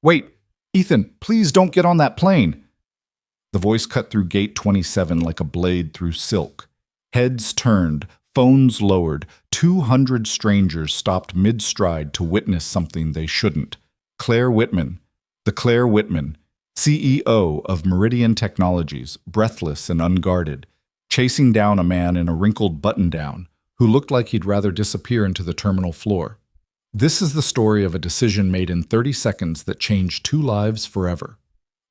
Wait, Ethan, please don't get on that plane. The voice cut through gate 27 like a blade through silk. Heads turned, phones lowered, 200 strangers stopped mid-stride to witness something they shouldn't. Claire Whitman, the Claire Whitman, CEO of Meridian Technologies, breathless and unguarded, chasing down a man in a wrinkled button-down who looked like he'd rather disappear into the terminal floor. This is the story of a decision made in 30 seconds that changed 2 lives forever.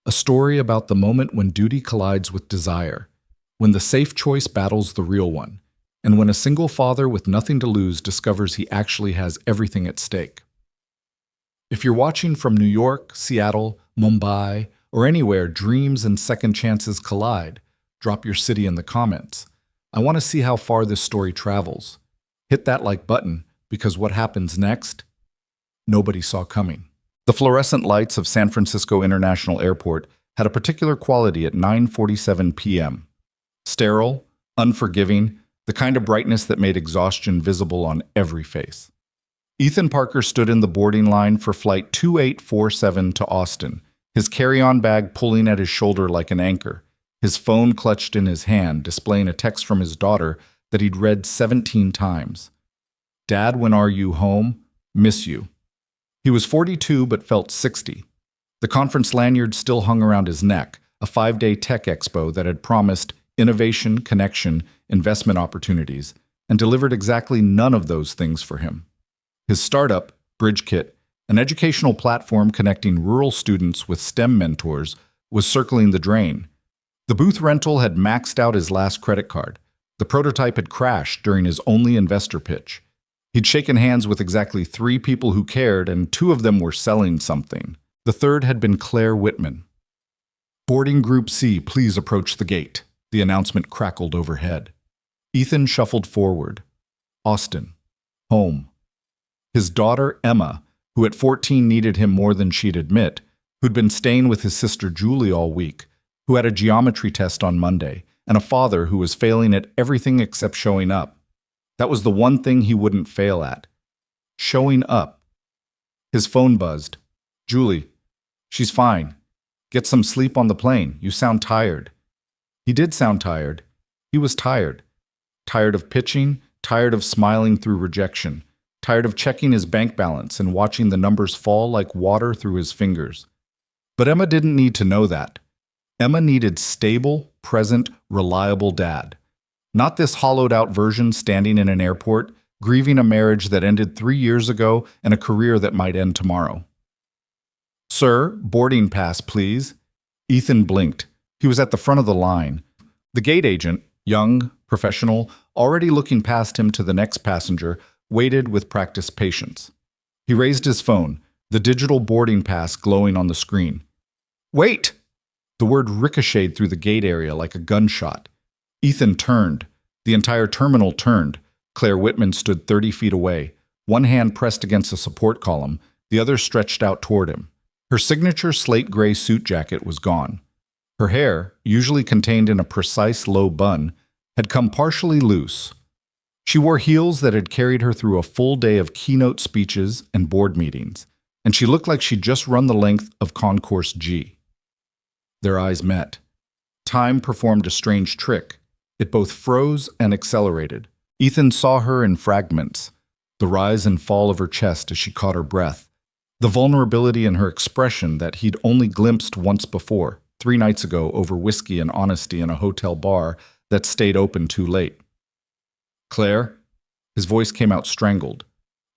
A story about the moment when duty collides with desire, when the safe choice battles the real one, and when a single father with nothing to lose discovers he actually has everything at stake. If you're watching from New York, Seattle, Mumbai, or anywhere dreams and second chances collide, drop your city in the comments. I want to see how far this story travels. Hit that like button, because what happens next, nobody saw coming. The fluorescent lights of San Francisco International Airport had a particular quality at 9:47 p.m. Sterile, unforgiving, the kind of brightness that made exhaustion visible on every face. Ethan Parker stood in the boarding line for Flight 2847 to Austin, his carry-on bag pulling at his shoulder like an anchor, his phone clutched in his hand, displaying a text from his daughter that he'd read 17 times. Dad, when are you home? Miss you. He was 42 but felt 60. The conference lanyard still hung around his neck, a 5-day tech expo that had promised innovation, connection, investment opportunities, and delivered exactly none of those things for him. His startup, BridgeKit, an educational platform connecting rural students with STEM mentors, was circling the drain. The booth rental had maxed out his last credit card. The prototype had crashed during his only investor pitch. He'd shaken hands with exactly 3 people who cared, and 2 of them were selling something. The third had been Claire Whitman. Boarding Group C, please approach the gate. The announcement crackled overhead. Ethan shuffled forward. Austin. Home. His daughter, Emma, who at 14 needed him more than she'd admit, who'd been staying with his sister Julie all week, who had a geometry test on Monday, and a father who was failing at everything except showing up. That was the one thing he wouldn't fail at. Showing up. His phone buzzed. Julie. She's fine. Get some sleep on the plane. You sound tired. He did sound tired. He was tired. Tired of pitching, tired of smiling through rejection, tired of checking his bank balance and watching the numbers fall like water through his fingers. But Emma didn't need to know that. Emma needed stable, present, reliable dad. Not this hollowed-out version standing in an airport, grieving a marriage that ended 3 years ago and a career that might end tomorrow. Sir, boarding pass, please. Ethan blinked. He was at the front of the line. The gate agent, young, professional, already looking past him to the next passenger, waited with practiced patience. He raised his phone, the digital boarding pass glowing on the screen. Wait! The word ricocheted through the gate area like a gunshot. Ethan turned. The entire terminal turned. Claire Whitman stood 30 feet away, one hand pressed against a support column, the other stretched out toward him. Her signature slate gray suit jacket was gone. Her hair, usually contained in a precise low bun, had come partially loose. She wore heels that had carried her through a full day of keynote speeches and board meetings, and she looked like she'd just run the length of Concourse G. Their eyes met. Time performed a strange trick. It both froze and accelerated. Ethan saw her in fragments, the rise and fall of her chest as she caught her breath, the vulnerability in her expression that he'd only glimpsed once before, 3 nights ago over whiskey and honesty in a hotel bar that stayed open too late. Claire? His voice came out strangled.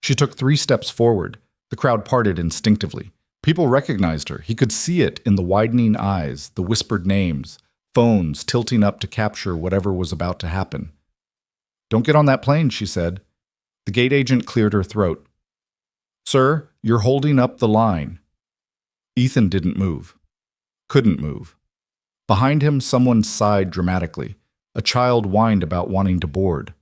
She took 3 steps forward. The crowd parted instinctively. People recognized her. He could see it in the widening eyes, the whispered names, phones tilting up to capture whatever was about to happen. Don't get on that plane, she said. The gate agent cleared her throat. Sir, you're holding up the line. Ethan didn't move. Couldn't move. Behind him, someone sighed dramatically. A child whined about wanting to board.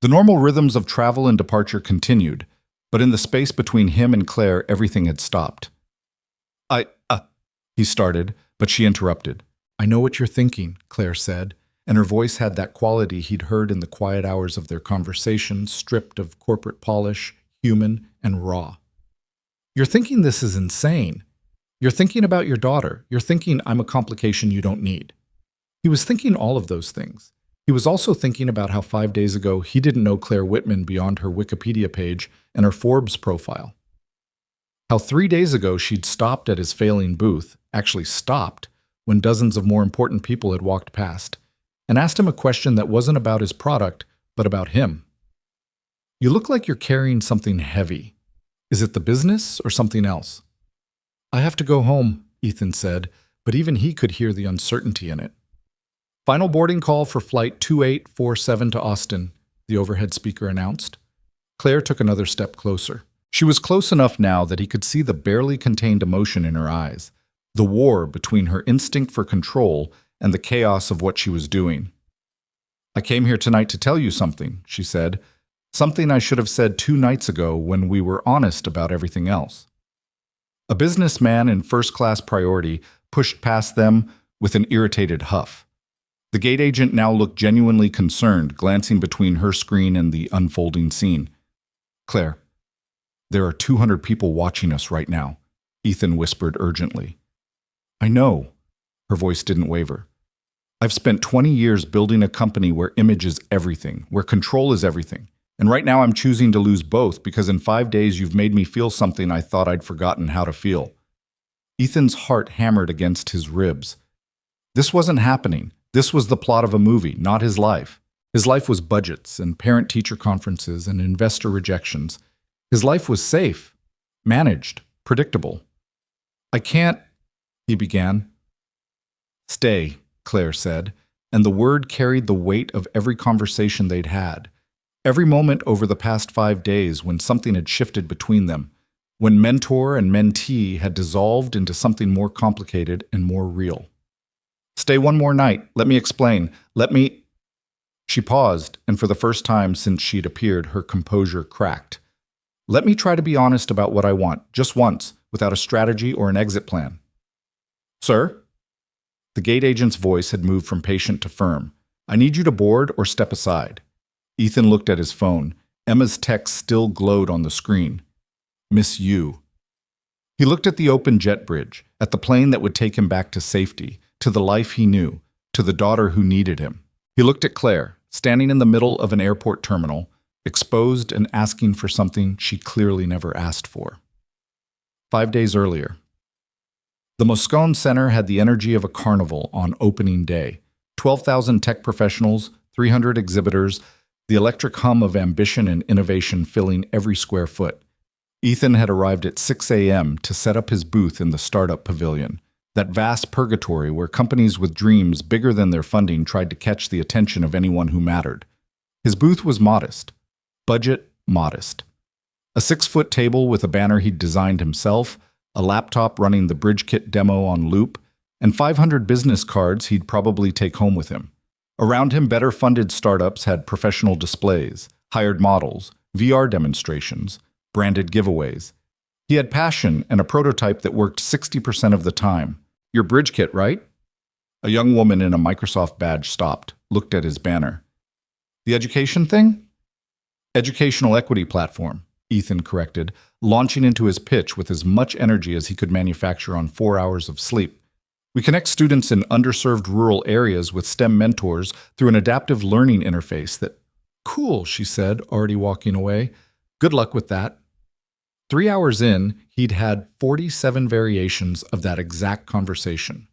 The normal rhythms of travel and departure continued, but in the space between him and Claire, everything had stopped. He started, but she interrupted. I know what you're thinking, Claire said, and her voice had that quality he'd heard in the quiet hours of their conversation, stripped of corporate polish, human, and raw. You're thinking this is insane. You're thinking about your daughter. You're thinking I'm a complication you don't need. He was thinking all of those things. He was also thinking about how 5 days ago he didn't know Claire Whitman beyond her Wikipedia page and her Forbes profile. How 3 days ago she'd stopped at his failing booth, actually stopped, when dozens of more important people had walked past, and asked him a question that wasn't about his product, but about him. You look like you're carrying something heavy. Is it the business or something else? I have to go home, Ethan said, but even he could hear the uncertainty in it. Final boarding call for Flight 2847 to Austin, the overhead speaker announced. Claire took another step closer. She was close enough now that he could see the barely contained emotion in her eyes, the war between her instinct for control and the chaos of what she was doing. I came here tonight to tell you something, she said, something I should have said 2 nights ago when we were honest about everything else. A businessman in first-class priority pushed past them with an irritated huff. The gate agent now looked genuinely concerned, glancing between her screen and the unfolding scene. Claire, there are 200 people watching us right now, Ethan whispered urgently. I know. Her voice didn't waver. I've spent 20 years building a company where image is everything, where control is everything. And right now I'm choosing to lose both because in 5 days you've made me feel something I thought I'd forgotten how to feel. Ethan's heart hammered against his ribs. This wasn't happening. This was the plot of a movie, not his life. His life was budgets and parent-teacher conferences and investor rejections. His life was safe, managed, predictable. I can't, he began. Stay, Claire said, and the word carried the weight of every conversation they'd had. Every moment over the past 5 days when something had shifted between them, when mentor and mentee had dissolved into something more complicated and more real. Stay one more night. Let me explain. She paused, and for the first time since she'd appeared, her composure cracked. Let me try to be honest about what I want, just once, without a strategy or an exit plan. Sir? The gate agent's voice had moved from patient to firm. I need you to board or step aside. Ethan looked at his phone. Emma's text still glowed on the screen. Miss you. He looked at the open jet bridge, at the plane that would take him back to safety, to the life he knew, to the daughter who needed him. He looked at Claire, standing in the middle of an airport terminal, exposed and asking for something she clearly never asked for. 5 days earlier. The Moscone Center had the energy of a carnival on opening day. 12,000 tech professionals, 300 exhibitors, the electric hum of ambition and innovation filling every square foot. Ethan had arrived at 6 a.m. to set up his booth in the startup pavilion, that vast purgatory where companies with dreams bigger than their funding tried to catch the attention of anyone who mattered. His booth was modest. Budget modest. A 6-foot table with a banner he'd designed himself, a laptop running the BridgeKit demo on loop, and 500 business cards he'd probably take home with him. Around him, better-funded startups had professional displays, hired models, VR demonstrations, branded giveaways. He had passion and a prototype that worked 60% of the time. Your BridgeKit, right? A young woman in a Microsoft badge stopped, looked at his banner. The education thing? Educational equity platform, Ethan corrected, launching into his pitch with as much energy as he could manufacture on 4 hours of sleep. We connect students in underserved rural areas with STEM mentors through an adaptive learning interface that... Cool, she said, already walking away. Good luck with that. 3 hours in, he'd had 47 variations of that exact conversation.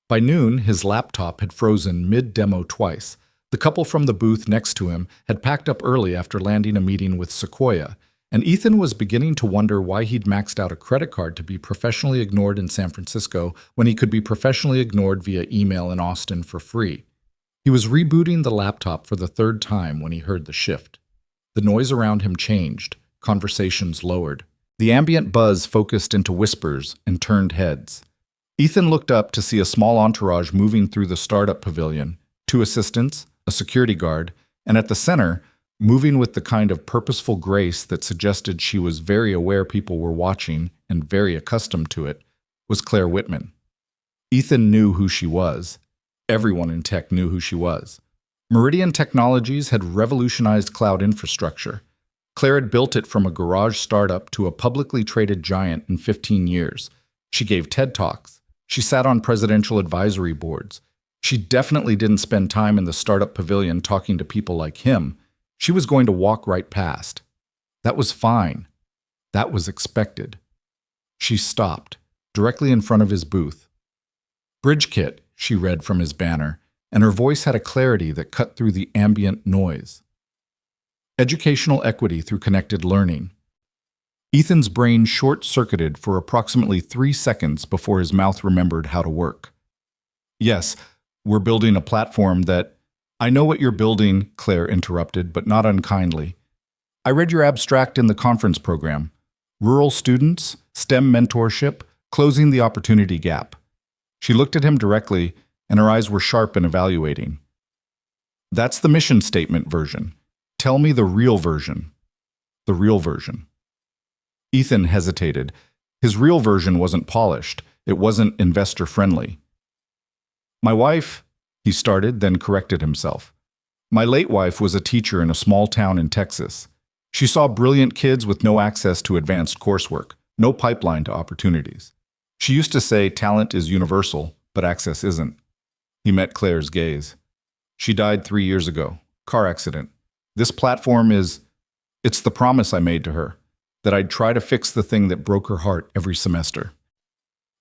By noon, his laptop had frozen mid-demo twice. The couple from the booth next to him had packed up early after landing a meeting with Sequoia, and Ethan was beginning to wonder why he'd maxed out a credit card to be professionally ignored in San Francisco when he could be professionally ignored via email in Austin for free. He was rebooting the laptop for the 3rd time when he heard the shift. The noise around him changed, conversations lowered. The ambient buzz focused into whispers and turned heads. Ethan looked up to see a small entourage moving through the startup pavilion, 2 assistants, a security guard, and at the center, moving with the kind of purposeful grace that suggested she was very aware people were watching and very accustomed to it, was Claire Whitman. Ethan knew who she was. Everyone in tech knew who she was. Meridian Technologies had revolutionized cloud infrastructure. Claire had built it from a garage startup to a publicly traded giant in 15 years. She gave TED Talks. She sat on presidential advisory boards. She definitely didn't spend time in the startup pavilion talking to people like him. She was going to walk right past. That was fine. That was expected. She stopped, directly in front of his booth. "Bridge Kit," she read from his banner, and her voice had a clarity that cut through the ambient noise. Educational equity through connected learning. Ethan's brain short-circuited for approximately 3 seconds before his mouth remembered how to work. "Yes, we're building a platform that—" "I know what you're building," Claire interrupted, but not unkindly. "I read your abstract in the conference program. Rural students, STEM mentorship, closing the opportunity gap." She looked at him directly, and her eyes were sharp and evaluating. "That's the mission statement version. Tell me the real version." "The real version." Ethan hesitated. His real version wasn't polished. It wasn't investor-friendly. "My wife," he started, then corrected himself. "My late wife was a teacher in a small town in Texas. She saw brilliant kids with no access to advanced coursework, no pipeline to opportunities. She used to say talent is universal, but access isn't." He met Claire's gaze. "She died 3 years ago. Car accident. This platform it's the promise I made to her, that I'd try to fix the thing that broke her heart every semester."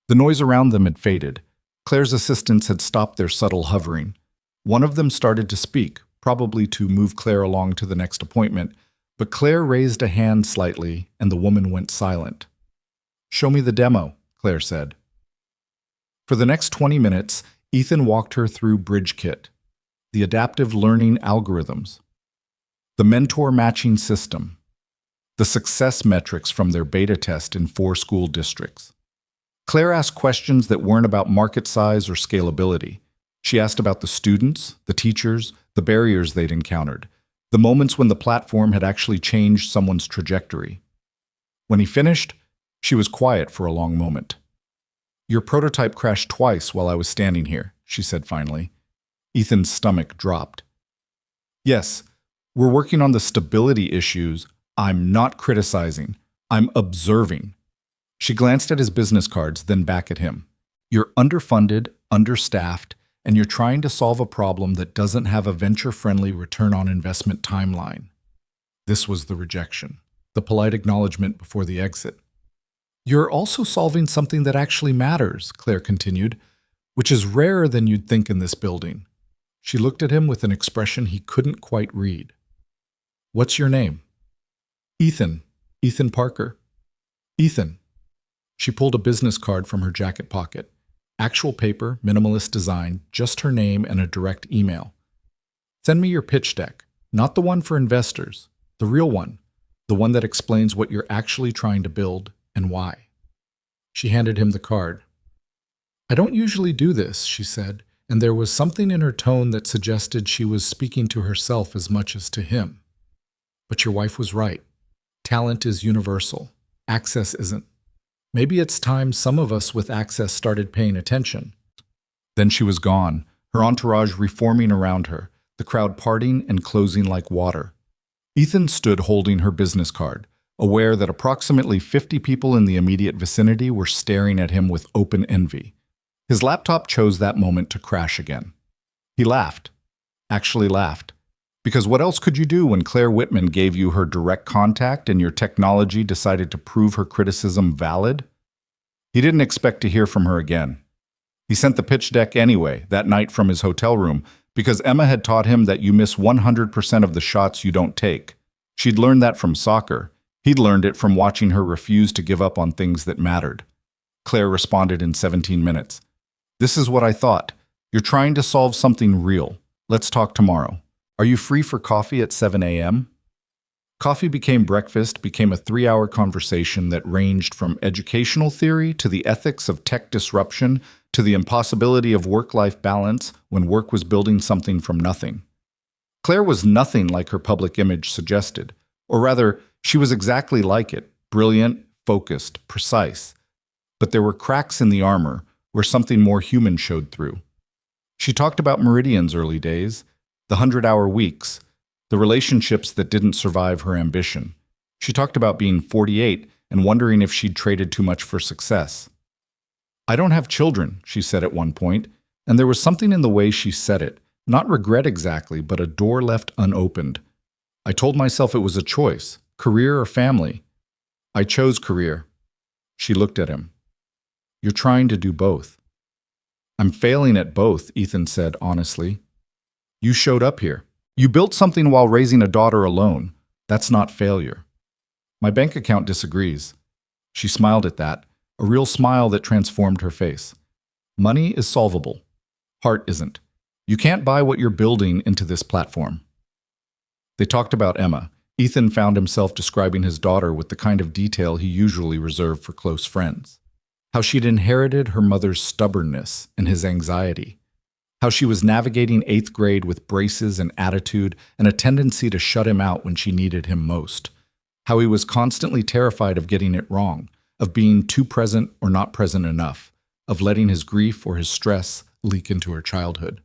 The noise around them had faded. Claire's assistants had stopped their subtle hovering. One of them started to speak, probably to move Claire along to the next appointment, but Claire raised a hand slightly, and the woman went silent. "Show me the demo," Claire said. For the next 20 minutes, Ethan walked her through Bridge Kit, the adaptive learning algorithms, the mentor matching system, the success metrics from their beta test in 4 school districts. Claire asked questions that weren't about market size or scalability. She asked about the students, the teachers, the barriers they'd encountered, the moments when the platform had actually changed someone's trajectory. When he finished, she was quiet for a long moment. "Your prototype crashed twice while I was standing here," she said finally. Ethan's stomach dropped. "Yes, we're working on the stability issues. I'm not criticizing. I'm observing." She glanced at his business cards, then back at him. "You're underfunded, understaffed, and you're trying to solve a problem that doesn't have a venture-friendly return on investment timeline." This was the rejection, the polite acknowledgement before the exit. "You're also solving something that actually matters," Claire continued, "which is rarer than you'd think in this building." She looked at him with an expression he couldn't quite read. "What's your name?" "Ethan. Ethan Parker." "Ethan." She pulled a business card from her jacket pocket. Actual paper, minimalist design, just her name and a direct email. "Send me your pitch deck, not the one for investors, the real one, the one that explains what you're actually trying to build and why." She handed him the card. "I don't usually do this," she said, and there was something in her tone that suggested she was speaking to herself as much as to him. "But your wife was right. Talent is universal. Access isn't. Maybe it's time some of us with access started paying attention." Then she was gone, her entourage reforming around her, the crowd parting and closing like water. Ethan stood holding her business card, aware that approximately 50 people in the immediate vicinity were staring at him with open envy. His laptop chose that moment to crash again. He laughed. Actually laughed. Because what else could you do when Claire Whitman gave you her direct contact and your technology decided to prove her criticism valid? He didn't expect to hear from her again. He sent the pitch deck anyway, that night from his hotel room, because Emma had taught him that you miss 100% of the shots you don't take. She'd learned that from soccer. He'd learned it from watching her refuse to give up on things that mattered. Claire responded in 17 minutes. "This is what I thought. You're trying to solve something real. Let's talk tomorrow. Are you free for coffee at 7 a.m.? Coffee became breakfast, became a 3-hour conversation that ranged from educational theory to the ethics of tech disruption to the impossibility of work-life balance when work was building something from nothing. Claire was nothing like her public image suggested, or rather, she was exactly like it, brilliant, focused, precise. But there were cracks in the armor where something more human showed through. She talked about Meridian's early days, the 100-hour weeks, the relationships that didn't survive her ambition. She talked about being 48 and wondering if she'd traded too much for success. I don't have children, she said at one point, and there was something in the way she said it, not regret exactly, but a door left unopened. I told myself it was a choice, career or family. I chose career. She looked at him. You're trying to do both. I'm failing at both, Ethan said honestly. You showed up here. You built something while raising a daughter alone. That's not failure. My bank account disagrees. She smiled at that, a real smile that transformed her face. Money is solvable. Heart isn't. You can't buy what you're building into this platform. They talked about Emma. Ethan found himself describing his daughter with the kind of detail he usually reserved for close friends. How she'd inherited her mother's stubbornness and his anxiety. How she was navigating 8th grade with braces and attitude and a tendency to shut him out when she needed him most. How he was constantly terrified of getting it wrong, of being too present or not present enough, of letting his grief or his stress leak into her childhood.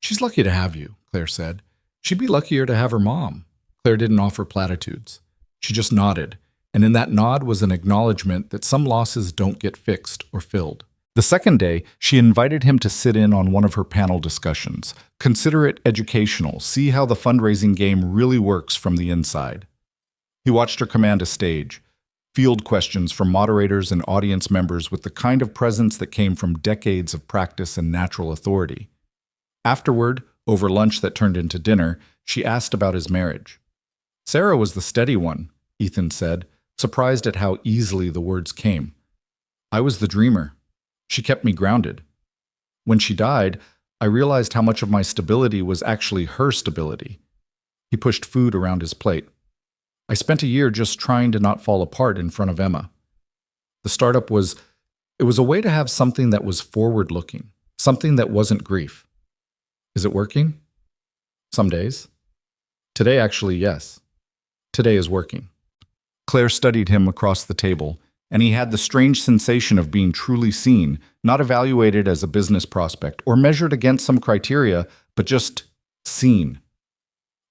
She's lucky to have you, Claire said. She'd be luckier to have her mom. Claire didn't offer platitudes. She just nodded, and in that nod was an acknowledgement that some losses don't get fixed or filled. The second day, she invited him to sit in on one of her panel discussions. Consider it educational, see how the fundraising game really works from the inside. He watched her command a stage, field questions from moderators and audience members with the kind of presence that came from decades of practice and natural authority. Afterward, over lunch that turned into dinner, she asked about his marriage. Sarah was the steady one, Ethan said, surprised at how easily the words came. I was the dreamer. She kept me grounded. When she died, I realized how much of my stability was actually her stability. He pushed food around his plate. I spent a year just trying to not fall apart in front of Emma. The startup was a way to have something that was forward-looking, something that wasn't grief. Is it working? Some days. Today, actually, yes. Today is working. Claire studied him across the table, and he had the strange sensation of being truly seen, not evaluated as a business prospect or measured against some criteria, but just seen.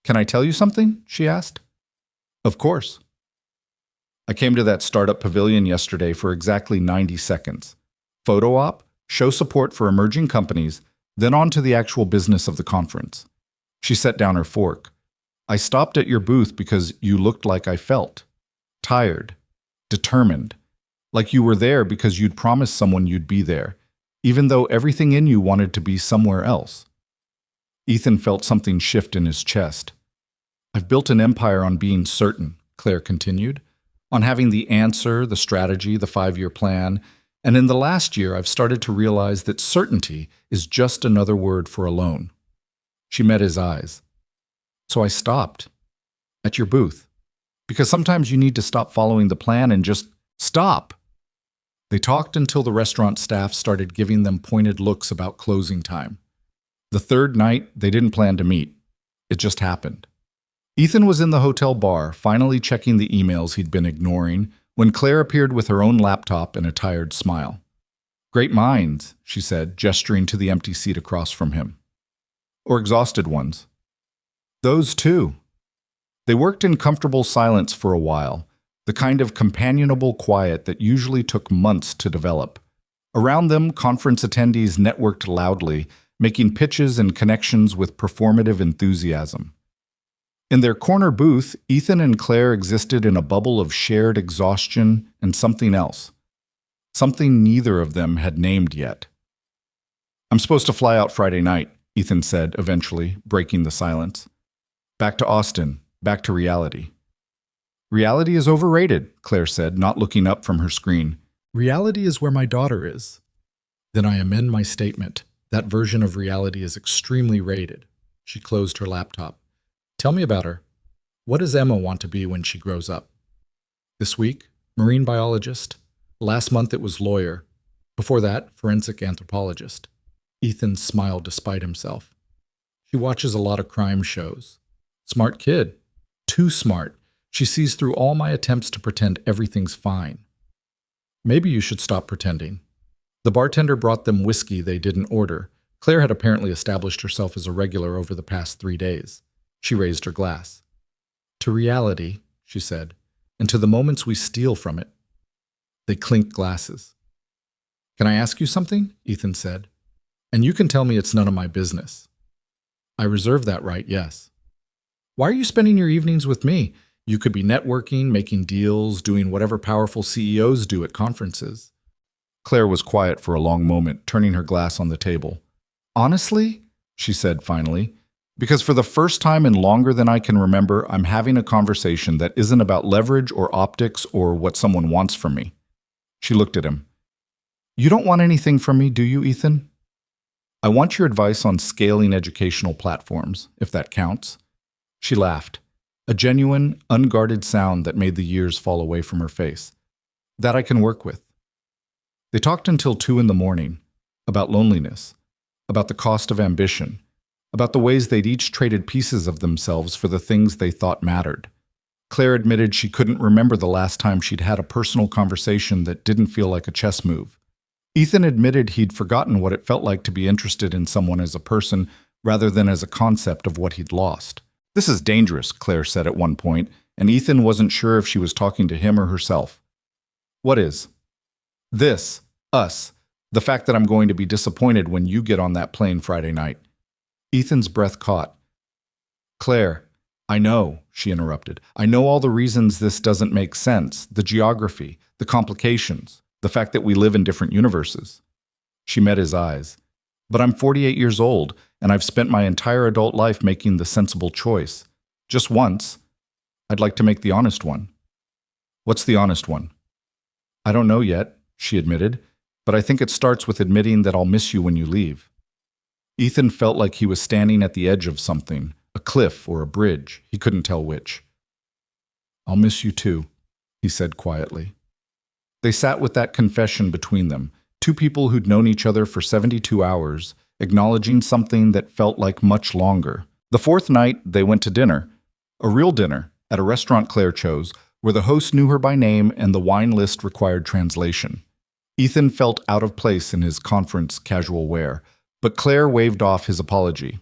Can I tell you something? She asked. Of course. I came to that startup pavilion yesterday for exactly 90 seconds. Photo op, show support for emerging companies, then on to the actual business of the conference. She set down her fork. I stopped at your booth because you looked like I felt. Tired. Determined. Like you were there because you'd promised someone you'd be there, even though everything in you wanted to be somewhere else. Ethan felt something shift in his chest. I've built an empire on being certain, Claire continued, on having the answer, the strategy, the 5-year plan, and in the last year I've started to realize that certainty is just another word for alone. She met his eyes. So I stopped. At your booth. Because sometimes you need to stop following the plan and just stop. They talked until the restaurant staff started giving them pointed looks about closing time. The third night, they didn't plan to meet. It just happened. Ethan was in the hotel bar, finally checking the emails he'd been ignoring, when Claire appeared with her own laptop and a tired smile. Great minds, she said, gesturing to the empty seat across from him. Or exhausted ones. Those too. They worked in comfortable silence for a while, the kind of companionable quiet that usually took months to develop. Around them, conference attendees networked loudly, making pitches and connections with performative enthusiasm. In their corner booth, Ethan and Claire existed in a bubble of shared exhaustion and something else. Something neither of them had named yet. I'm supposed to fly out Friday night, Ethan said, eventually, breaking the silence. Back to Austin, back to reality. Reality is overrated, Claire said, not looking up from her screen. Reality is where my daughter is. Then I amend my statement. That version of reality is extremely rated. She closed her laptop. Tell me about her. What does Emma want to be when she grows up? This week, marine biologist. Last month it was lawyer. Before that, forensic anthropologist. Ethan smiled despite himself. She watches a lot of crime shows. Smart kid. Too smart. She sees through all my attempts to pretend everything's fine. Maybe you should stop pretending. The bartender brought them whiskey they didn't order. Claire had apparently established herself as a regular over the past 3 days. She raised her glass. To reality, she said, and to the moments we steal from it. They clinked glasses. Can I ask you something? Ethan said. And you can tell me it's none of my business. I reserve that right, yes. Why are you spending your evenings with me? You could be networking, making deals, doing whatever powerful CEOs do at conferences. Claire was quiet for a long moment, turning her glass on the table. Honestly, she said finally, because for the first time in longer than I can remember, I'm having a conversation that isn't about leverage or optics or what someone wants from me. She looked at him. You don't want anything from me, do you, Ethan? I want your advice on scaling educational platforms, if that counts. She laughed, a genuine, unguarded sound that made the years fall away from her face. That I can work with. They talked until 2 in the morning, about loneliness, about the cost of ambition, about the ways they'd each traded pieces of themselves for the things they thought mattered. Claire admitted she couldn't remember the last time she'd had a personal conversation that didn't feel like a chess move. Ethan admitted he'd forgotten what it felt like to be interested in someone as a person rather than as a concept of what he'd lost. This is dangerous, Claire said at one point, and Ethan wasn't sure if she was talking to him or herself. What is? This, us, the fact that I'm going to be disappointed when you get on that plane Friday night. Ethan's breath caught. Claire, I know, she interrupted. I know all the reasons this doesn't make sense, the geography, the complications, the fact that we live in different universes. She met his eyes. But I'm 48 years old, and I've spent my entire adult life making the sensible choice. Just once. I'd like to make the honest one. What's the honest one? I don't know yet, she admitted, but I think it starts with admitting that I'll miss you when you leave. Ethan felt like he was standing at the edge of something, a cliff or a bridge. He couldn't tell which. I'll miss you too, he said quietly. They sat with that confession between them, two people who'd known each other for 72 hours, acknowledging something that felt like much longer. The fourth night, they went to dinner, a real dinner, at a restaurant Claire chose, where the host knew her by name and the wine list required translation. Ethan felt out of place in his conference casual wear, but Claire waved off his apology.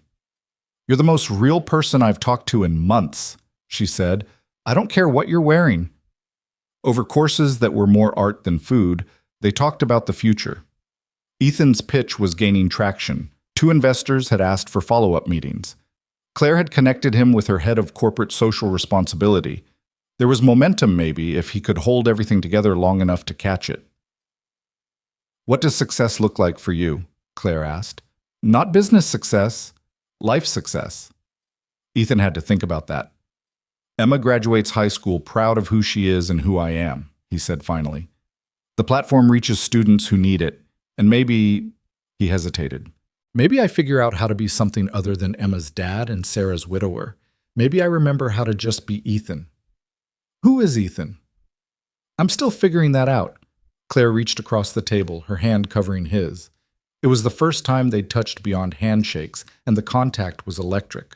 You're the most real person I've talked to in months, she said. I don't care what you're wearing. Over courses that were more art than food, they talked about the future. Ethan's pitch was gaining traction. 2 investors had asked for follow-up meetings. Claire had connected him with her head of corporate social responsibility. There was momentum, maybe, if he could hold everything together long enough to catch it. What does success look like for you? Claire asked. Not business success, life success. Ethan had to think about that. Emma graduates high school proud of who she is and who I am, he said finally. The platform reaches students who need it, and maybe, he hesitated. Maybe I figure out how to be something other than Emma's dad and Sarah's widower. Maybe I remember how to just be Ethan. Who is Ethan? I'm still figuring that out. Claire reached across the table, her hand covering his. It was the first time they'd touched beyond handshakes, and the contact was electric.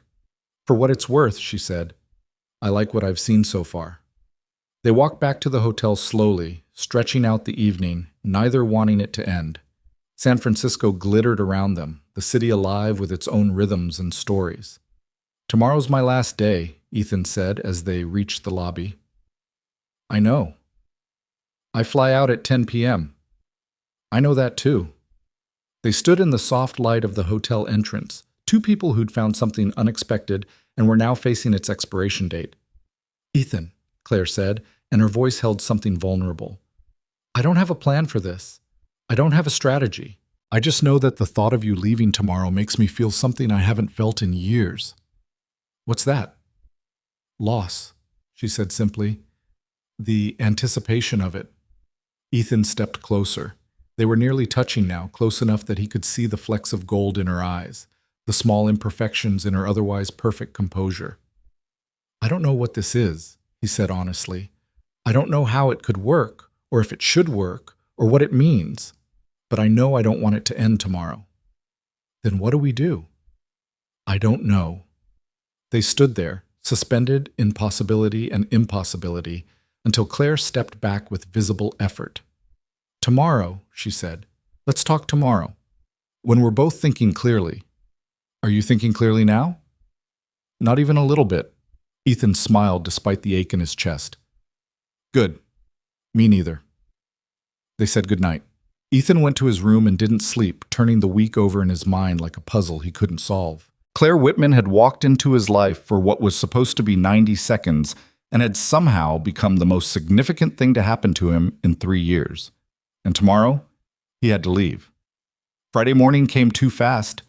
For what it's worth, she said, I like what I've seen so far. They walked back to the hotel slowly, stretching out the evening, neither wanting it to end. San Francisco glittered around them, the city alive with its own rhythms and stories. Tomorrow's my last day, Ethan said as they reached the lobby. I know. I fly out at 10 p.m. I know that too. They stood in the soft light of the hotel entrance, 2 people who'd found something unexpected and were now facing its expiration date. Ethan, Claire said, and her voice held something vulnerable. I don't have a plan for this. I don't have a strategy. I just know that the thought of you leaving tomorrow makes me feel something I haven't felt in years. What's that? Loss, she said simply. The anticipation of it. Ethan stepped closer. They were nearly touching now, close enough that he could see the flecks of gold in her eyes, the small imperfections in her otherwise perfect composure. I don't know what this is, he said honestly. I don't know how it could work, or if it should work, or what it means, but I know I don't want it to end tomorrow. Then what do we do? I don't know. They stood there, suspended in possibility and impossibility, until Claire stepped back with visible effort. Tomorrow, she said. Let's talk tomorrow. When we're both thinking clearly. Are you thinking clearly now? Not even a little bit. Ethan smiled despite the ache in his chest. Good. Me neither. They said goodnight. Ethan went to his room and didn't sleep, turning the week over in his mind like a puzzle he couldn't solve. Claire Whitman had walked into his life for what was supposed to be 90 seconds and had somehow become the most significant thing to happen to him in 3 years. And tomorrow, he had to leave. Friday morning came too fast.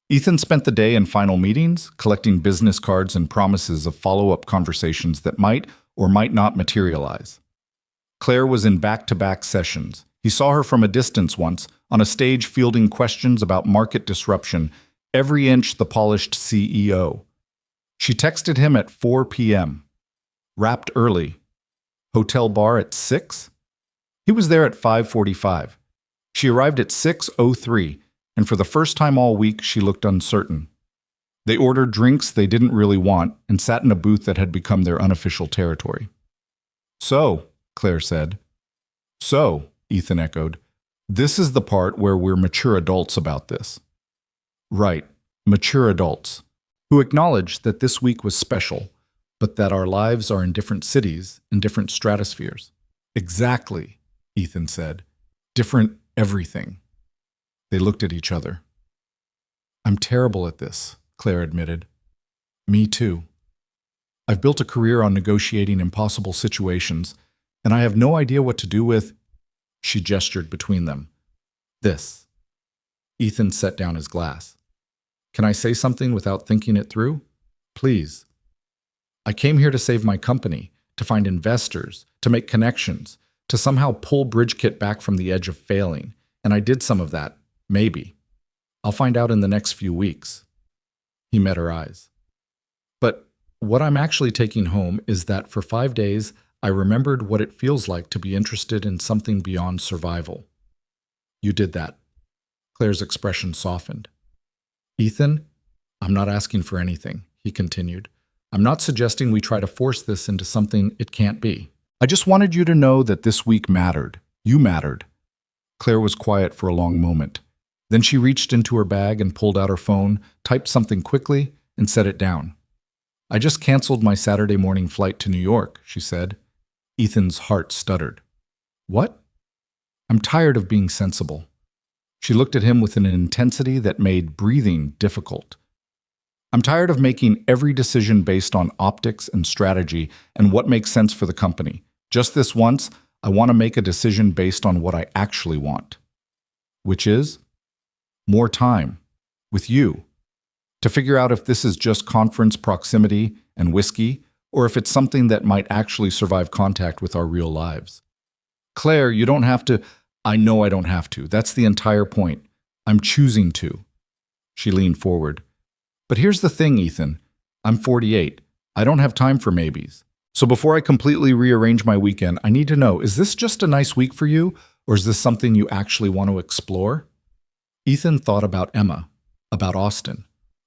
Ethan spent the day in final meetings, collecting business cards and promises of follow-up conversations that might or might not materialize. Claire was in back-to-back sessions. He saw her from a distance once, on a stage fielding questions about market disruption, every inch the polished CEO. She texted him at 4 p.m. Wrapped early. Hotel bar at 6? He was there at 5:45. She arrived at 6:03, and for the first time all week she looked uncertain. They ordered drinks they didn't really want and sat in a booth that had become their unofficial territory. "So," Claire said. "So," Ethan echoed. "This is the part where we're mature adults about this." Right, mature adults, who acknowledge that this week was special, but that our lives are in different cities and different stratospheres. Exactly, Ethan said. Different everything. They looked at each other. "I'm terrible at this," Claire admitted. "Me too. I've built a career on negotiating impossible situations, and I have no idea what to do with—" She gestured between them. "This." Ethan set down his glass. "Can I say something without thinking it through? Please. I came here to save my company, to find investors, to make connections, to somehow pull Bridgekit back from the edge of failing, and I did some of that, maybe. I'll find out in the next few weeks." He met her eyes. "But what I'm actually taking home is that for 5 days, I remembered what it feels like to be interested in something beyond survival. You did that." Claire's expression softened. "Ethan, I'm not asking for anything," he continued. "I'm not suggesting we try to force this into something it can't be. I just wanted you to know that this week mattered. You mattered." Claire was quiet for a long moment. Then she reached into her bag and pulled out her phone, typed something quickly, and set it down. "I just canceled my Saturday morning flight to New York," she said. Ethan's heart stuttered. "What?" "I'm tired of being sensible." She looked at him with an intensity that made breathing difficult. "I'm tired of making every decision based on optics and strategy and what makes sense for the company. Just this once, I want to make a decision based on what I actually want." Which is? More time. With you. To figure out if this is just conference proximity and whiskey, or if it's something that might actually survive contact with our real lives. "Claire, you don't have to—" "I know I don't have to. That's the entire point. I'm choosing to." She leaned forward. "But here's the thing, Ethan. I'm 48. I don't have time for maybes. So before I completely rearrange my weekend, I need to know, is this just a nice week for you, or is this something you actually want to explore?" Ethan thought about Emma, about Austin,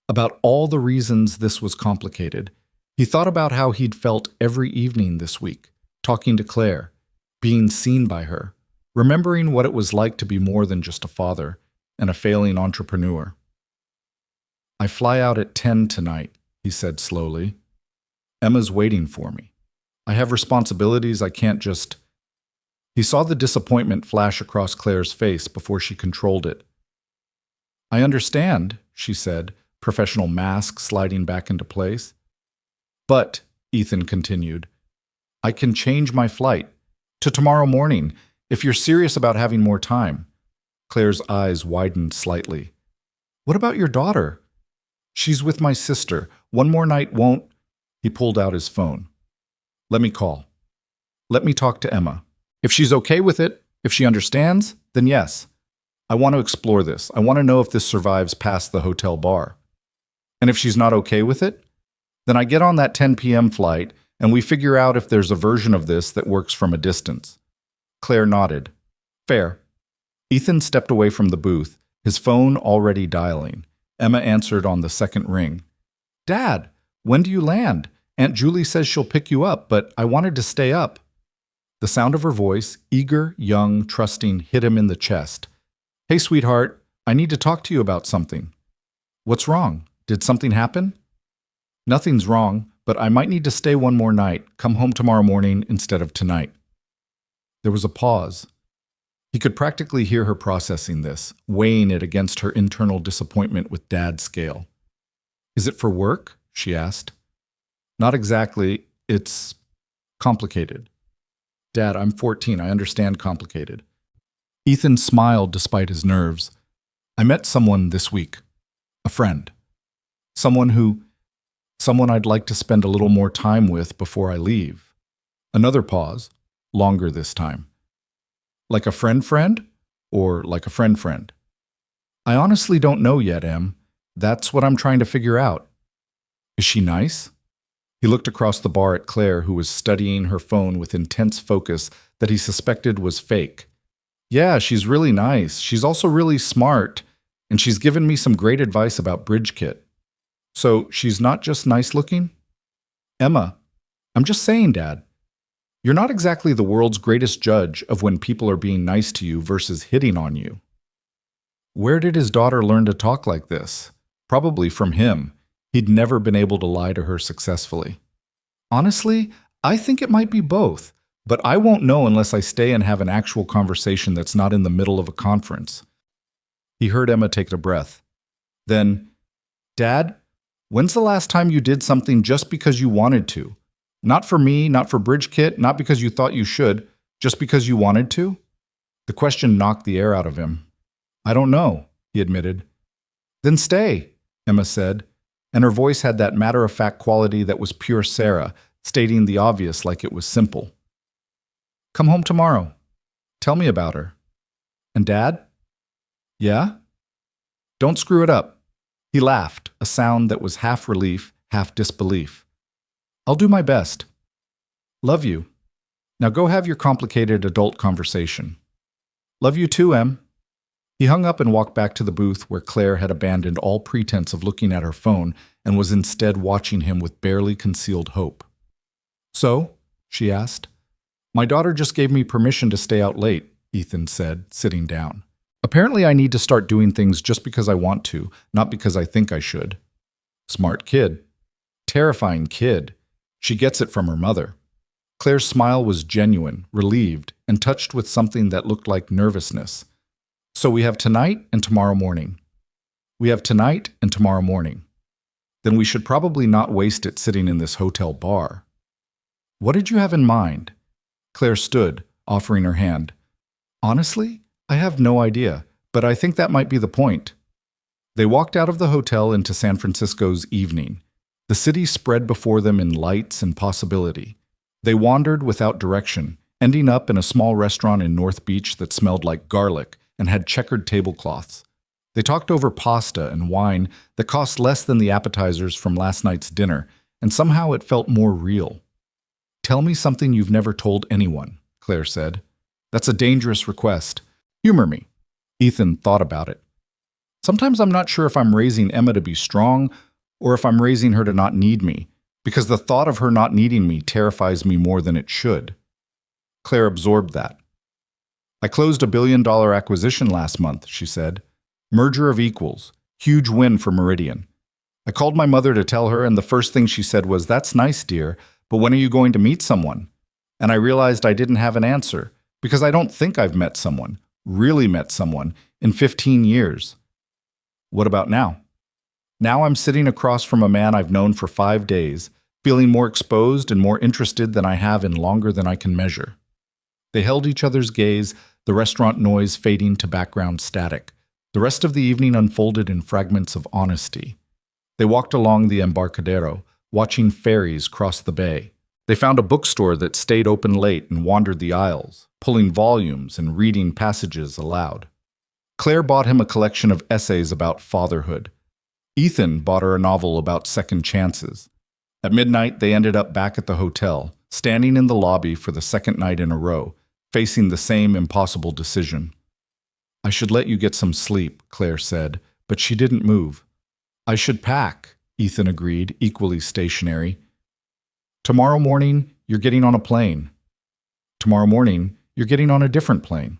about all the reasons this was complicated. He thought about how he'd felt every evening this week, talking to Claire, being seen by her, remembering what it was like to be more than just a father and a failing entrepreneur. "I fly out at 10 tonight," he said slowly. "Emma's waiting for me. I have responsibilities I can't just—" He saw the disappointment flash across Claire's face before she controlled it. "I understand," she said, professional mask sliding back into place. "But," Ethan continued, "I can change my flight to tomorrow morning if you're serious about having more time." Claire's eyes widened slightly. "What about your daughter?" "She's with my sister. One more night won't—" He pulled out his phone. "Let me call. Let me talk to Emma. If she's okay with it, if she understands, then yes. I want to explore this. I want to know if this survives past the hotel bar. And if she's not okay with it, then I get on that 10 p.m. flight and we figure out if there's a version of this that works from a distance." Claire nodded. "Fair." Ethan stepped away from the booth, his phone already dialing. Emma answered on the second ring. "Dad, when do you land? Aunt Julie says she'll pick you up, but I wanted to stay up." The sound of her voice, eager, young, trusting, hit him in the chest. "Hey, sweetheart, I need to talk to you about something." "What's wrong? Did something happen?" "Nothing's wrong, but I might need to stay one more night. Come home tomorrow morning instead of tonight." There was a pause. He could practically hear her processing this, weighing it against her internal disappointment with Dad's scale. Is it for work? She asked. Not exactly. It's complicated. Dad, I'm 14. I understand complicated. Ethan smiled despite his nerves. I met someone this week. A friend. Someone I'd like to spend a little more time with before I leave. Another pause, longer this time. Like a friend? Or like a friend? I honestly don't know yet, Em. That's what I'm trying to figure out. Is she nice? He looked across the bar at Claire, who was studying her phone with intense focus that he suspected was fake. Yeah, she's really nice. She's also really smart, and she's given me some great advice about bridge kit. So she's not just nice looking? Emma, I'm just saying, Dad. You're not exactly the world's greatest judge of when people are being nice to you versus hitting on you. Where did his daughter learn to talk like this? Probably from him. He'd never been able to lie to her successfully. Honestly, I think it might be both, but I won't know unless I stay and have an actual conversation that's not in the middle of a conference. He heard Emma take a breath. Then, Dad, when's the last time you did something just because you wanted to? Not for me, not for Bridge Kit, not because you thought you should, just because you wanted to? The question knocked the air out of him. I don't know, he admitted. Then stay, Emma said, and her voice had that matter-of-fact quality that was pure Sarah, stating the obvious like it was simple. Come home tomorrow. Tell me about her. And Dad? Yeah? Don't screw it up. He laughed, a sound that was half relief, half disbelief. I'll do my best. Love you. Now go have your complicated adult conversation. Love you too, Em. He hung up and walked back to the booth where Claire had abandoned all pretense of looking at her phone and was instead watching him with barely concealed hope. So? She asked. My daughter just gave me permission to stay out late, Ethan said, sitting down. Apparently I need to start doing things just because I want to, not because I think I should. Smart kid. Terrifying kid. She gets it from her mother. Claire's smile was genuine, relieved, and touched with something that looked like nervousness. So we have tonight and tomorrow morning. We have tonight and tomorrow morning. Then we should probably not waste it sitting in this hotel bar. What did you have in mind? Claire stood, offering her hand. Honestly, I have no idea, but I think that might be the point. They walked out of the hotel into San Francisco's evening. The city spread before them in lights and possibility. They wandered without direction, ending up in a small restaurant in North Beach that smelled like garlic and had checkered tablecloths. They talked over pasta and wine that cost less than the appetizers from last night's dinner, and somehow it felt more real. Tell me something you've never told anyone, Claire said. That's a dangerous request. Humor me. Ethan thought about it. Sometimes I'm not sure if I'm raising Emma to be strong or if I'm raising her to not need me, because the thought of her not needing me terrifies me more than it should. Claire absorbed that. I closed $1 billion acquisition last month, she said. Merger of equals. Huge win for Meridian. I called my mother to tell her, and the first thing she said was, "That's nice, dear, but when are you going to meet someone?" And I realized I didn't have an answer, because I don't think I've met someone, really met someone, in 15 years. What about now? Now I'm sitting across from a man I've known for 5 days, feeling more exposed and more interested than I have in longer than I can measure. They held each other's gaze, the restaurant noise fading to background static. The rest of the evening unfolded in fragments of honesty. They walked along the Embarcadero, watching ferries cross the bay. They found a bookstore that stayed open late and wandered the aisles, pulling volumes and reading passages aloud. Claire bought him a collection of essays about fatherhood. Ethan bought her a novel about second chances. At midnight, they ended up back at the hotel, standing in the lobby for the second night in a row, facing the same impossible decision. I should let you get some sleep, Claire said, but she didn't move. I should pack, Ethan agreed, equally stationary. Tomorrow morning, you're getting on a plane. Tomorrow morning, you're getting on a different plane.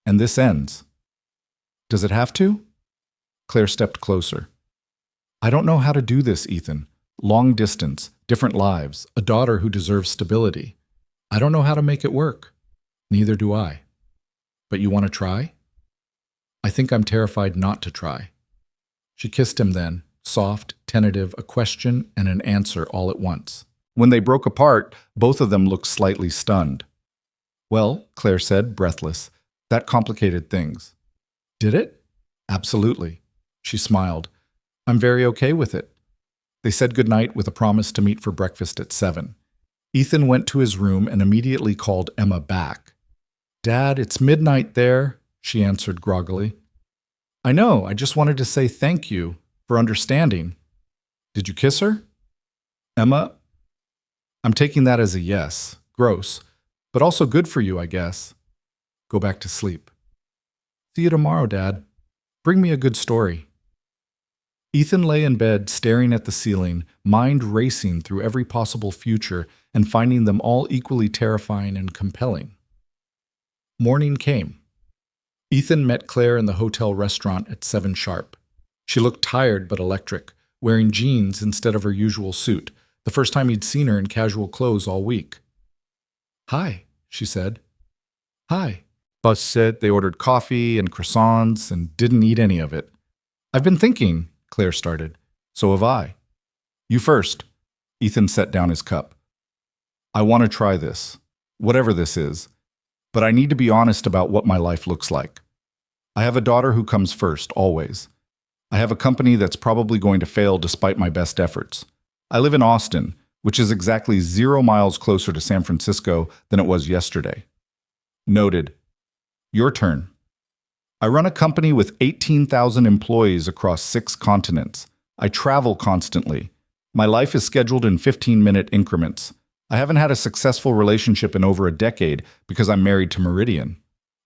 And this ends. Does it have to? Claire stepped closer. I don't know how to do this, Ethan. Long distance, different lives, a daughter who deserves stability. I don't know how to make it work. Neither do I. But you want to try? I think I'm terrified not to try. She kissed him then, soft, tentative, a question and an answer all at once. When they broke apart, both of them looked slightly stunned. Well, Claire said, breathless, that complicated things. Did it? Absolutely. She smiled. I'm very okay with it. They said goodnight with a promise to meet for breakfast at 7. Ethan went to his room and immediately called Emma back. Dad, it's midnight there, she answered groggily. I know, I just wanted to say thank you for understanding. Did you kiss her? Emma, I'm taking that as a yes. Gross, but also good for you, I guess. Go back to sleep. See you tomorrow, Dad. Bring me a good story. Ethan lay in bed staring at the ceiling, mind racing through every possible future and finding them all equally terrifying and compelling. Morning came. Ethan met Claire in the hotel restaurant at 7 sharp. She looked tired but electric, wearing jeans instead of her usual suit, the first time he'd seen her in casual clothes all week. Hi, she said. Hi. Buzz said they ordered coffee and croissants and didn't eat any of it. I've been thinking, Claire started. So have I. You first. Ethan set down his cup. I want to try this, whatever this is, but I need to be honest about what my life looks like. I have a daughter who comes first, always. I have a company that's probably going to fail despite my best efforts. I live in Austin, which is exactly 0 miles closer to San Francisco than it was yesterday. Noted. Your turn. I run a company with 18,000 employees across 6 continents. I travel constantly. My life is scheduled in 15-minute increments. I haven't had a successful relationship in over a decade because I'm married to Meridian.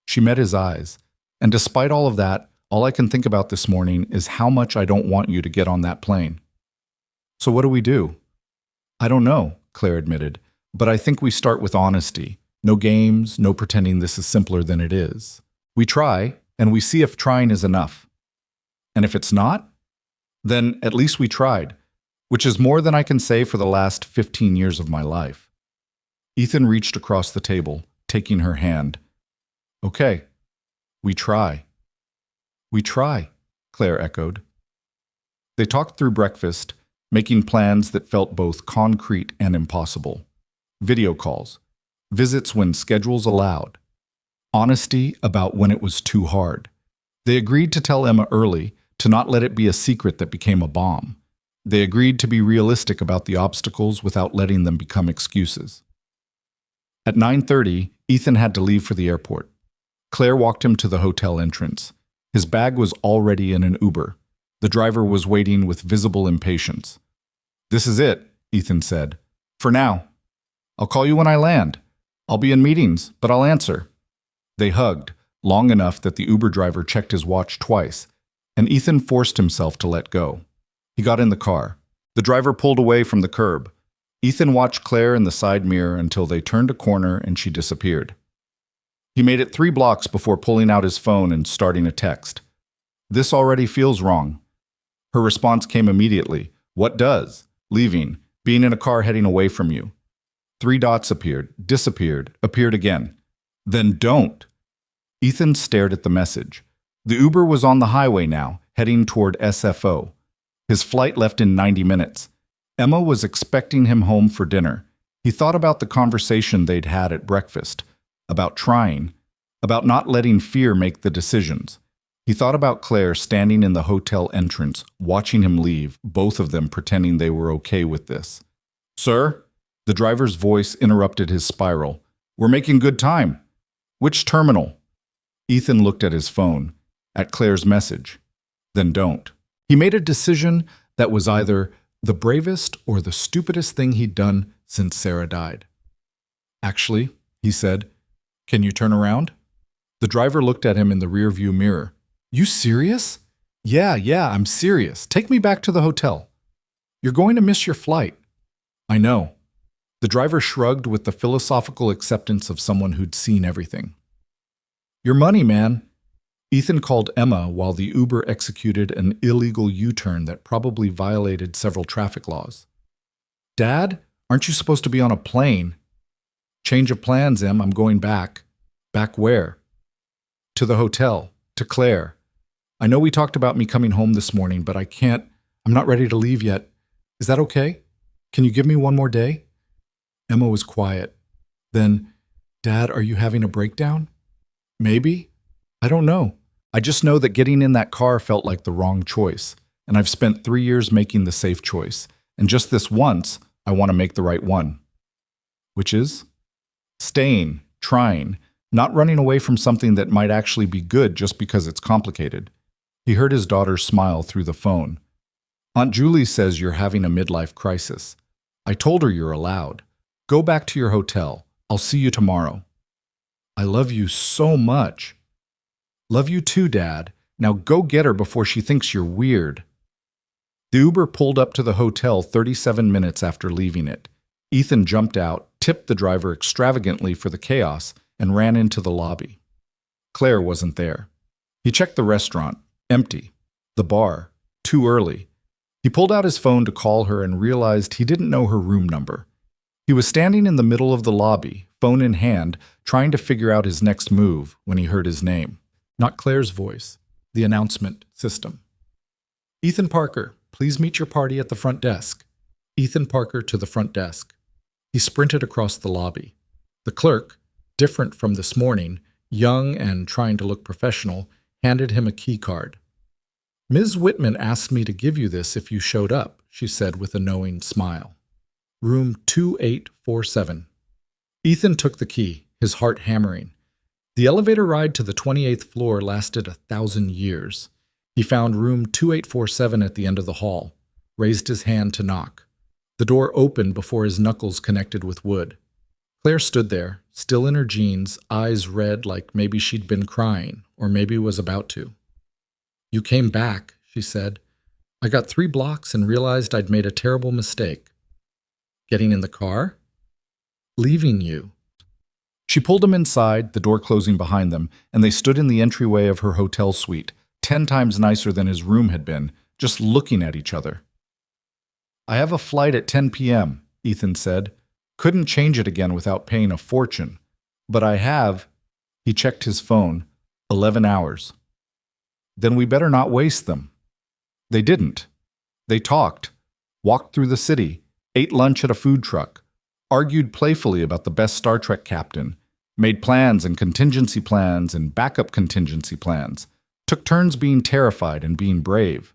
She met his eyes. And despite all of that, all I can think about this morning is how much I don't want you to get on that plane. So what do we do? I don't know, Claire admitted, but I think we start with honesty. No games, no pretending this is simpler than it is. We try, and we see if trying is enough. And if it's not, then at least we tried, which is more than I can say for the last 15 years of my life. Ethan reached across the table, taking her hand. Okay, we try. We try, Claire echoed. They talked through breakfast, making plans that felt both concrete and impossible. Video calls, visits when schedules allowed, honesty about when it was too hard. They agreed to tell Emma early, to not let it be a secret that became a bomb. They agreed to be realistic about the obstacles without letting them become excuses. At 9:30, Ethan had to leave for the airport. Claire walked him to the hotel entrance. His bag was already in an Uber. The driver was waiting with visible impatience. This is it, Ethan said. For now. I'll call you when I land. I'll be in meetings, but I'll answer. They hugged, long enough that the Uber driver checked his watch twice, and Ethan forced himself to let go. He got in the car. The driver pulled away from the curb. Ethan watched Claire in the side mirror until they turned a corner and she disappeared. He made it 3 blocks before pulling out his phone and starting a text. This already feels wrong. Her response came immediately. What does? Leaving, being in a car heading away from you. 3 dots appeared, disappeared, appeared again. Then don't. Ethan stared at the message. The Uber was on the highway now, heading toward SFO. His flight left in 90 minutes. Emma was expecting him home for dinner. He thought about the conversation they'd had at breakfast, about trying, about not letting fear make the decisions. He thought about Claire standing in the hotel entrance, watching him leave, both of them pretending they were okay with this. Sir? The driver's voice interrupted his spiral. We're making good time. Which terminal? Ethan looked at his phone, at Claire's message. Then don't. He made a decision that was either the bravest or the stupidest thing he'd done since Sarah died. Actually, he said, can you turn around? The driver looked at him in the rearview mirror. You serious? Yeah, I'm serious. Take me back to the hotel. You're going to miss your flight. I know. The driver shrugged with the philosophical acceptance of someone who'd seen everything. Your money, man. Ethan called Emma while the Uber executed an illegal U-turn that probably violated several traffic laws. Dad, aren't you supposed to be on a plane? Change of plans, Em. I'm going back. Back where? To the hotel. To Claire. I know we talked about me coming home this morning, but I'm not ready to leave yet. Is that okay? Can you give me one more day? Emma was quiet. Then, Dad, are you having a breakdown? Maybe. I don't know. I just know that getting in that car felt like the wrong choice, and I've spent 3 years making the safe choice, and just this once, I want to make the right one. Which is? Staying, trying, not running away from something that might actually be good just because it's complicated. He heard his daughter smile through the phone. Aunt Julie says you're having a midlife crisis. I told her you're allowed. Go back to your hotel. I'll see you tomorrow. I love you so much. Love you too, Dad. Now go get her before she thinks you're weird. The Uber pulled up to the hotel 37 minutes after leaving it. Ethan jumped out, tipped the driver extravagantly for the chaos, and ran into the lobby. Claire wasn't there. He checked the restaurant. Empty. The bar. Too early. He pulled out his phone to call her and realized he didn't know her room number. He was standing in the middle of the lobby, phone in hand, trying to figure out his next move when he heard his name. Not Claire's voice. The announcement system. Ethan Parker, please meet your party at the front desk. Ethan Parker to the front desk. He sprinted across the lobby. The clerk, different from this morning, young and trying to look professional, handed him a key card. Ms. Whitman asked me to give you this if you showed up, she said with a knowing smile. Room 2847. Ethan took the key, his heart hammering. The elevator ride to the 28th floor lasted 1,000 years. He found room 2847 at the end of the hall, raised his hand to knock. The door opened before his knuckles connected with wood. Claire stood there, still in her jeans, eyes red like maybe she'd been crying, or maybe was about to. You came back, she said. I got 3 blocks and realized I'd made a terrible mistake. Getting in the car? Leaving you. She pulled him inside, the door closing behind them, and they stood in the entryway of her hotel suite, 10 times nicer than his room had been, just looking at each other. I have a flight at 10 p.m., Ethan said. Couldn't change it again without paying a fortune. But I have, he checked his phone, 11 hours. Then we better not waste them. They didn't. They talked, walked through the city, ate lunch at a food truck, argued playfully about the best Star Trek captain, made plans and contingency plans and backup contingency plans, took turns being terrified and being brave.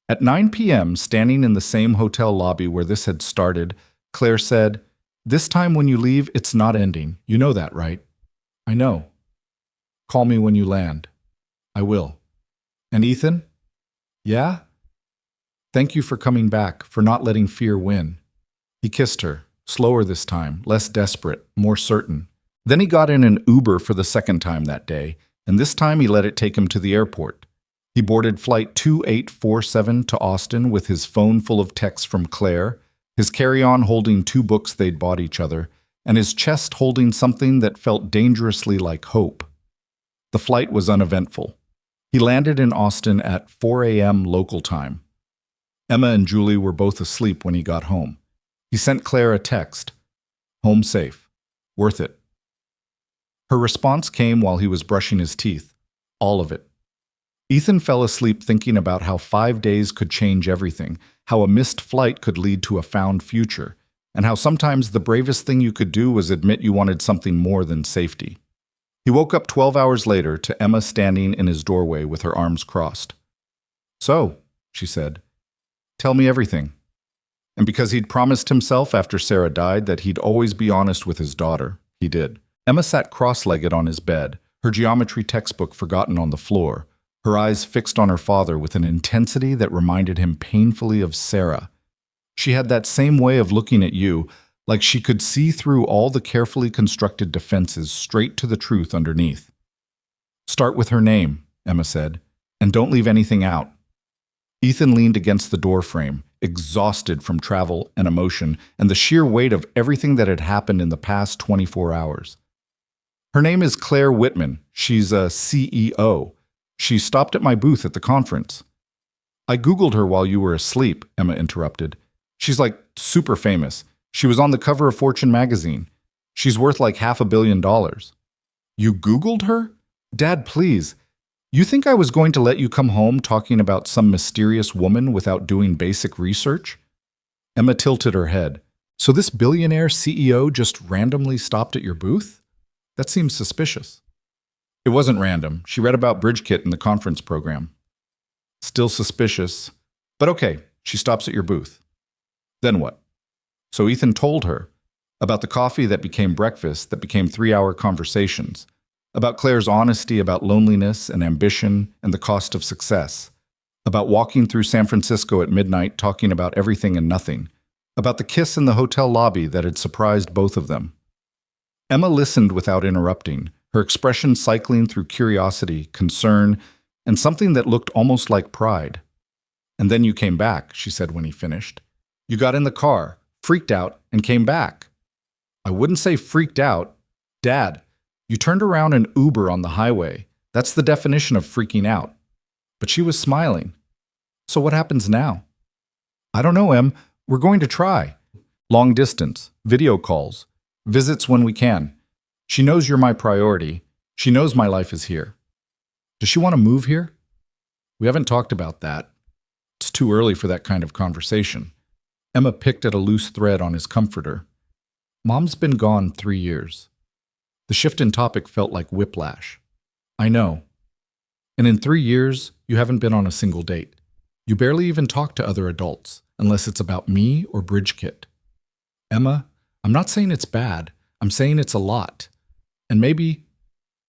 At 9 p.m., standing in the same hotel lobby where this had started, Claire said, This time when you leave, it's not ending. You know that, right? I know. Call me when you land. I will. And Ethan? Yeah? Thank you for coming back, for not letting fear win. He kissed her, slower this time, less desperate, more certain. Then he got in an Uber for the second time that day, and this time he let it take him to the airport. He boarded flight 2847 to Austin with his phone full of texts from Claire, his carry-on holding 2 books they'd bought each other, and his chest holding something that felt dangerously like hope. The flight was uneventful. He landed in Austin at 4 a.m. local time. Emma and Julie were both asleep when he got home. He sent Claire a text. Home safe. Worth it. Her response came while he was brushing his teeth. All of it. Ethan fell asleep thinking about how 5 days could change everything, how a missed flight could lead to a found future, and how sometimes the bravest thing you could do was admit you wanted something more than safety. He woke up 12 hours later to Emma standing in his doorway with her arms crossed. So, she said, tell me everything. And because he'd promised himself after Sarah died that he'd always be honest with his daughter, he did. Emma sat cross-legged on his bed, her geometry textbook forgotten on the floor, her eyes fixed on her father with an intensity that reminded him painfully of Sarah. She had that same way of looking at you, like she could see through all the carefully constructed defenses straight to the truth underneath. Start with her name, Emma said, and don't leave anything out. Ethan leaned against the doorframe, exhausted from travel and emotion and the sheer weight of everything that had happened in the past 24 hours. Her name is Claire Whitman. She's a CEO. She stopped at my booth at the conference. I Googled her while you were asleep, Emma interrupted. She's like super famous. She was on the cover of Fortune magazine. She's worth like $500 million. You Googled her? Dad, please. You think I was going to let you come home talking about some mysterious woman without doing basic research? Emma tilted her head. So this billionaire CEO just randomly stopped at your booth? That seems suspicious. It wasn't random. She read about BridgeKit in the conference program. Still suspicious. But okay, she stops at your booth. Then what? So Ethan told her about the coffee that became breakfast, that became 3-hour conversations, about Claire's honesty about loneliness and ambition and the cost of success, about walking through San Francisco at midnight talking about everything and nothing, about the kiss in the hotel lobby that had surprised both of them. Emma listened without interrupting, her expression cycling through curiosity, concern, and something that looked almost like pride. And then you came back, she said when he finished. You got in the car, freaked out, and came back. I wouldn't say freaked out. Dad, you turned around an Uber on the highway. That's the definition of freaking out. But she was smiling. So what happens now? I don't know, Em. We're going to try. Long distance, video calls, visits when we can. She knows you're my priority. She knows my life is here. Does she want to move here? We haven't talked about that. It's too early for that kind of conversation. Emma picked at a loose thread on his comforter. Mom's been gone 3 years. The shift in topic felt like whiplash. I know. And in 3 years, you haven't been on a single date. You barely even talk to other adults, unless it's about me or BridgeKit. Emma, I'm not saying it's bad. I'm saying it's a lot. And maybe...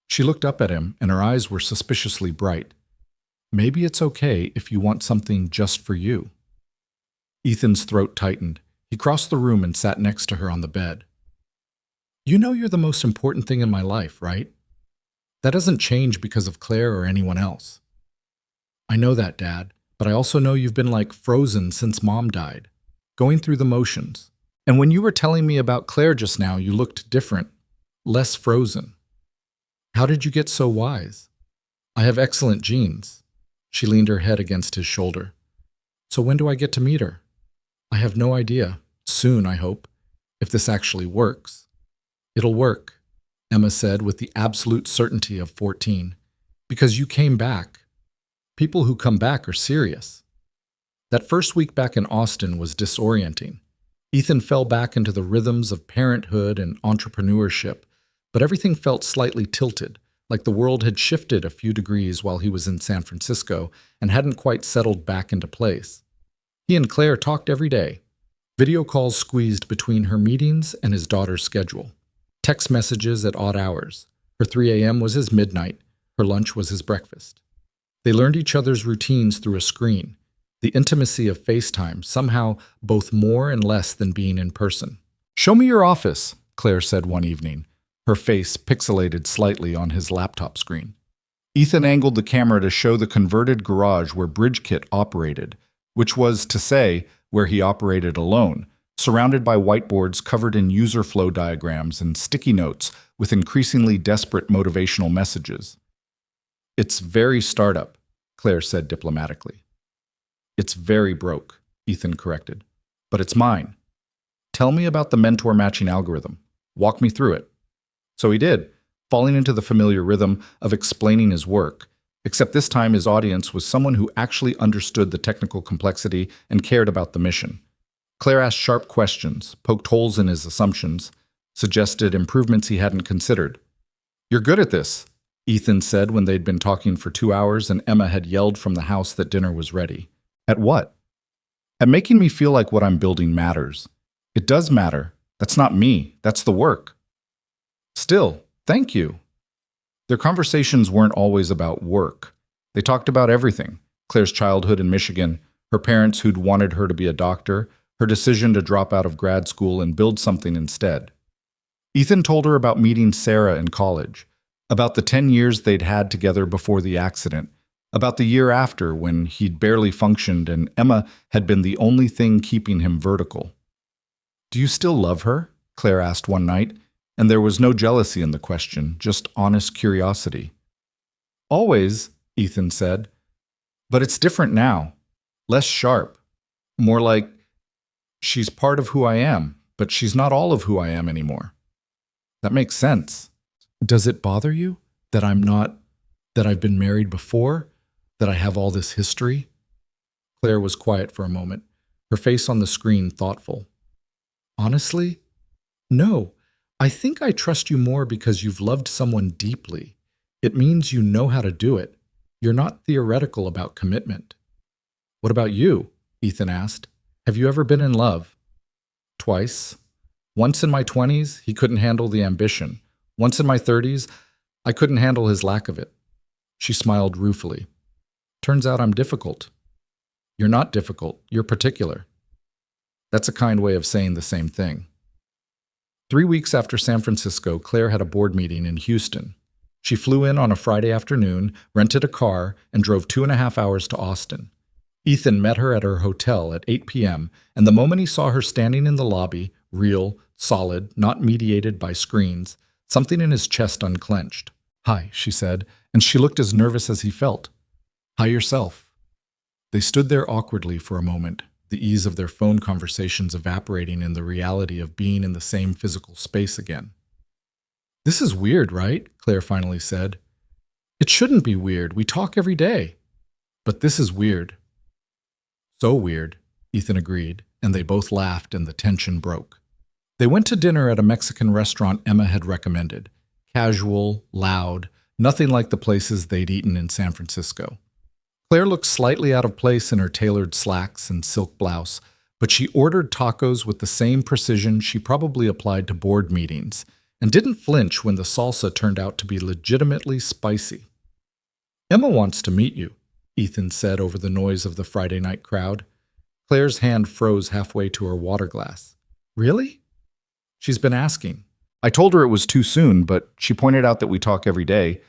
She looked up at him, and her eyes were suspiciously bright. Maybe it's okay if you want something just for you. Ethan's throat tightened. He crossed the room and sat next to her on the bed. You know you're the most important thing in my life, right? That doesn't change because of Claire or anyone else. I know that, Dad, but I also know you've been like frozen since Mom died, going through the motions. And when you were telling me about Claire just now, you looked different, less frozen. How did you get so wise? I have excellent genes. She leaned her head against his shoulder. So when do I get to meet her? I have no idea. Soon, I hope, if this actually works. It'll work, Emma said with the absolute certainty of 14. Because you came back. People who come back are serious. That first week back in Austin was disorienting. Ethan fell back into the rhythms of parenthood and entrepreneurship, but everything felt slightly tilted, like the world had shifted a few degrees while he was in San Francisco and hadn't quite settled back into place. He and Claire talked every day. Video calls squeezed between her meetings and his daughter's schedule. Text messages at odd hours. Her 3 a.m. was his midnight. Her lunch was his breakfast. They learned each other's routines through a screen. The intimacy of FaceTime, somehow both more and less than being in person. Show me your office, Claire said one evening, her face pixelated slightly on his laptop screen. Ethan angled the camera to show the converted garage where BridgeKit operated, which was to say, where he operated alone, surrounded by whiteboards covered in user flow diagrams and sticky notes with increasingly desperate motivational messages. It's very startup, Claire said diplomatically. It's very broke, Ethan corrected. But it's mine. Tell me about the mentor matching algorithm. Walk me through it. So he did, falling into the familiar rhythm of explaining his work, except this time his audience was someone who actually understood the technical complexity and cared about the mission. Claire asked sharp questions, poked holes in his assumptions, suggested improvements he hadn't considered. You're good at this, Ethan said when they'd been talking for 2 hours and Emma had yelled from the house that dinner was ready. At what? At making me feel like what I'm building matters. It does matter. That's not me. That's the work. Still, thank you. Their conversations weren't always about work. They talked about everything. Claire's childhood in Michigan, her parents who'd wanted her to be a doctor, her decision to drop out of grad school and build something instead. Ethan told her about meeting Sarah in college, about the 10 years they'd had together before the accident, about the year after when he'd barely functioned and Emma had been the only thing keeping him vertical. Do you still love her? Claire asked one night, and there was no jealousy in the question, just honest curiosity. Always, Ethan said, but it's different now, less sharp, more like she's part of who I am, but she's not all of who I am anymore. That makes sense. Does it bother you that I'm not That I've been married before? That I have all this history? Claire was quiet for a moment, her face on the screen thoughtful. Honestly? No. I think I trust you more because you've loved someone deeply. It means you know how to do it. You're not theoretical about commitment. What about you? Ethan asked. Have you ever been in love? Twice. Once in my 20s, he couldn't handle the ambition. Once in my 30s, I couldn't handle his lack of it. She smiled ruefully. Turns out I'm difficult. You're not difficult. You're particular. That's a kind way of saying the same thing. 3 weeks after San Francisco, Claire had a board meeting in Houston. She flew in on a Friday afternoon, rented a car, and drove 2.5 hours to Austin. Ethan met her at her hotel at 8 p.m., and the moment he saw her standing in the lobby, real, solid, not mediated by screens, something in his chest unclenched. "Hi," she said, and she looked as nervous as he felt. "Hi yourself." They stood there awkwardly for a moment, the ease of their phone conversations evaporating in the reality of being in the same physical space again. "This is weird, right?" Claire finally said. "It shouldn't be weird. We talk every day. But this is weird." "So weird," Ethan agreed, and they both laughed and the tension broke. They went to dinner at a Mexican restaurant Emma had recommended. Casual, loud, nothing like the places they'd eaten in San Francisco. Claire looked slightly out of place in her tailored slacks and silk blouse, but she ordered tacos with the same precision she probably applied to board meetings, and didn't flinch when the salsa turned out to be legitimately spicy. "Emma wants to meet you," Ethan said over the noise of the Friday night crowd. Claire's hand froze halfway to her water glass. "Really?" "She's been asking. I told her it was too soon, but she pointed out that we talk every day,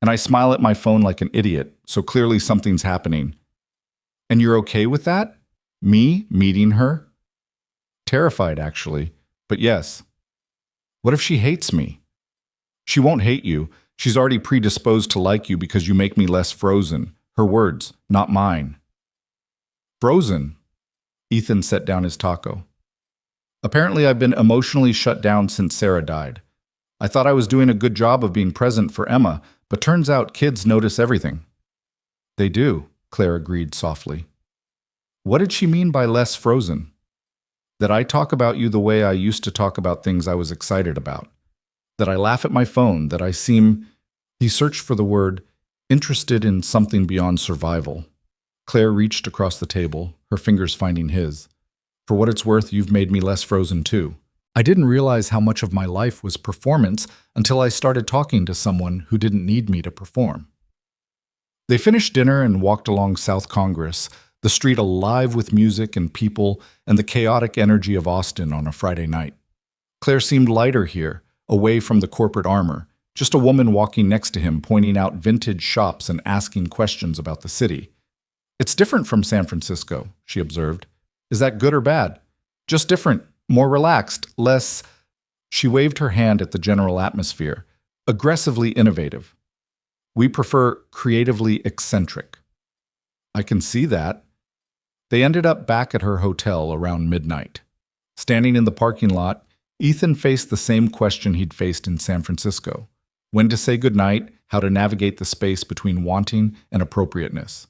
and I smile at my phone like an idiot, so clearly something's happening." "And you're okay with that? Me meeting her?" "Terrified, actually, but yes." "What if she hates me?" "She won't hate you. She's already predisposed to like you because you make me less frozen. Her words, not mine." "Frozen?" Ethan set down his taco. "Apparently I've been emotionally shut down since Sarah died. I thought I was doing a good job of being present for Emma, but turns out kids notice everything." "They do," Claire agreed softly. "What did she mean by less frozen?" "That I talk about you the way I used to talk about things I was excited about. That I laugh at my phone, that I seem," he searched for the word, "interested in something beyond survival." Claire reached across the table, her fingers finding his. "For what it's worth, you've made me less frozen too. I didn't realize how much of my life was performance until I started talking to someone who didn't need me to perform." They finished dinner and walked along South Congress, the street alive with music and people and the chaotic energy of Austin on a Friday night. Claire seemed lighter here, away from the corporate armor, just a woman walking next to him pointing out vintage shops and asking questions about the city. "It's different from San Francisco," she observed. "Is that good or bad?" "Just different. More relaxed, less—" She waved her hand at the general atmosphere. "Aggressively innovative. We prefer creatively eccentric." "I can see that." They ended up back at her hotel around midnight. Standing in the parking lot, Ethan faced the same question he'd faced in San Francisco. When to say goodnight, how to navigate the space between wanting and appropriateness.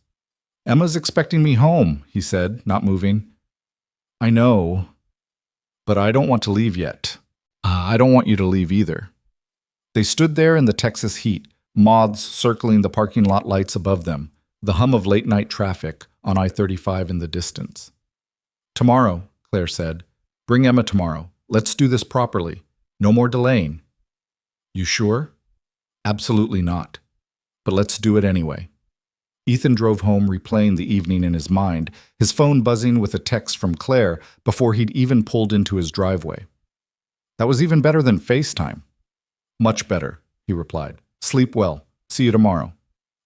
"Emma's expecting me home," he said, not moving. "I know, but I don't want to leave yet. I don't want you to leave either." They stood there in the Texas heat, moths circling the parking lot lights above them, the hum of late-night traffic on I-35 in the distance. "Tomorrow," Claire said. "Bring Emma tomorrow. Let's do this properly. No more delaying." "You sure?" "Absolutely not. But let's do it anyway." Ethan drove home replaying the evening in his mind, his phone buzzing with a text from Claire before he'd even pulled into his driveway. "That was even better than FaceTime." "Much better," he replied. "Sleep well. See you tomorrow.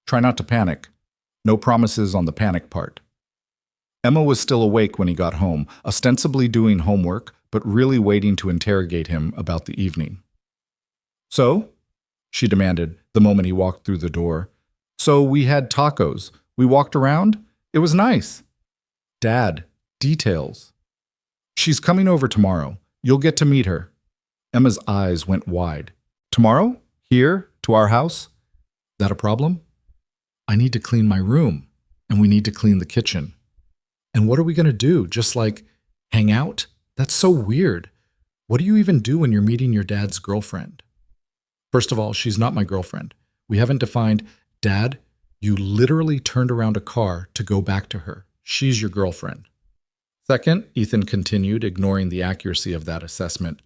Try not to panic. No promises on the panic part." Emma was still awake when he got home, ostensibly doing homework, but really waiting to interrogate him about the evening. "So?" she demanded the moment he walked through the door. "So we had tacos. We walked around. It was nice." "Dad, details." "She's coming over tomorrow. You'll get to meet her." Emma's eyes went wide. "Tomorrow? Here? To our house?" "That a problem?" I need to clean my room, and we need to clean the kitchen. And what are we going to do? Just like hang out? That's so weird. What do you even do when you're meeting your dad's girlfriend? First of all, she's not my girlfriend. We haven't defined, Dad, you literally turned around a car to go back to her. She's your girlfriend. Second, Ethan continued, ignoring the accuracy of that assessment,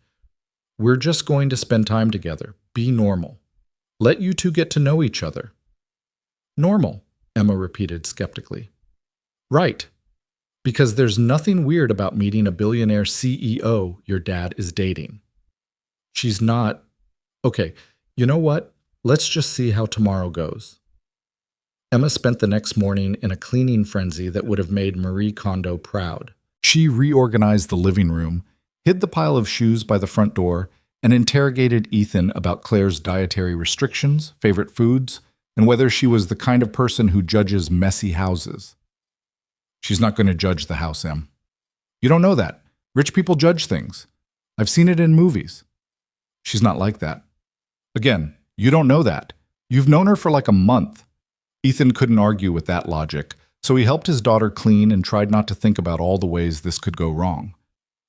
we're just going to spend time together. Be normal. Let you two get to know each other. Normal, Emma repeated skeptically. Right. Because there's nothing weird about meeting a billionaire CEO your dad is dating. She's not. Okay, you know what? Let's just see how tomorrow goes. Emma spent the next morning in a cleaning frenzy that would have made Marie Kondo proud. She reorganized the living room, hid the pile of shoes by the front door, and interrogated Ethan about Claire's dietary restrictions, favorite foods, and whether she was the kind of person who judges messy houses. She's not going to judge the house, Em. You don't know that. Rich people judge things. I've seen it in movies. She's not like that. Again, you don't know that. You've known her for like a month. Ethan couldn't argue with that logic, so he helped his daughter clean and tried not to think about all the ways this could go wrong.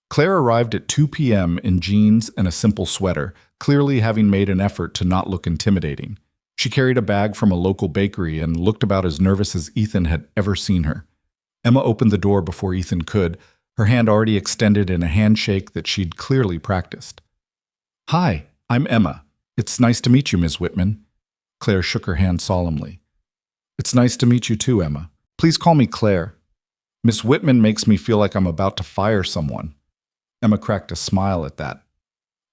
Claire arrived at 2 p.m. in jeans and a simple sweater, clearly having made an effort to not look intimidating. She carried a bag from a local bakery and looked about as nervous as Ethan had ever seen her. Emma opened the door before Ethan could, her hand already extended in a handshake that she'd clearly practiced. Hi, I'm Emma. It's nice to meet you, Ms. Whitman. Claire shook her hand solemnly. It's nice to meet you too, Emma. Please call me Claire. Miss Whitman makes me feel like I'm about to fire someone. Emma cracked a smile at that.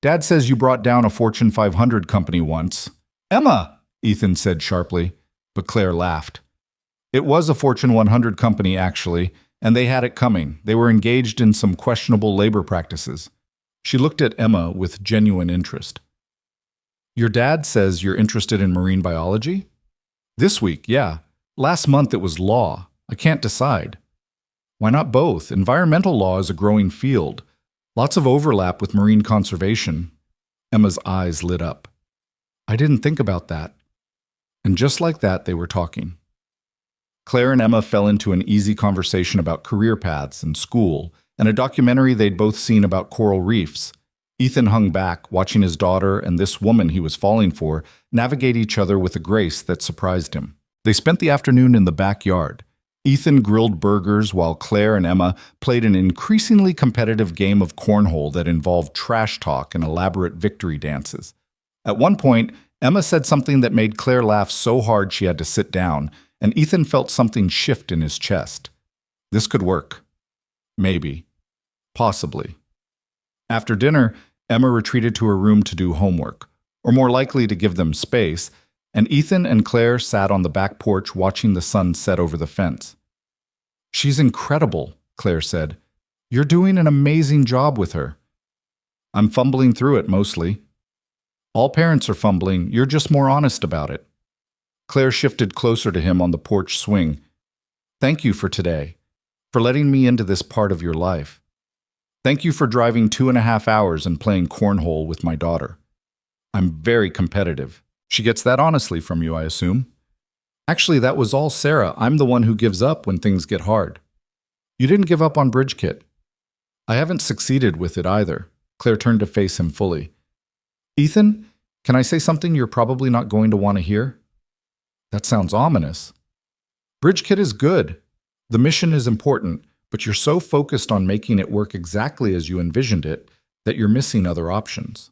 Dad says you brought down a Fortune 500 company once. Emma, Ethan said sharply, but Claire laughed. It was a Fortune 100 company, actually, and they had it coming. They were engaged in some questionable labor practices. She looked at Emma with genuine interest. Your dad says you're interested in marine biology? This week, yeah. Last month it was law. I can't decide. Why not both? Environmental law is a growing field. Lots of overlap with marine conservation. Emma's eyes lit up. I didn't think about that. And just like that, they were talking. Claire and Emma fell into an easy conversation about career paths and school, and a documentary they'd both seen about coral reefs. Ethan hung back, watching his daughter and this woman he was falling for navigate each other with a grace that surprised him. They spent the afternoon in the backyard. Ethan grilled burgers while Claire and Emma played an increasingly competitive game of cornhole that involved trash talk and elaborate victory dances. At one point, Emma said something that made Claire laugh so hard she had to sit down, and Ethan felt something shift in his chest. This could work. Maybe. Possibly. After dinner, Emma retreated to her room to do homework, or more likely to give them space, and Ethan and Claire sat on the back porch watching the sun set over the fence. She's incredible, Claire said. You're doing an amazing job with her. I'm fumbling through it mostly. All parents are fumbling, you're just more honest about it. Claire shifted closer to him on the porch swing. Thank you for today, for letting me into this part of your life. Thank you for driving 2.5 hours and playing cornhole with my daughter. I'm very competitive. She gets that honestly from you, I assume. Actually, that was all Sarah. I'm the one who gives up when things get hard. You didn't give up on Bridge Kit. I haven't succeeded with it either. Claire turned to face him fully. Ethan, can I say something you're probably not going to want to hear? That sounds ominous. Bridge Kit is good. The mission is important, but you're so focused on making it work exactly as you envisioned it that you're missing other options.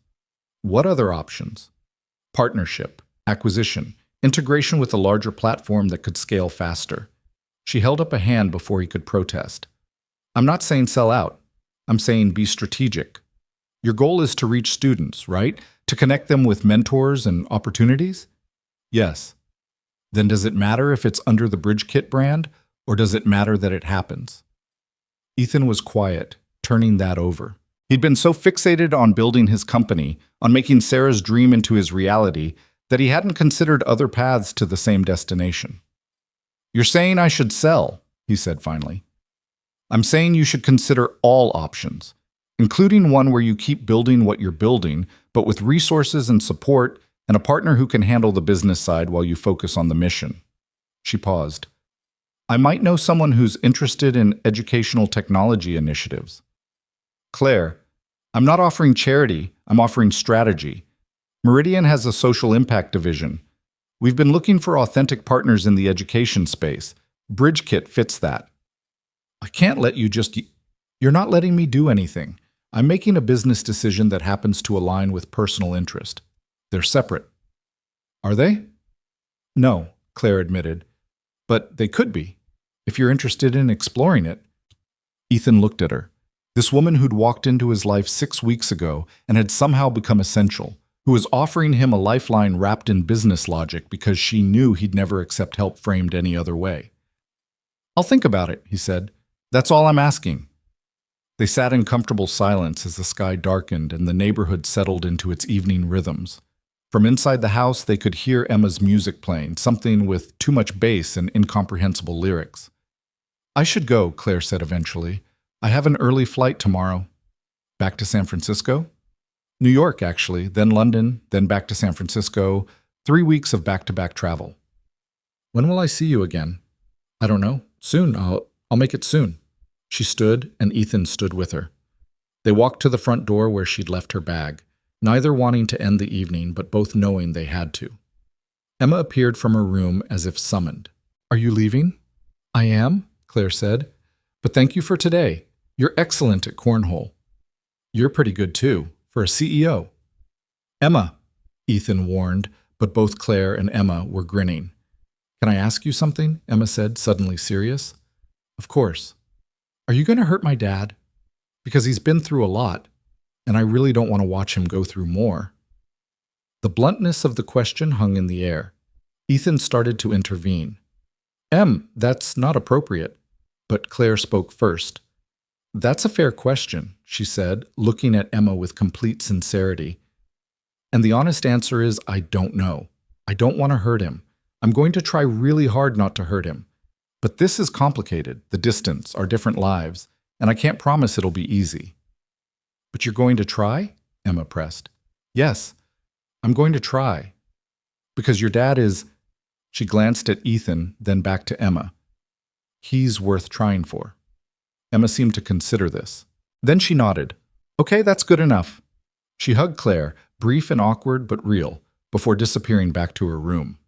What other options? Partnership, acquisition, integration with a larger platform that could scale faster. She held up a hand before he could protest. I'm not saying sell out. I'm saying be strategic. Your goal is to reach students, right? To connect them with mentors and opportunities? Yes. Then does it matter if it's under the Bridge Kit brand, or does it matter that it happens? Ethan was quiet, turning that over. He'd been so fixated on building his company, on making Sarah's dream into his reality, that he hadn't considered other paths to the same destination. You're saying I should sell, he said finally. I'm saying you should consider all options, including one where you keep building what you're building, but with resources and support and a partner who can handle the business side while you focus on the mission. She paused. I might know someone who's interested in educational technology initiatives. Claire, I'm not offering charity, I'm offering strategy. Meridian has a social impact division. We've been looking for authentic partners in the education space. BridgeKit fits that. I can't let you just... You're not letting me do anything. I'm making a business decision that happens to align with personal interest. They're separate. Are they? No, Claire admitted. But they could be, if you're interested in exploring it. Ethan looked at her. This woman who'd walked into his life 6 weeks ago and had somehow become essential, who was offering him a lifeline wrapped in business logic because she knew he'd never accept help framed any other way. I'll think about it, he said. That's all I'm asking. They sat in comfortable silence as the sky darkened and the neighborhood settled into its evening rhythms. From inside the house, they could hear Emma's music playing, something with too much bass and incomprehensible lyrics. I should go, Claire said eventually. I have an early flight tomorrow. Back to San Francisco? New York, actually, then London, then back to San Francisco. 3 weeks of back-to-back travel. When will I see you again? I don't know. Soon. I'll make it soon. She stood, and Ethan stood with her. They walked to the front door where she'd left her bag, neither wanting to end the evening, but both knowing they had to. Emma appeared from her room as if summoned. Are you leaving? I am, Claire said. But thank you for today. You're excellent at cornhole. You're pretty good, too, for a CEO. Emma, Ethan warned, but both Claire and Emma were grinning. Can I ask you something? Emma said, suddenly serious. Of course. Are you going to hurt my dad? Because he's been through a lot, and I really don't want to watch him go through more. The bluntness of the question hung in the air. Ethan started to intervene. That's not appropriate. But Claire spoke first. That's a fair question, she said, looking at Emma with complete sincerity. And the honest answer is, I don't know. I don't want to hurt him. I'm going to try really hard not to hurt him. But this is complicated, the distance, our different lives, and I can't promise it'll be easy. But you're going to try? Emma pressed. Yes, I'm going to try. Because your dad is... She glanced at Ethan, then back to Emma. He's worth trying for. Emma seemed to consider this. Then she nodded. Okay, that's good enough. She hugged Claire, brief and awkward but real, before disappearing back to her room.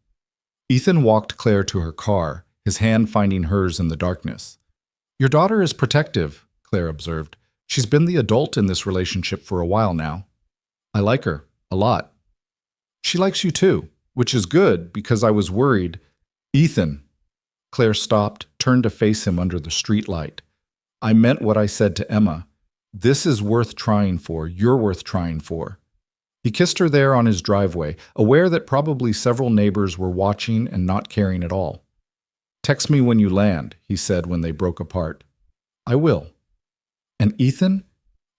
Ethan walked Claire to her car, his hand finding hers in the darkness. Your daughter is protective, Claire observed. She's been the adult in this relationship for a while now. I like her, a lot. She likes you too, which is good because I was worried. Ethan. Claire stopped, turned to face him under the streetlight. I meant what I said to Emma. This is worth trying for. You're worth trying for. He kissed her there on his driveway, aware that probably several neighbors were watching and not caring at all. Text me when you land, he said when they broke apart. I will. And Ethan,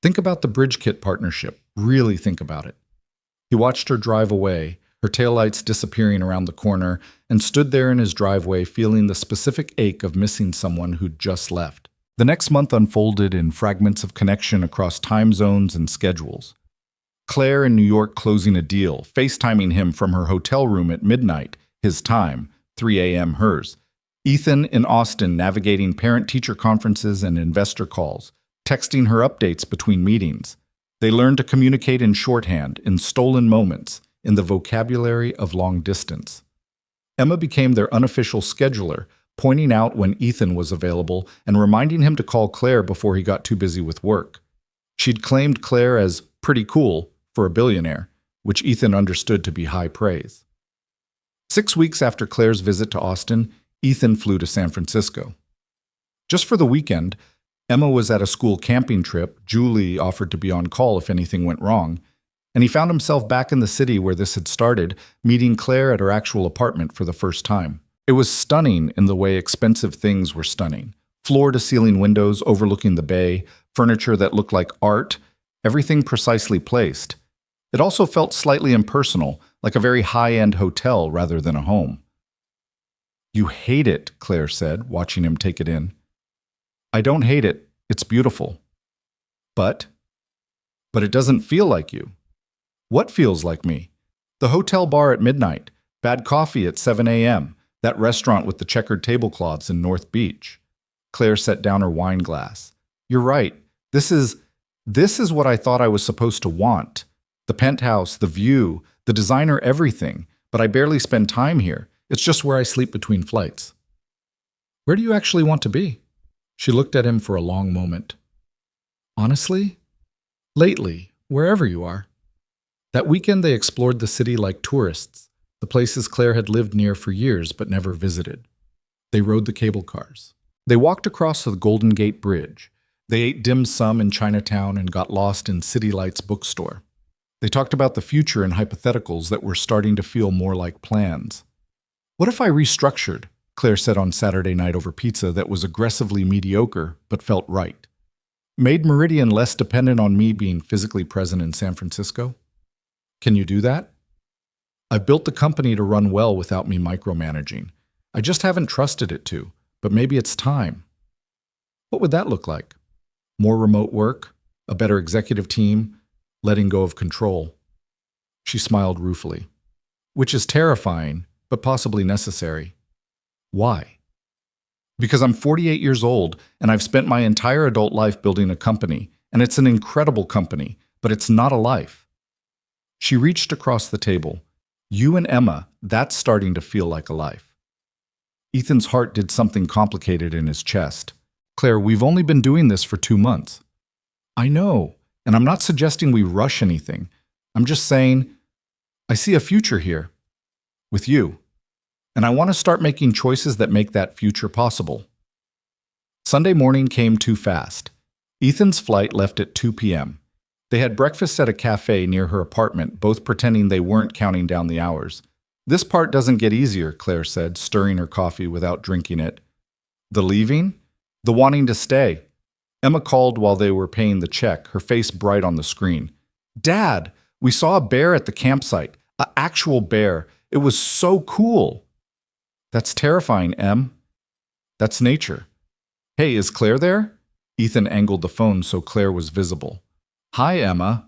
think about the BridgeKit partnership. Really think about it. He watched her drive away, her taillights disappearing around the corner, and stood there in his driveway feeling the specific ache of missing someone who'd just left. The next month unfolded in fragments of connection across time zones and schedules. Claire in New York closing a deal, FaceTiming him from her hotel room at midnight, his time, 3 a.m. hers. Ethan in Austin navigating parent-teacher conferences and investor calls, texting her updates between meetings. They learned to communicate in shorthand, in stolen moments, in the vocabulary of long distance. Emma became their unofficial scheduler, pointing out when Ethan was available and reminding him to call Claire before he got too busy with work. She'd claimed Claire as pretty cool for a billionaire, which Ethan understood to be high praise. 6 weeks after Claire's visit to Austin, Ethan flew to San Francisco. Just for the weekend, Emma was at a school camping trip, Julie offered to be on call if anything went wrong, and he found himself back in the city where this had started, meeting Claire at her actual apartment for the first time. It was stunning in the way expensive things were stunning. Floor-to-ceiling windows overlooking the bay, furniture that looked like art, everything precisely placed. It also felt slightly impersonal, like a very high-end hotel rather than a home. You hate it, Claire said, watching him take it in. I don't hate it. It's beautiful. But it doesn't feel like you. What feels like me? The hotel bar at midnight, bad coffee at 7 a.m., That restaurant with the checkered tablecloths in North Beach. Claire set down her wine glass. You're right. This is what I thought I was supposed to want. The penthouse, the view, the designer, everything. But I barely spend time here. It's just where I sleep between flights. Where do you actually want to be? She looked at him for a long moment. Honestly? Lately, wherever you are. That weekend they explored the city like tourists, the places Claire had lived near for years but never visited. They rode the cable cars. They walked across the Golden Gate Bridge. They ate dim sum in Chinatown and got lost in City Lights bookstore. They talked about the future and hypotheticals that were starting to feel more like plans. What if I restructured? Claire said on Saturday night over pizza that was aggressively mediocre but felt right. Made Meridian less dependent on me being physically present in San Francisco? Can you do that? I've built the company to run well without me micromanaging. I just haven't trusted it to, but maybe it's time. What would that look like? More remote work? A better executive team? Letting go of control? She smiled ruefully. Which is terrifying, but possibly necessary. Why? Because I'm 48 years old and I've spent my entire adult life building a company, and it's an incredible company, but it's not a life. She reached across the table. You and Emma, that's starting to feel like a life. Ethan's heart did something complicated in his chest. Claire, we've only been doing this for 2 months. I know, and I'm not suggesting we rush anything. I'm just saying, I see a future here. With you. And I want to start making choices that make that future possible. Sunday morning came too fast. Ethan's flight left at 2 p.m. They had breakfast at a cafe near her apartment, both pretending they weren't counting down the hours. This part doesn't get easier, Claire said, stirring her coffee without drinking it. The leaving? The wanting to stay. Emma called while they were paying the check, her face bright on the screen. Dad, we saw a bear at the campsite. An actual bear. It was so cool. That's terrifying, Em. That's nature. Hey, is Claire there? Ethan angled the phone so Claire was visible. Hi, Emma.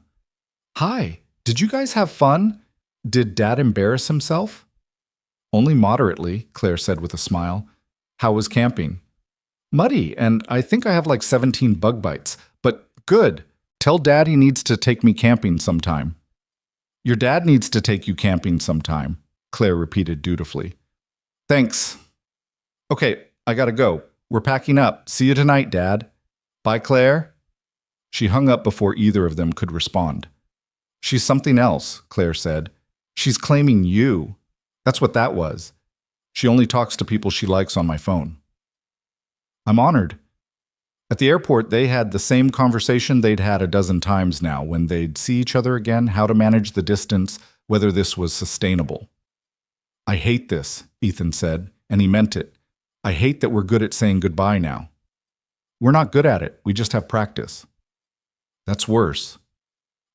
Hi. Did you guys have fun? Did Dad embarrass himself? Only moderately, Claire said with a smile. How was camping? Muddy, and I think I have like 17 bug bites. But good. Tell Dad he needs to take me camping sometime. Your dad needs to take you camping sometime, Claire repeated dutifully. Thanks. Okay, I gotta go. We're packing up. See you tonight, Dad. Bye, Claire. She hung up before either of them could respond. She's something else, Claire said. She's claiming you. That's what that was. She only talks to people she likes on my phone. I'm honored. At the airport, they had the same conversation they'd had a dozen times now when they'd see each other again, how to manage the distance, whether this was sustainable. I hate this, Ethan said, and he meant it. I hate that we're good at saying goodbye now. We're not good at it. We just have practice. That's worse.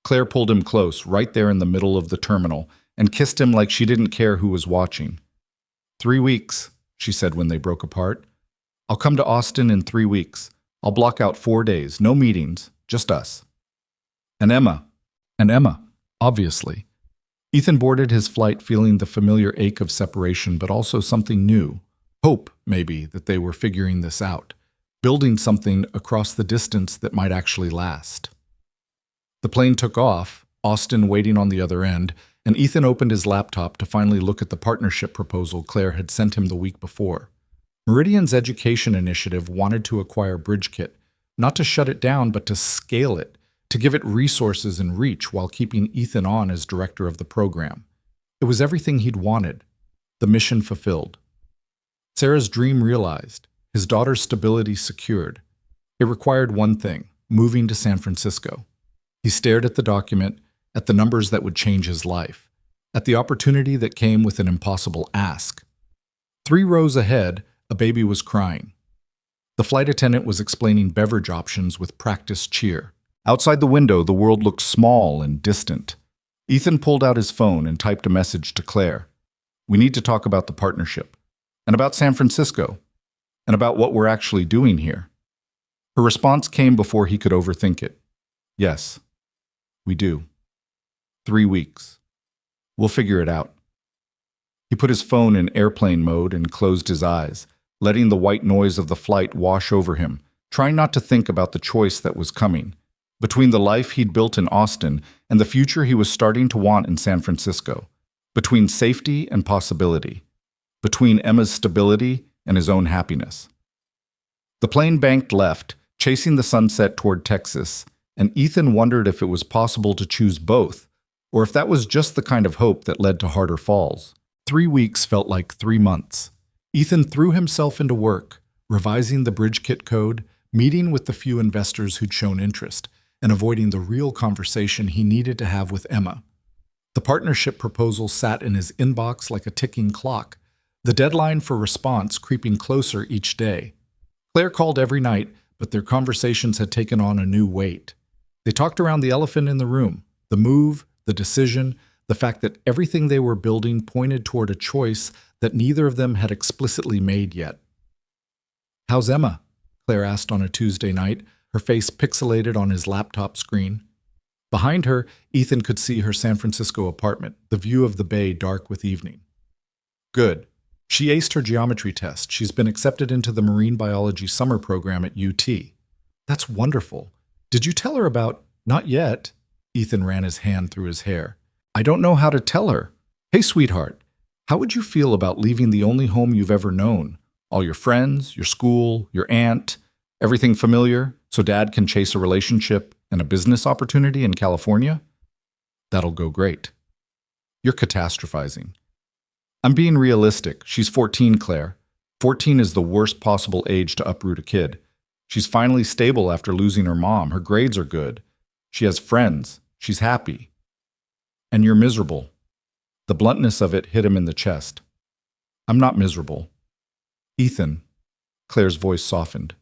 Claire pulled him close, right there in the middle of the terminal, and kissed him like she didn't care who was watching. 3 weeks, she said when they broke apart. I'll come to Austin in 3 weeks. I'll block out 4 days, no meetings, just us. And Emma, obviously. Ethan boarded his flight feeling the familiar ache of separation, but also something new. Hope, maybe, that they were figuring this out, building something across the distance that might actually last. The plane took off, Austin waiting on the other end, and Ethan opened his laptop to finally look at the partnership proposal Claire had sent him the week before. Meridian's education initiative wanted to acquire BridgeKit, not to shut it down, but to scale it, to give it resources and reach while keeping Ethan on as director of the program. It was everything he'd wanted, the mission fulfilled. Sarah's dream realized, his daughter's stability secured. It required one thing, moving to San Francisco. He stared at the document, at the numbers that would change his life, at the opportunity that came with an impossible ask. 3 rows ahead, a baby was crying. The flight attendant was explaining beverage options with practiced cheer. Outside the window, the world looked small and distant. Ethan pulled out his phone and typed a message to Claire. We need to talk about the partnership, and about San Francisco, and about what we're actually doing here. Her response came before he could overthink it. Yes, we do. 3 weeks. We'll figure it out. He put his phone in airplane mode and closed his eyes, letting the white noise of the flight wash over him, trying not to think about the choice that was coming. Between the life he'd built in Austin and the future he was starting to want in San Francisco. Between safety and possibility. Between Emma's stability and his own happiness. The plane banked left, chasing the sunset toward Texas, and Ethan wondered if it was possible to choose both, or if that was just the kind of hope that led to harder falls. 3 weeks felt like 3 months. Ethan threw himself into work, revising the bridge kit code, meeting with the few investors who'd shown interest, and avoiding the real conversation he needed to have with Emma. The partnership proposal sat in his inbox like a ticking clock, the deadline for response creeping closer each day. Claire called every night, but their conversations had taken on a new weight. They talked around the elephant in the room, the move, the decision, the fact that everything they were building pointed toward a choice that neither of them had explicitly made yet. "How's Emma?" Claire asked on a Tuesday night, her face pixelated on his laptop screen. Behind her, Ethan could see her San Francisco apartment, the view of the bay dark with evening. "Good. She aced her geometry test. She's been accepted into the marine biology summer program at UT. That's wonderful. Did you tell her about—" "Not yet." Ethan ran his hand through his hair. "I don't know how to tell her. Hey, sweetheart, how would you feel about leaving the only home you've ever known? All your friends, your school, your aunt, everything familiar, so Dad can chase a relationship and a business opportunity in California? That'll go great." "You're catastrophizing." "I'm being realistic. She's 14, Claire. 14 is the worst possible age to uproot a kid. She's finally stable after losing her mom. Her grades are good. She has friends. She's happy. And you're miserable." The bluntness of it hit him in the chest. "I'm not miserable." "Ethan," Claire's voice softened.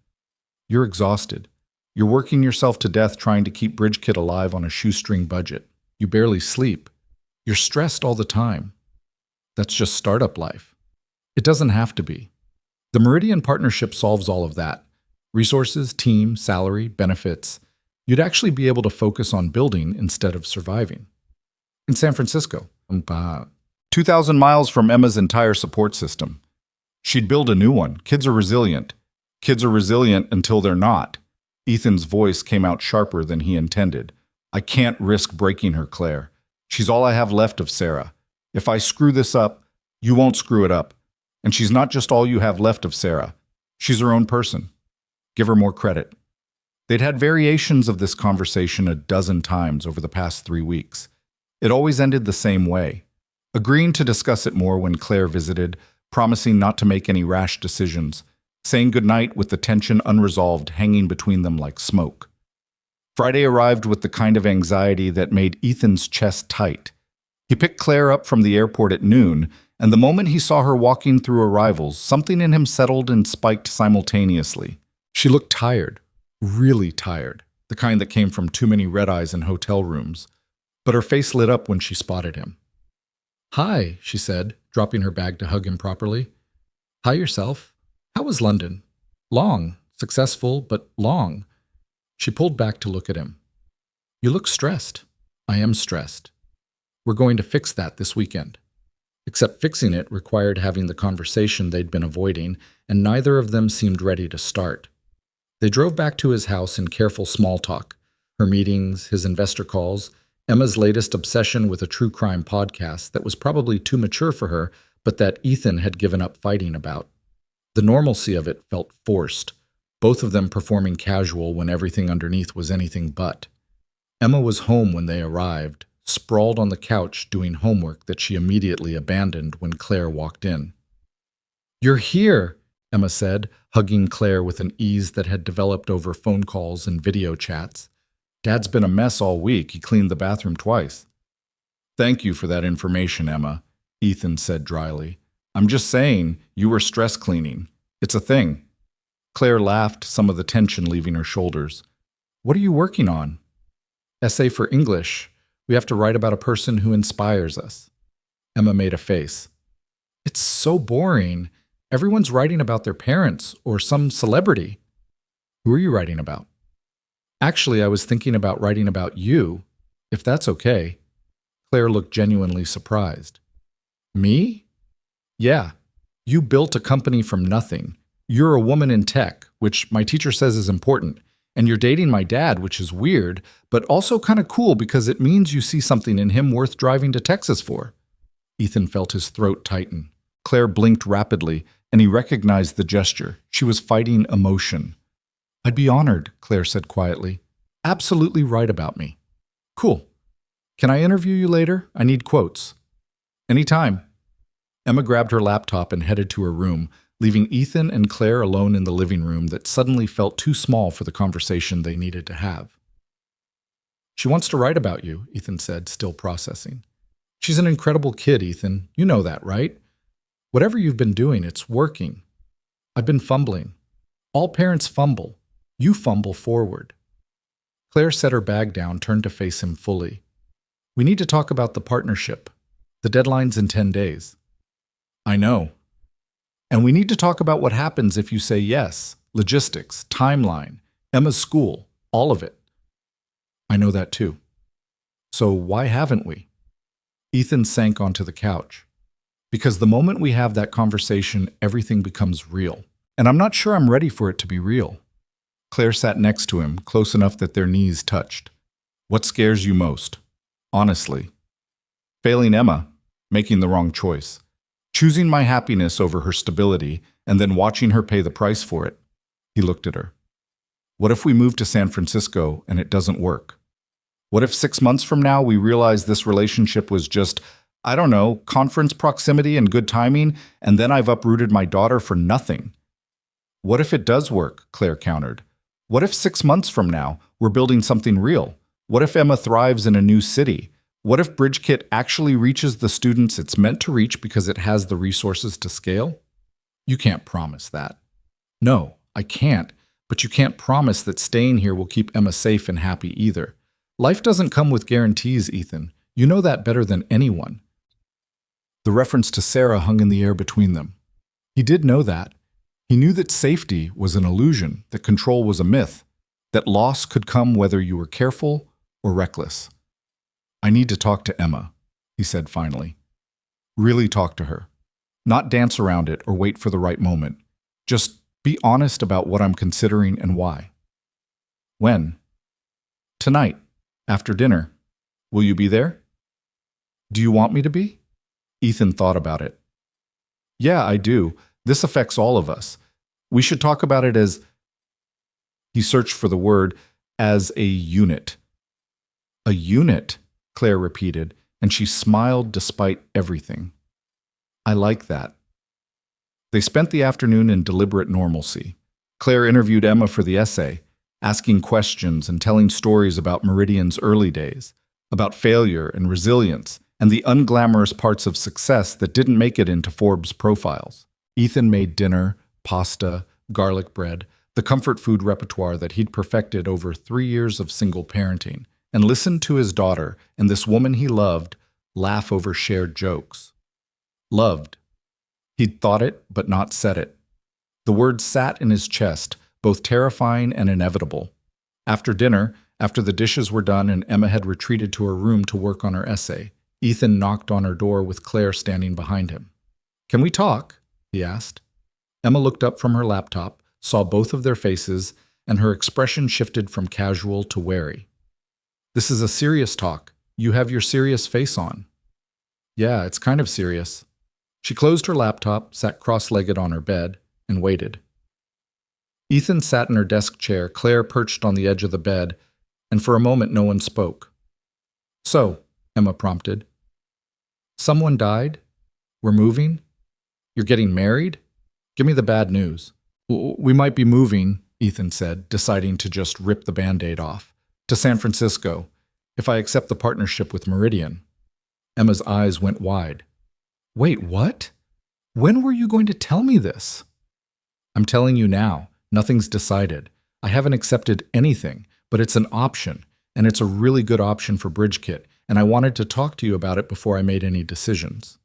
"You're exhausted. You're working yourself to death trying to keep Bridgekit alive on a shoestring budget. You barely sleep. You're stressed all the time. That's just startup life. It doesn't have to be. The Meridian Partnership solves all of that. Resources, team, salary, benefits. You'd actually be able to focus on building instead of surviving." "In San Francisco." 2,000 miles from Emma's entire support system. She'd build a new one. Kids are resilient. Kids are resilient until they're not. Ethan's voice came out sharper than he intended. "I can't risk breaking her, Claire. She's all I have left of Sarah. If I screw this up, you won't screw it up. And she's not just all you have left of Sarah. She's her own person. Give her more credit." They'd had variations of this conversation a dozen times over the past 3 weeks. It always ended the same way. Agreeing to discuss it more when Claire visited, promising not to make any rash decisions, saying goodnight with the tension unresolved hanging between them like smoke. Friday arrived with the kind of anxiety that made Ethan's chest tight. He picked Claire up from the airport at noon, and the moment he saw her walking through arrivals, something in him settled and spiked simultaneously. She looked tired, really tired, the kind that came from too many red-eyes in hotel rooms, but her face lit up when she spotted him. "Hi," she said, dropping her bag to hug him properly. "Hi yourself. How was London?" "Long. Successful, but long." She pulled back to look at him. "You look stressed." "I am stressed. We're going to fix that this weekend." Except fixing it required having the conversation they'd been avoiding, and neither of them seemed ready to start. They drove back to his house in careful small talk, her meetings, his investor calls, Emma's latest obsession with a true crime podcast that was probably too mature for her, but that Ethan had given up fighting about. The normalcy of it felt forced, both of them performing casual when everything underneath was anything but. Emma was home when they arrived, sprawled on the couch doing homework that she immediately abandoned when Claire walked in. "You're here," Emma said, hugging Claire with an ease that had developed over phone calls and video chats. "Dad's been a mess all week. He cleaned the bathroom twice." "Thank you for that information, Emma," Ethan said dryly. "I'm just saying you were stress cleaning. It's a thing." Claire laughed, some of the tension leaving her shoulders. "What are you working on?" "Essay for English. We have to write about a person who inspires us." Emma made a face. "It's so boring. Everyone's writing about their parents or some celebrity." "Who are you writing about?" "Actually, I was thinking about writing about you, if that's okay." Claire looked genuinely surprised. "Me?" Yeah, you built a company from nothing. You're a woman in tech, which my teacher says is important. And you're dating my dad, which is weird, but also kind of cool because it means you see something in him worth driving to Texas for. Ethan felt his throat tighten. Claire blinked rapidly, and he recognized the gesture. She was fighting emotion. I'd be honored, Claire said quietly. Absolutely right about me. Cool. Can I interview you later? I need quotes. Anytime. Emma grabbed her laptop and headed to her room, leaving Ethan and Claire alone in the living room that suddenly felt too small for the conversation they needed to have. She wants to write about you, Ethan said, still processing. She's an incredible kid, Ethan. You know that, right? Whatever you've been doing, it's working. I've been fumbling. All parents fumble. You fumble forward. Claire set her bag down, turned to face him fully. We need to talk about the partnership. The deadline's in 10 days. I know. And we need to talk about what happens if you say yes. Logistics, timeline, Emma's school, all of it. I know that too. So why haven't we? Ethan sank onto the couch. Because the moment we have that conversation, everything becomes real. And I'm not sure I'm ready for it to be real. Claire sat next to him, close enough that their knees touched. What scares you most? Honestly. Failing Emma, making the wrong choice. Choosing my happiness over her stability, and then watching her pay the price for it. He looked at her. What if we move to San Francisco and it doesn't work? What if 6 months from now we realize this relationship was just, I don't know, conference proximity and good timing, and then I've uprooted my daughter for nothing? What if it does work? Claire countered. What if 6 months from now we're building something real? What if Emma thrives in a new city? What if BridgeKit actually reaches the students it's meant to reach because it has the resources to scale? You can't promise that. No, I can't, but you can't promise that staying here will keep Emma safe and happy either. Life doesn't come with guarantees, Ethan. You know that better than anyone. The reference to Sarah hung in the air between them. He did know that. He knew that safety was an illusion, that control was a myth, that loss could come whether you were careful or reckless. I need to talk to Emma, he said finally. Really talk to her. Not dance around it or wait for the right moment. Just be honest about what I'm considering and why. When? Tonight, after dinner. Will you be there? Do you want me to be? Ethan thought about it. Yeah, I do. This affects all of us. We should talk about it as, he searched for the word, as a unit. A unit, Claire repeated, and she smiled despite everything. I like that. They spent the afternoon in deliberate normalcy. Claire interviewed Emma for the essay, asking questions and telling stories about Meridian's early days, about failure and resilience, and the unglamorous parts of success that didn't make it into Forbes profiles. Ethan made dinner, pasta, garlic bread, the comfort food repertoire that he'd perfected over 3 years of single parenting, and listened to his daughter and this woman he loved laugh over shared jokes. Loved. He'd thought it, but not said it. The words sat in his chest, both terrifying and inevitable. After dinner, after the dishes were done and Emma had retreated to her room to work on her essay, Ethan knocked on her door with Claire standing behind him. Can we talk? He asked. Emma looked up from her laptop, saw both of their faces, and her expression shifted from casual to wary. This is a serious talk. You have your serious face on. Yeah, it's kind of serious. She closed her laptop, sat cross-legged on her bed, and waited. Ethan sat in her desk chair, Claire perched on the edge of the bed, and for a moment no one spoke. So, Emma prompted. Someone died? We're moving? You're getting married? Give me the bad news. We might be moving, Ethan said, deciding to just rip the Band-Aid off, to San Francisco, if I accept the partnership with Meridian. Emma's eyes went wide. Wait, what? When were you going to tell me this? I'm telling you now. Nothing's decided. I haven't accepted anything, but it's an option, and it's a really good option for BridgeKit, and I wanted to talk to you about it before I made any decisions.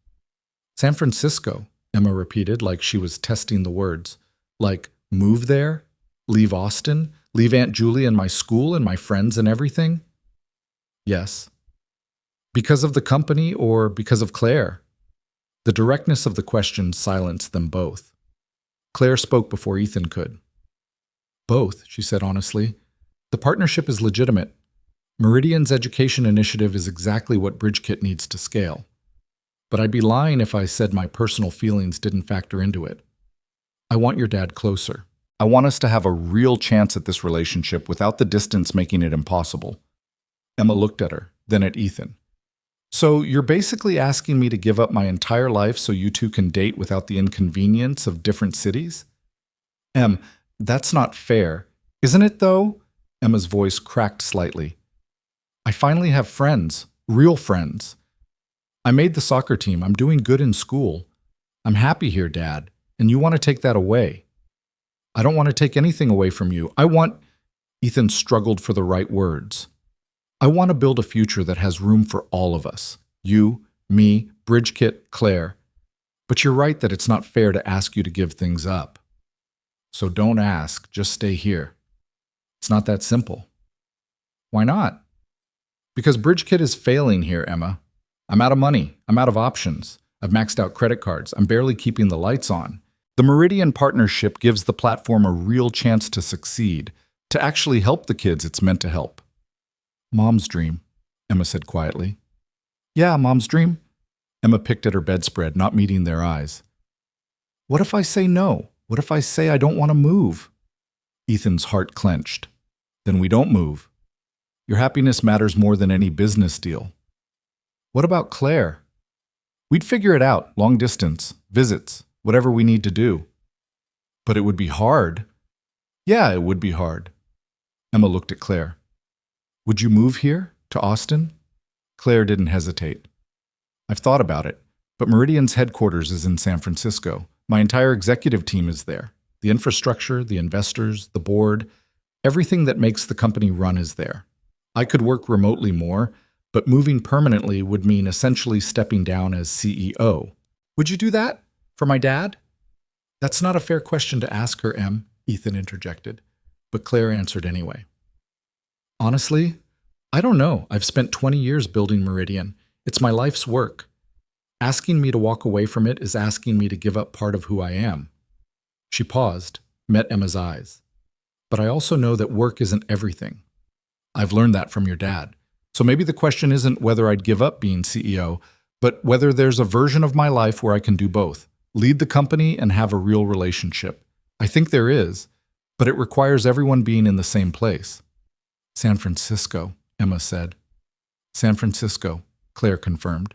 San Francisco, Emma repeated like she was testing the words. Like, move there? Leave Austin? Leave Aunt Julie and my school and my friends and everything? Yes. Because of the company or because of Claire? The directness of the question silenced them both. Claire spoke before Ethan could. Both, she said honestly. The partnership is legitimate. Meridian's education initiative is exactly what BridgeKit needs to scale. But I'd be lying if I said my personal feelings didn't factor into it. I want your dad closer. I want us to have a real chance at this relationship without the distance making it impossible. Emma looked at her, then at Ethan. So you're basically asking me to give up my entire life so you two can date without the inconvenience of different cities? Em, that's not fair. Isn't it, though? Emma's voice cracked slightly. I finally have friends, real friends. I made the soccer team. I'm doing good in school. I'm happy here, Dad, and you want to take that away. I don't want to take anything away from you. Ethan struggled for the right words. I want to build a future that has room for all of us. You, me, BridgeKit, Claire. But you're right that it's not fair to ask you to give things up. So don't ask, just stay here. It's not that simple. Why not? Because BridgeKit is failing here, Emma. I'm out of money. I'm out of options. I've maxed out credit cards. I'm barely keeping the lights on. The Meridian partnership gives the platform a real chance to succeed, to actually help the kids it's meant to help. Mom's dream, Emma said quietly. Yeah, Mom's dream. Emma picked at her bedspread, not meeting their eyes. What if I say no? What if I say I don't want to move? Ethan's heart clenched. Then we don't move. Your happiness matters more than any business deal. What about Claire? We'd figure it out, long distance, visits, whatever we need to do. But it would be hard. Yeah, it would be hard. Emma looked at Claire. Would you move here, to Austin? Claire didn't hesitate. I've thought about it, but Meridian's headquarters is in San Francisco. My entire executive team is there. The infrastructure, the investors, the board, everything that makes the company run is there. I could work remotely more, but moving permanently would mean essentially stepping down as CEO. Would you do that? For my dad? That's not a fair question to ask her, Em, Ethan interjected, but Claire answered anyway. Honestly, I don't know. I've spent 20 years building Meridian. It's my life's work. Asking me to walk away from it is asking me to give up part of who I am. She paused, met Emma's eyes. But I also know that work isn't everything. I've learned that from your dad. So maybe the question isn't whether I'd give up being CEO, but whether there's a version of my life where I can do both, lead the company and have a real relationship. I think there is, but it requires everyone being in the same place. San Francisco, Emma said. San Francisco, Claire confirmed.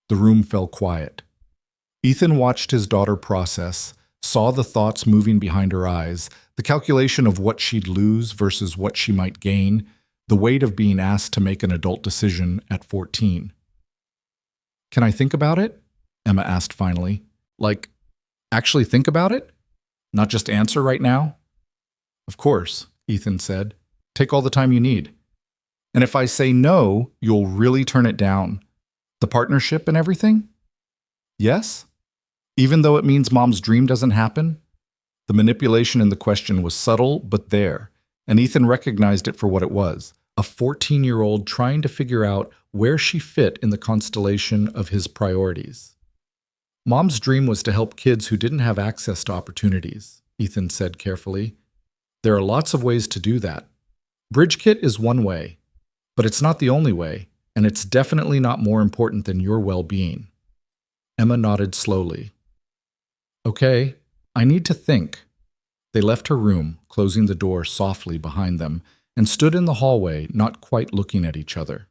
The room fell quiet. Ethan watched his daughter process, saw the thoughts moving behind her eyes, the calculation of what she'd lose versus what she might gain, the weight of being asked to make an adult decision at 14. Can I think about it? Emma asked finally. Like, actually think about it? Not just answer right now? Of course, Ethan said. Take all the time you need. And if I say no, you'll really turn it down? The partnership and everything? Yes? Even though it means Mom's dream doesn't happen? The manipulation in the question was subtle, but there, and Ethan recognized it for what it was, a 14-year-old trying to figure out where she fit in the constellation of his priorities. Mom's dream was to help kids who didn't have access to opportunities, Ethan said carefully. There are lots of ways to do that. BridgeKit is one way, but it's not the only way, and it's definitely not more important than your well-being. Emma nodded slowly. Okay, I need to think. They left her room, closing the door softly behind them, and stood in the hallway, not quite looking at each other.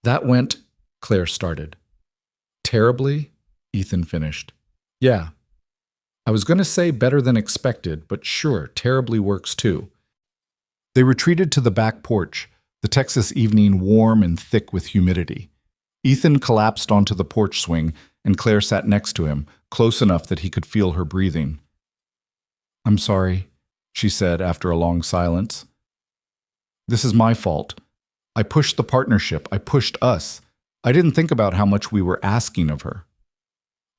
That went, Claire started. Terribly, Ethan finished. Yeah. I was going to say better than expected, but sure, terribly works too. They retreated to the back porch, the Texas evening warm and thick with humidity. Ethan collapsed onto the porch swing, and Claire sat next to him, close enough that he could feel her breathing. I'm sorry, she said after a long silence. This is my fault. I pushed the partnership. I pushed us. I didn't think about how much we were asking of her.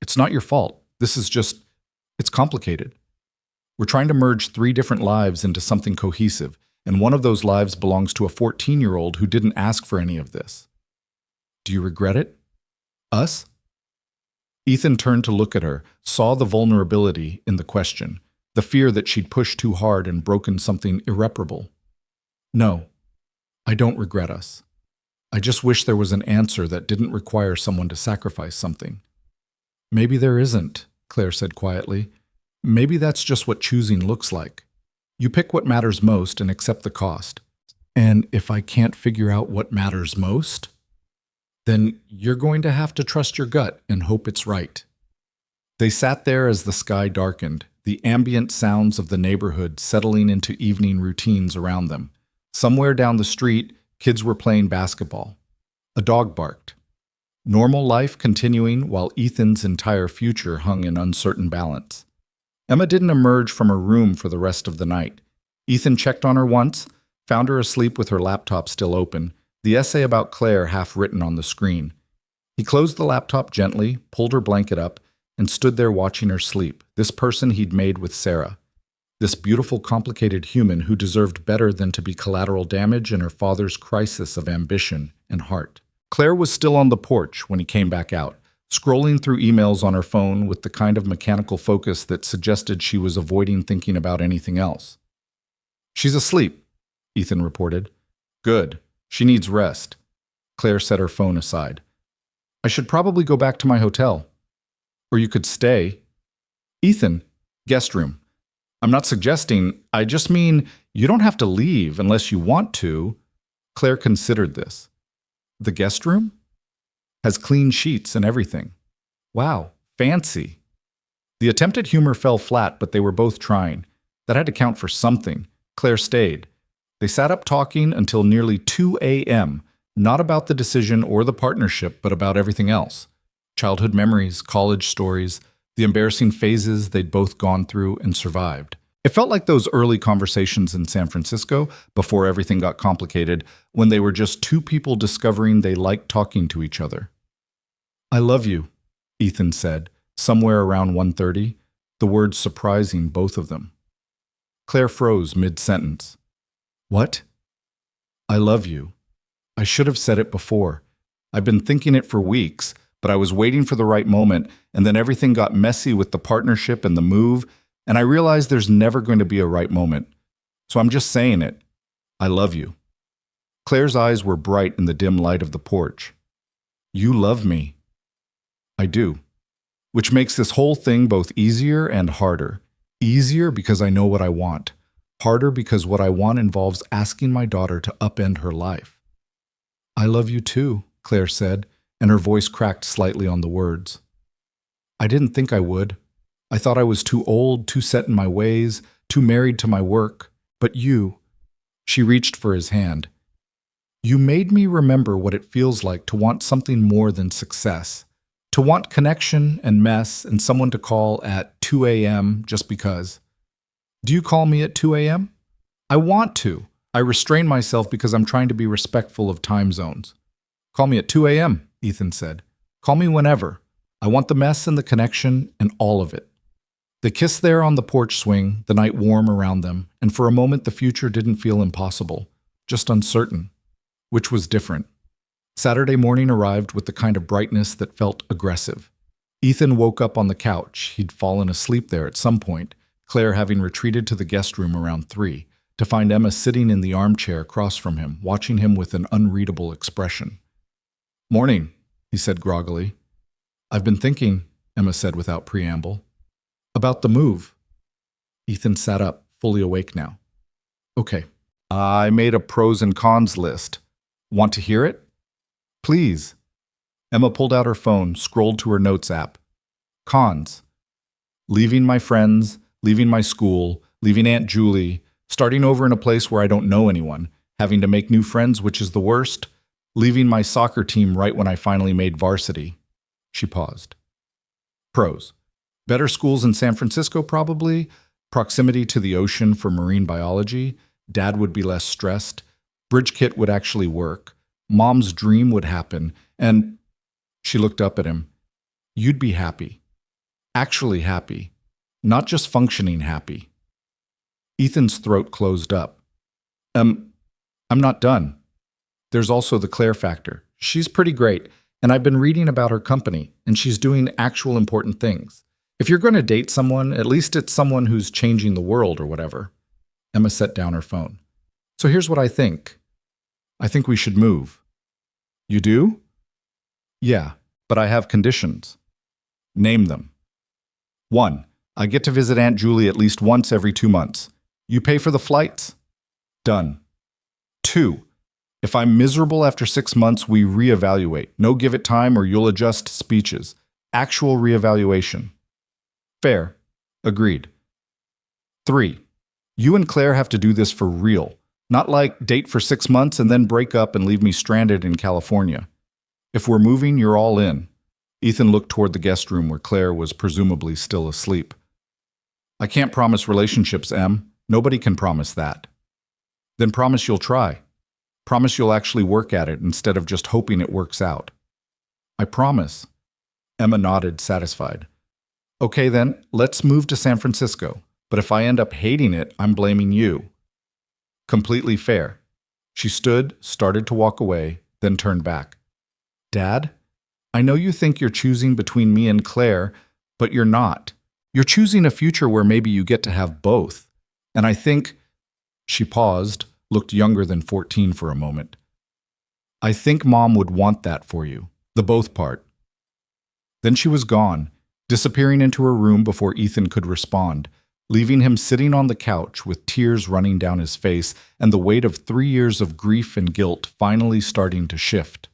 It's not your fault. It's complicated. We're trying to merge 3 different lives into something cohesive, and one of those lives belongs to a 14-year-old who didn't ask for any of this. Do you regret it? Us? Ethan turned to look at her, saw the vulnerability in the question, the fear that she'd pushed too hard and broken something irreparable. No, I don't regret us. I just wish there was an answer that didn't require someone to sacrifice something. Maybe there isn't, Claire said quietly. Maybe that's just what choosing looks like. You pick what matters most and accept the cost. And if I can't figure out what matters most, then you're going to have to trust your gut and hope it's right. They sat there as the sky darkened, the ambient sounds of the neighborhood settling into evening routines around them. Somewhere down the street, kids were playing basketball. A dog barked. Normal life continuing while Ethan's entire future hung in uncertain balance. Emma didn't emerge from her room for the rest of the night. Ethan checked on her once, found her asleep with her laptop still open, the essay about Claire half written on the screen. He closed the laptop gently, pulled her blanket up, and stood there watching her sleep, this person he'd made with Sarah. This beautiful, complicated human who deserved better than to be collateral damage in her father's crisis of ambition and heart. Claire was still on the porch when he came back out, scrolling through emails on her phone with the kind of mechanical focus that suggested she was avoiding thinking about anything else. "She's asleep," Ethan reported. "Good. She needs rest." Claire set her phone aside. "I should probably go back to my hotel. Or you could stay." "Ethan, guest room. I'm not suggesting, I just mean you don't have to leave unless you want to." Claire considered this. "The guest room? Has clean sheets and everything. Wow, fancy." The attempt at humor fell flat, but they were both trying. That had to count for something. Claire stayed. They sat up talking until nearly 2 a.m., not about the decision or the partnership, but about everything else. Childhood memories, college stories, the embarrassing phases they'd both gone through and survived. It felt like those early conversations in San Francisco, before everything got complicated, when they were just two people discovering they liked talking to each other. "I love you," Ethan said, somewhere around 1:30, the words surprising both of them. Claire froze mid-sentence. "What?" "I love you. I should have said it before. I've been thinking it for weeks, but I was waiting for the right moment, and then everything got messy with the partnership and the move, and I realized there's never going to be a right moment. So I'm just saying it. I love you." Claire's eyes were bright in the dim light of the porch. "You love me." "I do." Which makes this whole thing both easier and harder. Easier because I know what I want. Harder because what I want involves asking my daughter to upend her life. "I love you too," Claire said, and her voice cracked slightly on the words. "I didn't think I would. I thought I was too old, too set in my ways, too married to my work. But you," she reached for his hand, "you made me remember what it feels like to want something more than success. To want connection and mess and someone to call at 2 a.m. just because. Do you call me at 2 a.m.? I want to. I restrain myself because I'm trying to be respectful of time zones." "Call me at 2 a.m., Ethan said. "Call me whenever. I want the mess and the connection and all of it." They kissed there on the porch swing, the night warm around them, and for a moment the future didn't feel impossible, just uncertain, which was different. Saturday morning arrived with the kind of brightness that felt aggressive. Ethan woke up on the couch. He'd fallen asleep there at some point, Claire having retreated to the guest room around 3, to find Emma sitting in the armchair across from him, watching him with an unreadable expression. "Morning," he said groggily. "I've been thinking," Emma said without preamble, "about the move." Ethan sat up, fully awake now. "Okay. I made a pros and cons list. Want to hear it?" "Please." Emma pulled out her phone, scrolled to her notes app. "Cons. Leaving my friends, leaving my school, leaving Aunt Julie, starting over in a place where I don't know anyone, having to make new friends, which is the worst, leaving my soccer team right when I finally made varsity." She paused. "Pros. Better schools in San Francisco, probably. Proximity to the ocean for marine biology. Dad would be less stressed. Bridge kit would actually work. Mom's dream would happen. And," she looked up at him, "you'd be happy. Actually happy. Not just functioning happy." Ethan's throat closed up. I'm not done. There's also the Claire factor. She's pretty great. And I've been reading about her company, and she's doing actual important things. If you're going to date someone, at least it's someone who's changing the world or whatever. Emma set down her phone. So here's what I think. I think we should move. You do? Yeah, but I have conditions. Name them. 1. I get to visit Aunt Julie at least once every 2 months. You pay for the flights? Done. 2. If I'm miserable after 6 months, we reevaluate. No give it time or you'll adjust speeches. Actual reevaluation. Fair. Agreed. 3. You and Claire have to do this for real. Not like date for 6 months and then break up and leave me stranded in California. If we're moving, you're all in. Ethan looked toward the guest room where Claire was presumably still asleep. I can't promise relationships, Em. Nobody can promise that. Then promise you'll try. Promise you'll actually work at it instead of just hoping it works out. I promise. Emma nodded, satisfied. Okay then, let's move to San Francisco. But if I end up hating it, I'm blaming you. Completely fair. She stood, started to walk away, then turned back. Dad, I know you think you're choosing between me and Claire, but you're not. You're choosing a future where maybe you get to have both. And I think... She paused, looked younger than 14 for a moment. I think Mom would want that for you, the both part. Then she was gone, disappearing into her room before Ethan could respond, leaving him sitting on the couch with tears running down his face and the weight of 3 years of grief and guilt finally starting to shift.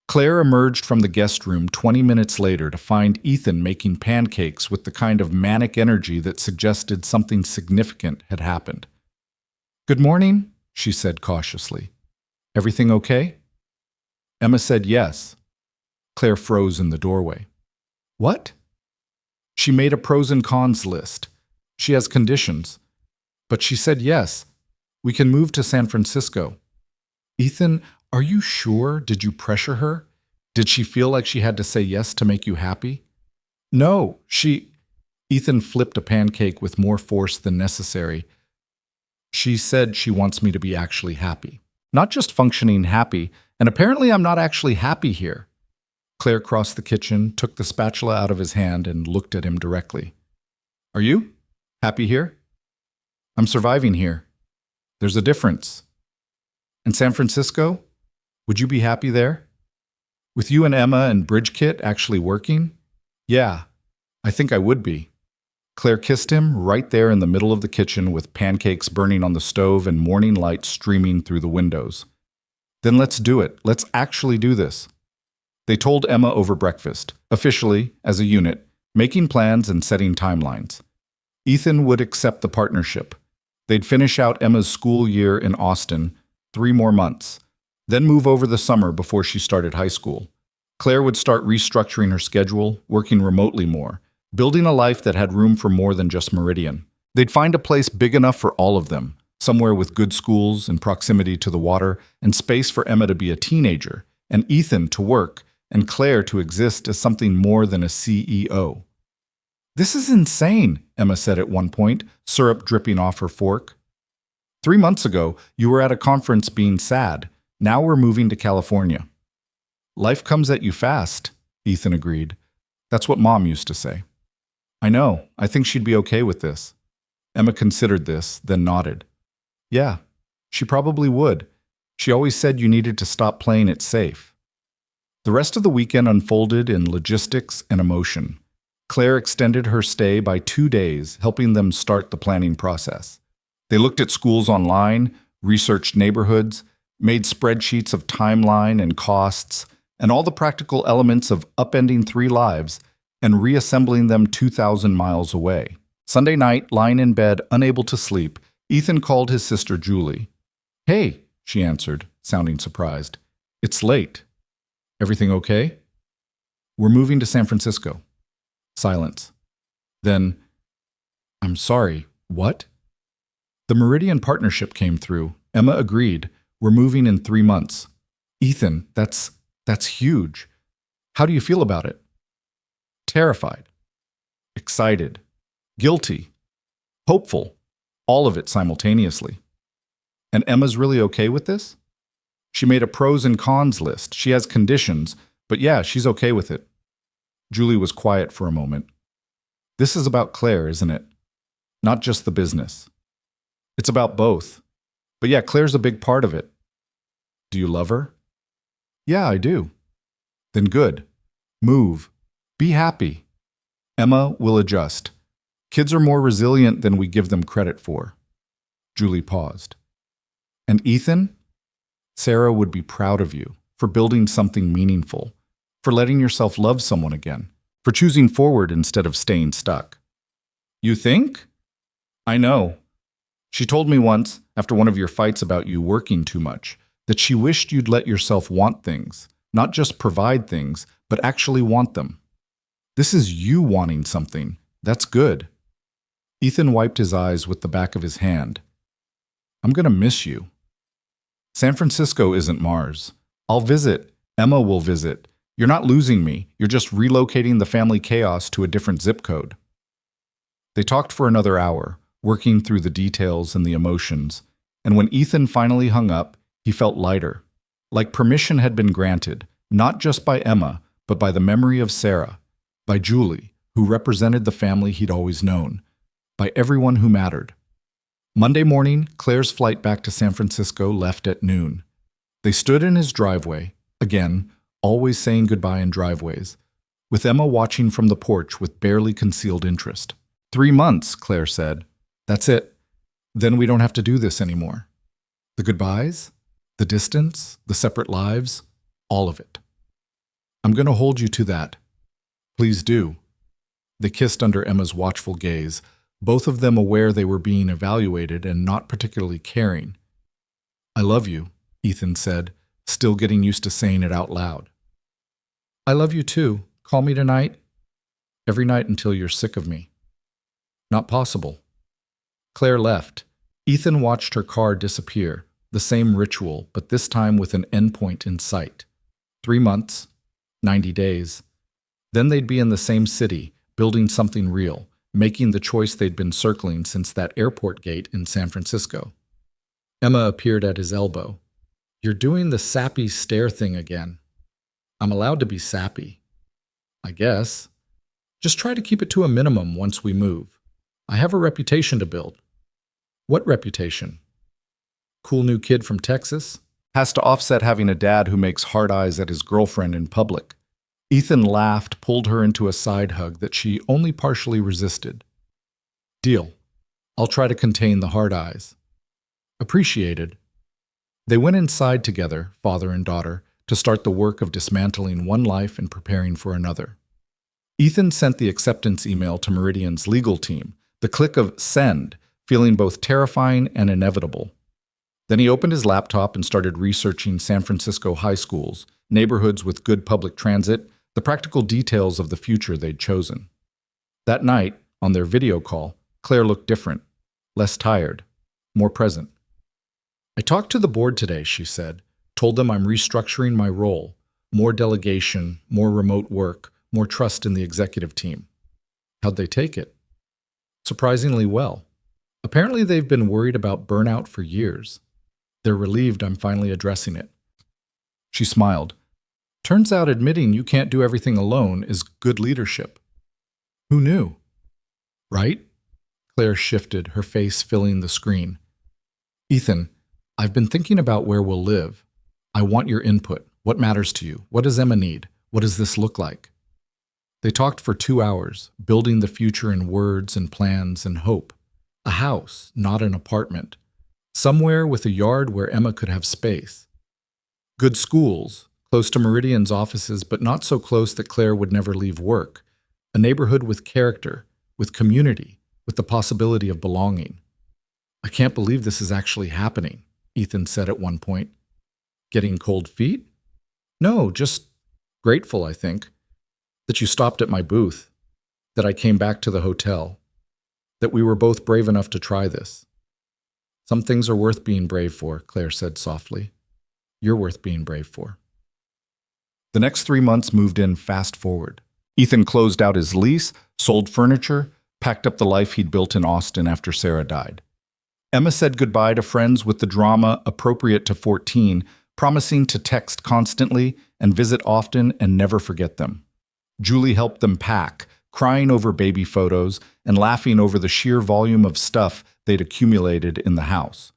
Claire emerged from the guest room 20 minutes later to find Ethan making pancakes with the kind of manic energy that suggested something significant had happened. Good morning, she said cautiously. Everything okay? Emma said yes. Claire froze in the doorway. What? She made a pros and cons list. She has conditions. But she said yes. We can move to San Francisco. Ethan, are you sure? Did you pressure her? Did she feel like she had to say yes to make you happy? No, she... Ethan flipped a pancake with more force than necessary. She said she wants me to be actually happy. Not just functioning happy, and apparently I'm not actually happy here. Claire crossed the kitchen, took the spatula out of his hand, and looked at him directly. Are you? Happy here? I'm surviving here. There's a difference. And San Francisco? Would you be happy there? With you and Emma and Bridge Kit actually working? Yeah, I think I would be. Claire kissed him right there in the middle of the kitchen with pancakes burning on the stove and morning light streaming through the windows. Then let's do it. Let's actually do this. They told Emma over breakfast, officially, as a unit, making plans and setting timelines. Ethan would accept the partnership. They'd finish out Emma's school year in Austin, 3 more months, then move over the summer before she started high school. Claire would start restructuring her schedule, working remotely more, building a life that had room for more than just Meridian. They'd find a place big enough for all of them, somewhere with good schools and proximity to the water, and space for Emma to be a teenager, and Ethan to work, and Claire to exist as something more than a CEO. This is insane, Emma said at one point, syrup dripping off her fork. 3 months ago, you were at a conference being sad. Now we're moving to California. Life comes at you fast, Ethan agreed. That's what Mom used to say. I know. I think she'd be okay with this. Emma considered this, then nodded. Yeah, she probably would. She always said you needed to stop playing it safe. The rest of the weekend unfolded in logistics and emotion. Claire extended her stay by 2 days, helping them start the planning process. They looked at schools online, researched neighborhoods, made spreadsheets of timeline and costs, and all the practical elements of upending 3 lives and reassembling them 2,000 miles away. Sunday night, lying in bed, unable to sleep, Ethan called his sister Julie. Hey, she answered, sounding surprised. It's late. Everything okay? We're moving to San Francisco. Silence. Then, I'm sorry, what? The Meridian partnership came through. Emma agreed. We're moving in 3 months. Ethan, that's huge. How do you feel about it? Terrified. Excited. Guilty. Hopeful. All of it simultaneously. And Emma's really okay with this? She made a pros and cons list. She has conditions, But yeah, she's okay with it. Julie was quiet for a moment. This is about Claire, isn't it? Not just the business. It's about both. But yeah, Claire's a big part of it. Do you love her? Yeah, I do. Then good. Move. Be happy. Emma will adjust. Kids are more resilient than we give them credit for. Julie paused. And Ethan? Sarah would be proud of you for building something meaningful, for letting yourself love someone again, for choosing forward instead of staying stuck. You think? I know. She told me once, after one of your fights about you working too much, that she wished you'd let yourself want things, not just provide things, but actually want them. This is you wanting something. That's good. Ethan wiped his eyes with the back of his hand. I'm going to miss you. San Francisco isn't Mars. I'll visit. Emma will visit. You're not losing me. You're just relocating the family chaos to a different zip code. They talked for another hour, working through the details and the emotions, and when Ethan finally hung up, he felt lighter, like permission had been granted, not just by Emma, but by the memory of Sarah, by Julie, who represented the family he'd always known, by everyone who mattered. Monday morning, Claire's flight back to San Francisco left at noon. They stood in his driveway, again, always saying goodbye in driveways, with Emma watching from the porch with barely concealed interest. 3 months, Claire said. That's it. Then we don't have to do this anymore. The goodbyes, the distance, the separate lives, all of it. I'm going to hold you to that. Please do. They kissed under Emma's watchful gaze, both of them aware they were being evaluated and not particularly caring. I love you, Ethan said, still getting used to saying it out loud. I love you too. Call me tonight. Every night until you're sick of me. Not possible. Claire left. Ethan watched her car disappear, the same ritual, but this time with an endpoint in sight. 3 months, 90 days. Then they'd be in the same city, building something real, making the choice they'd been circling since that airport gate in San Francisco. Emma appeared at his elbow. You're doing the sappy stare thing again. I'm allowed to be sappy. I guess. Just try to keep it to a minimum once we move. I have a reputation to build. What reputation? Cool new kid from Texas? Has to offset having a dad who makes hard eyes at his girlfriend in public. Ethan laughed, pulled her into a side hug that she only partially resisted. Deal. I'll try to contain the hard eyes. Appreciated. They went inside together, father and daughter, to start the work of dismantling one life and preparing for another. Ethan sent the acceptance email to Meridian's legal team, the click of send, feeling both terrifying and inevitable. Then he opened his laptop and started researching San Francisco high schools, neighborhoods with good public transit, the practical details of the future they'd chosen. That night, on their video call, Claire looked different, less tired, more present. I talked to the board today, she said, told them I'm restructuring my role, more delegation, more remote work, more trust in the executive team. How'd they take it? Surprisingly well. Apparently they've been worried about burnout for years. They're relieved I'm finally addressing it. She smiled. Turns out admitting you can't do everything alone is good leadership. Who knew? Right? Claire shifted, her face filling the screen. Ethan, I've been thinking about where we'll live. I want your input. What matters to you? What does Emma need? What does this look like? They talked for 2 hours, building the future in words and plans and hope. A house, not an apartment. Somewhere with a yard where Emma could have space. Good schools, close to Meridian's offices, but not so close that Claire would never leave work. A neighborhood with character, with community, with the possibility of belonging. I can't believe this is actually happening, Ethan said at one point. Getting cold feet? No, just grateful, I think, that you stopped at my booth, that I came back to the hotel, that we were both brave enough to try this. Some things are worth being brave for, Claire said softly. You're worth being brave for. The next 3 months moved in fast forward. Ethan closed out his lease, sold furniture, packed up the life he'd built in Austin after Sarah died. Emma said goodbye to friends with the drama appropriate to 14, promising to text constantly and visit often and never forget them. Julie helped them pack, crying over baby photos and laughing over the sheer volume of stuff they'd accumulated in the house.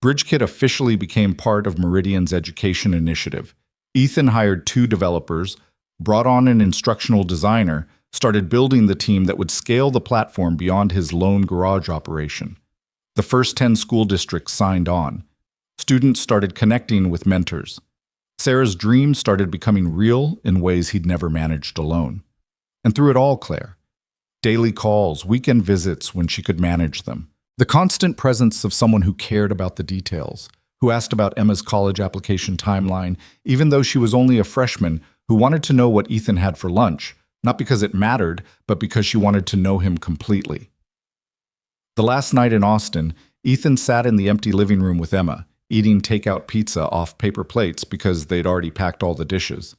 BridgeKit officially became part of Meridian's education initiative. Ethan hired 2 developers, brought on an instructional designer, started building the team that would scale the platform beyond his lone garage operation. The first 10 school districts signed on. Students started connecting with mentors. Sarah's dreams started becoming real in ways he'd never managed alone. And through it all, Claire. Daily calls, weekend visits when she could manage them. The constant presence of someone who cared about the details, who asked about Emma's college application timeline, even though she was only a freshman, who wanted to know what Ethan had for lunch, not because it mattered, but because she wanted to know him completely. The last night in Austin, Ethan sat in the empty living room with Emma, eating takeout pizza off paper plates because they'd already packed all the dishes.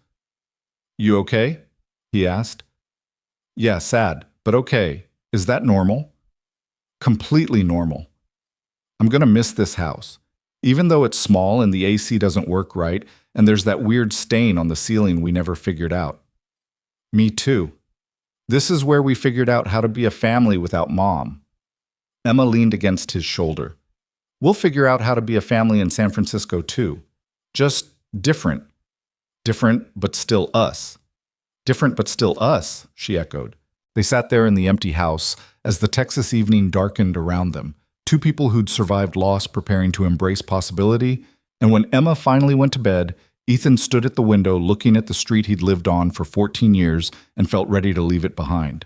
"You okay?" he asked. "Yeah, sad, but okay. Is that normal?" "Completely normal. I'm gonna miss this house. Even though it's small and the AC doesn't work right, and there's that weird stain on the ceiling we never figured out." "Me too. This is where we figured out how to be a family without Mom." Emma leaned against his shoulder. "We'll figure out how to be a family in San Francisco too. Just different. Different, but still us." "Different, but still us," she echoed. They sat there in the empty house as the Texas evening darkened around them, 2 people who'd survived loss preparing to embrace possibility, and when Emma finally went to bed, Ethan stood at the window looking at the street he'd lived on for 14 years and felt ready to leave it behind.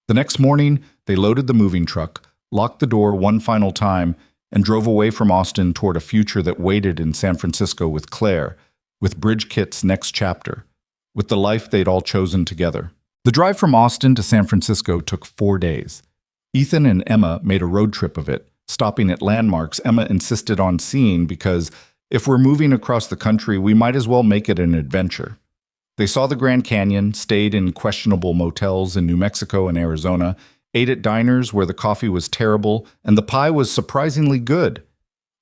The next morning, they loaded the moving truck, locked the door one final time, and drove away from Austin toward a future that waited in San Francisco with Claire, with BridgeKit's next chapter, with the life they'd all chosen together. The drive from Austin to San Francisco took 4 days. Ethan and Emma made a road trip of it, stopping at landmarks Emma insisted on seeing because if we're moving across the country, we might as well make it an adventure. They saw the Grand Canyon, stayed in questionable motels in New Mexico and Arizona, ate at diners where the coffee was terrible and the pie was surprisingly good.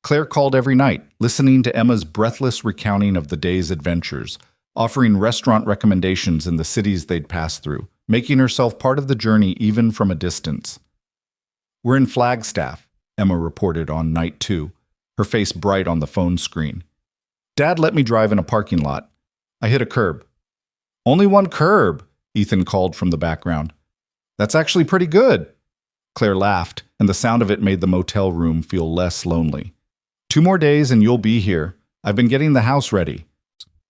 Claire called every night, listening to Emma's breathless recounting of the day's adventures, offering restaurant recommendations in the cities they'd passed through, making herself part of the journey even from a distance. "We're in Flagstaff," Emma reported on night 2, her face bright on the phone screen. "Dad let me drive in a parking lot. I hit a curb." "Only one curb," Ethan called from the background. "That's actually pretty good." Claire laughed, and the sound of it made the motel room feel less lonely. "2 more days and you'll be here. I've been getting the house ready."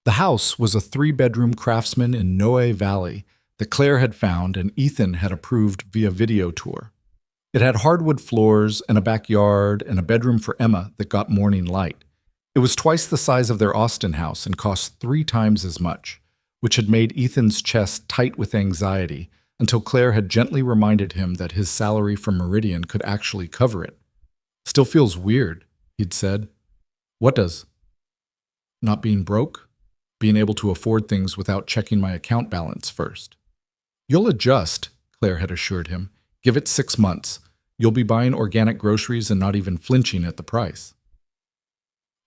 The house was a 3-bedroom Craftsman in Noe Valley that Claire had found and Ethan had approved via video tour. It had hardwood floors and a backyard and a bedroom for Emma that got morning light. It was twice the size of their Austin house and cost 3 times as much, which had made Ethan's chest tight with anxiety until Claire had gently reminded him that his salary from Meridian could actually cover it. "Still feels weird," he'd said. "What does?" "Not being broke? Being able to afford things without checking my account balance first." "You'll adjust," Claire had assured him. "Give it 6 months. You'll be buying organic groceries and not even flinching at the price."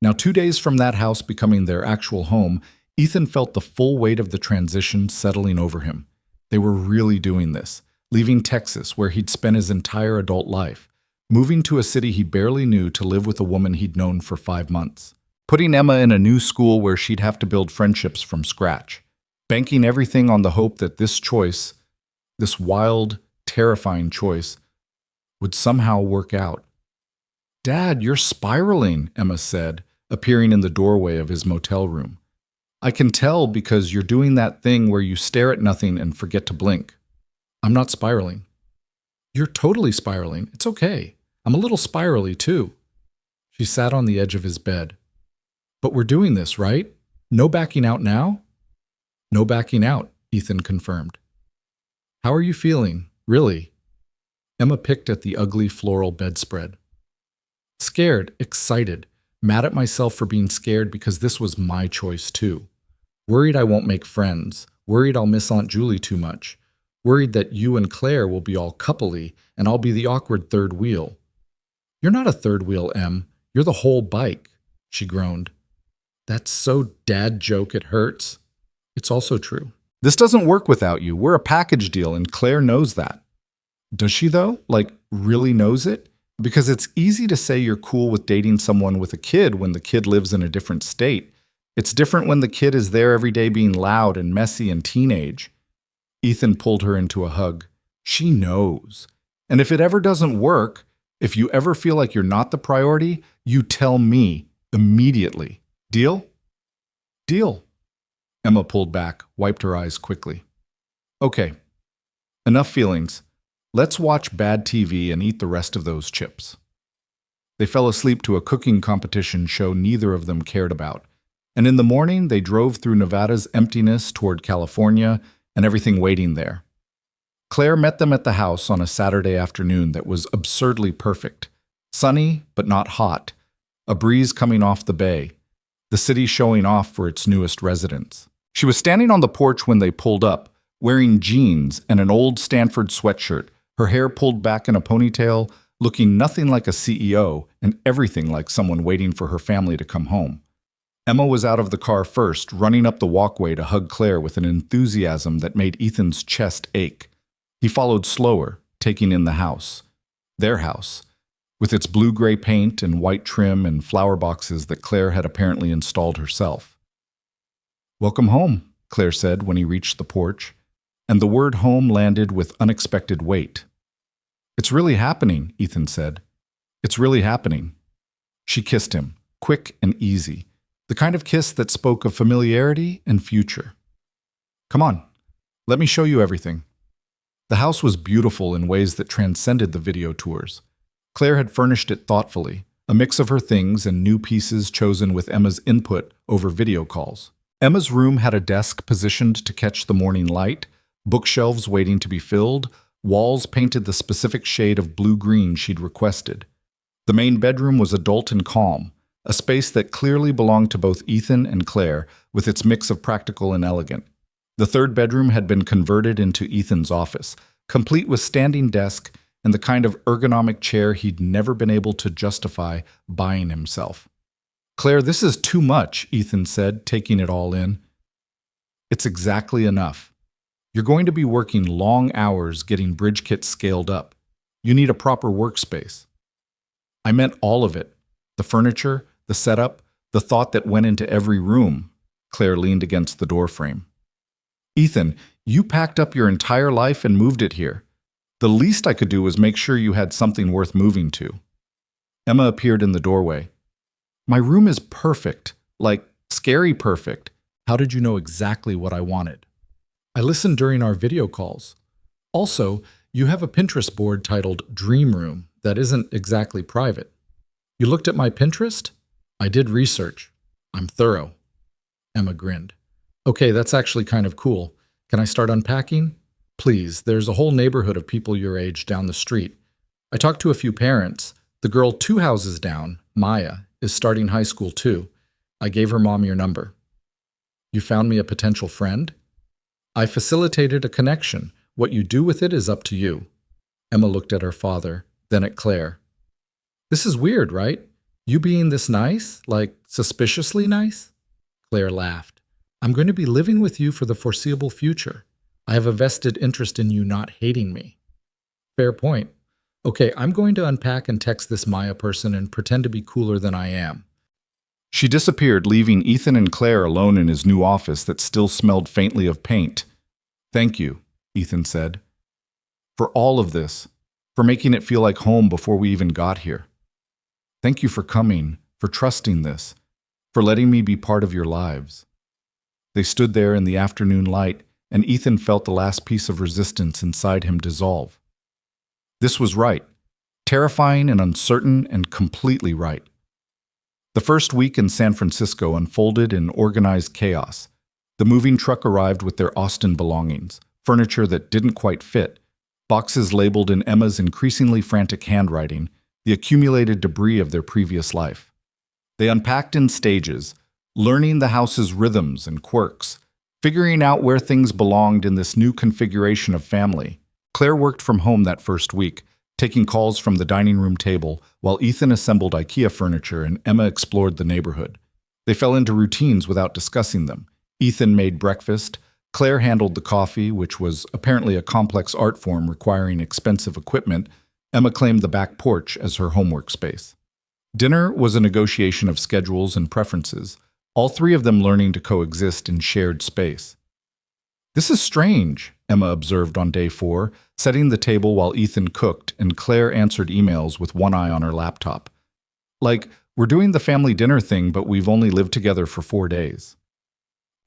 Now, 2 days from that house becoming their actual home, Ethan felt the full weight of the transition settling over him. They were really doing this, leaving Texas, where he'd spent his entire adult life, moving to a city he barely knew to live with a woman he'd known for 5 months, putting Emma in a new school where she'd have to build friendships from scratch, banking everything on the hope that this choice, this wild, terrifying choice, would somehow work out. "Dad, you're spiraling," Emma said, appearing in the doorway of his motel room. "I can tell because you're doing that thing where you stare at nothing and forget to blink." "I'm not spiraling." "You're totally spiraling. It's okay. I'm a little spirally too." She sat on the edge of his bed. "But we're doing this, right? No backing out now?" "No backing out," Ethan confirmed. "How are you feeling, really?" Emma picked at the ugly floral bedspread. "Scared, excited, mad at myself for being scared because this was my choice too. Worried I won't make friends, worried I'll miss Aunt Julie too much, worried that you and Claire will be all coupley and I'll be the awkward third wheel." "You're not a third wheel, Em. You're the whole bike," she groaned. That's so dad joke it hurts. It's also true. This doesn't work without you. We're a package deal, and Claire knows that. Does she, though? Like, really knows it? Because it's easy to say you're cool with dating someone with a kid when the kid lives in a different state. It's different when the kid is there every day being loud and messy and teenage. Ethan pulled her into a hug. She knows. And if it ever doesn't work, if you ever feel like you're not the priority, you tell me immediately. Deal? Deal. Emma pulled back, wiped her eyes quickly. Okay, enough feelings. Let's watch bad TV and eat the rest of those chips. They fell asleep to a cooking competition show neither of them cared about. And in the morning, they drove through Nevada's emptiness toward California and everything waiting there. Claire met them at the house on a Saturday afternoon that was absurdly perfect. Sunny, but not hot. A breeze coming off the bay. The city showing off for its newest residents. She was standing on the porch when they pulled up, wearing jeans and an old Stanford sweatshirt, her hair pulled back in a ponytail, looking nothing like a CEO and everything like someone waiting for her family to come home. Emma was out of the car first, running up the walkway to hug Claire with an enthusiasm that made Ethan's chest ache. He followed slower, taking in the house. Their house, with its blue-gray paint and white trim and flower boxes that Claire had apparently installed herself. "Welcome home," Claire said when he reached the porch, and the word home landed with unexpected weight. "It's really happening," Ethan said. "It's really happening." She kissed him, quick and easy, the kind of kiss that spoke of familiarity and future. "Come on, let me show you everything." The house was beautiful in ways that transcended the video tours. Claire had furnished it thoughtfully, a mix of her things and new pieces chosen with Emma's input over video calls. Emma's room had a desk positioned to catch the morning light, bookshelves waiting to be filled, walls painted the specific shade of blue-green she'd requested. The main bedroom was adult and calm, a space that clearly belonged to both Ethan and Claire, with its mix of practical and elegant. The third bedroom had been converted into Ethan's office, complete with standing desk and the kind of ergonomic chair he'd never been able to justify buying himself. "Claire, this is too much," Ethan said, taking it all in. "It's exactly enough. You're going to be working long hours getting bridge kits scaled up. You need a proper workspace." "I meant all of it. The furniture, the setup, the thought that went into every room." Claire leaned against the doorframe. "Ethan, you packed up your entire life and moved it here. The least I could do was make sure you had something worth moving to." Emma appeared in the doorway. "My room is perfect, like scary perfect. How did you know exactly what I wanted?" "I listened during our video calls. Also, you have a Pinterest board titled Dream Room that isn't exactly private." "You looked at my Pinterest?" "I did research. I'm thorough." Emma grinned. "Okay, that's actually kind of cool. Can I start unpacking?" "Please, there's a whole neighborhood of people your age down the street. I talked to a few parents. The girl 2 houses down, Maya, is starting high school too. I gave her mom your number." "You found me a potential friend?" "I facilitated a connection. What you do with it is up to you." Emma looked at her father, then at Claire. "This is weird, right? You being this nice, like suspiciously nice?" Claire laughed. "I'm going to be living with you for the foreseeable future. I have a vested interest in you not hating me." "Fair point. Okay, I'm going to unpack and text this Maya person and pretend to be cooler than I am." She disappeared, leaving Ethan and Claire alone in his new office that still smelled faintly of paint. "Thank you," Ethan said, "for all of this, for making it feel like home before we even got here. Thank you for coming, for trusting this, for letting me be part of your lives." They stood there in the afternoon light, and Ethan felt the last piece of resistance inside him dissolve. This was right, terrifying and uncertain and completely right. The first week in San Francisco unfolded in organized chaos. The moving truck arrived with their Austin belongings, furniture that didn't quite fit, boxes labeled in Emma's increasingly frantic handwriting, the accumulated debris of their previous life. They unpacked in stages, learning the house's rhythms and quirks, figuring out where things belonged in this new configuration of family. Claire worked from home that first week, taking calls from the dining room table, while Ethan assembled IKEA furniture and Emma explored the neighborhood. They fell into routines without discussing them. Ethan made breakfast. Claire handled the coffee, which was apparently a complex art form requiring expensive equipment. Emma claimed the back porch as her homework space. Dinner was a negotiation of schedules and preferences, all three of them learning to coexist in shared space. "This is strange," Emma observed on day 4, setting the table while Ethan cooked and Claire answered emails with one eye on her laptop. "Like, we're doing the family dinner thing, but we've only lived together for 4 days."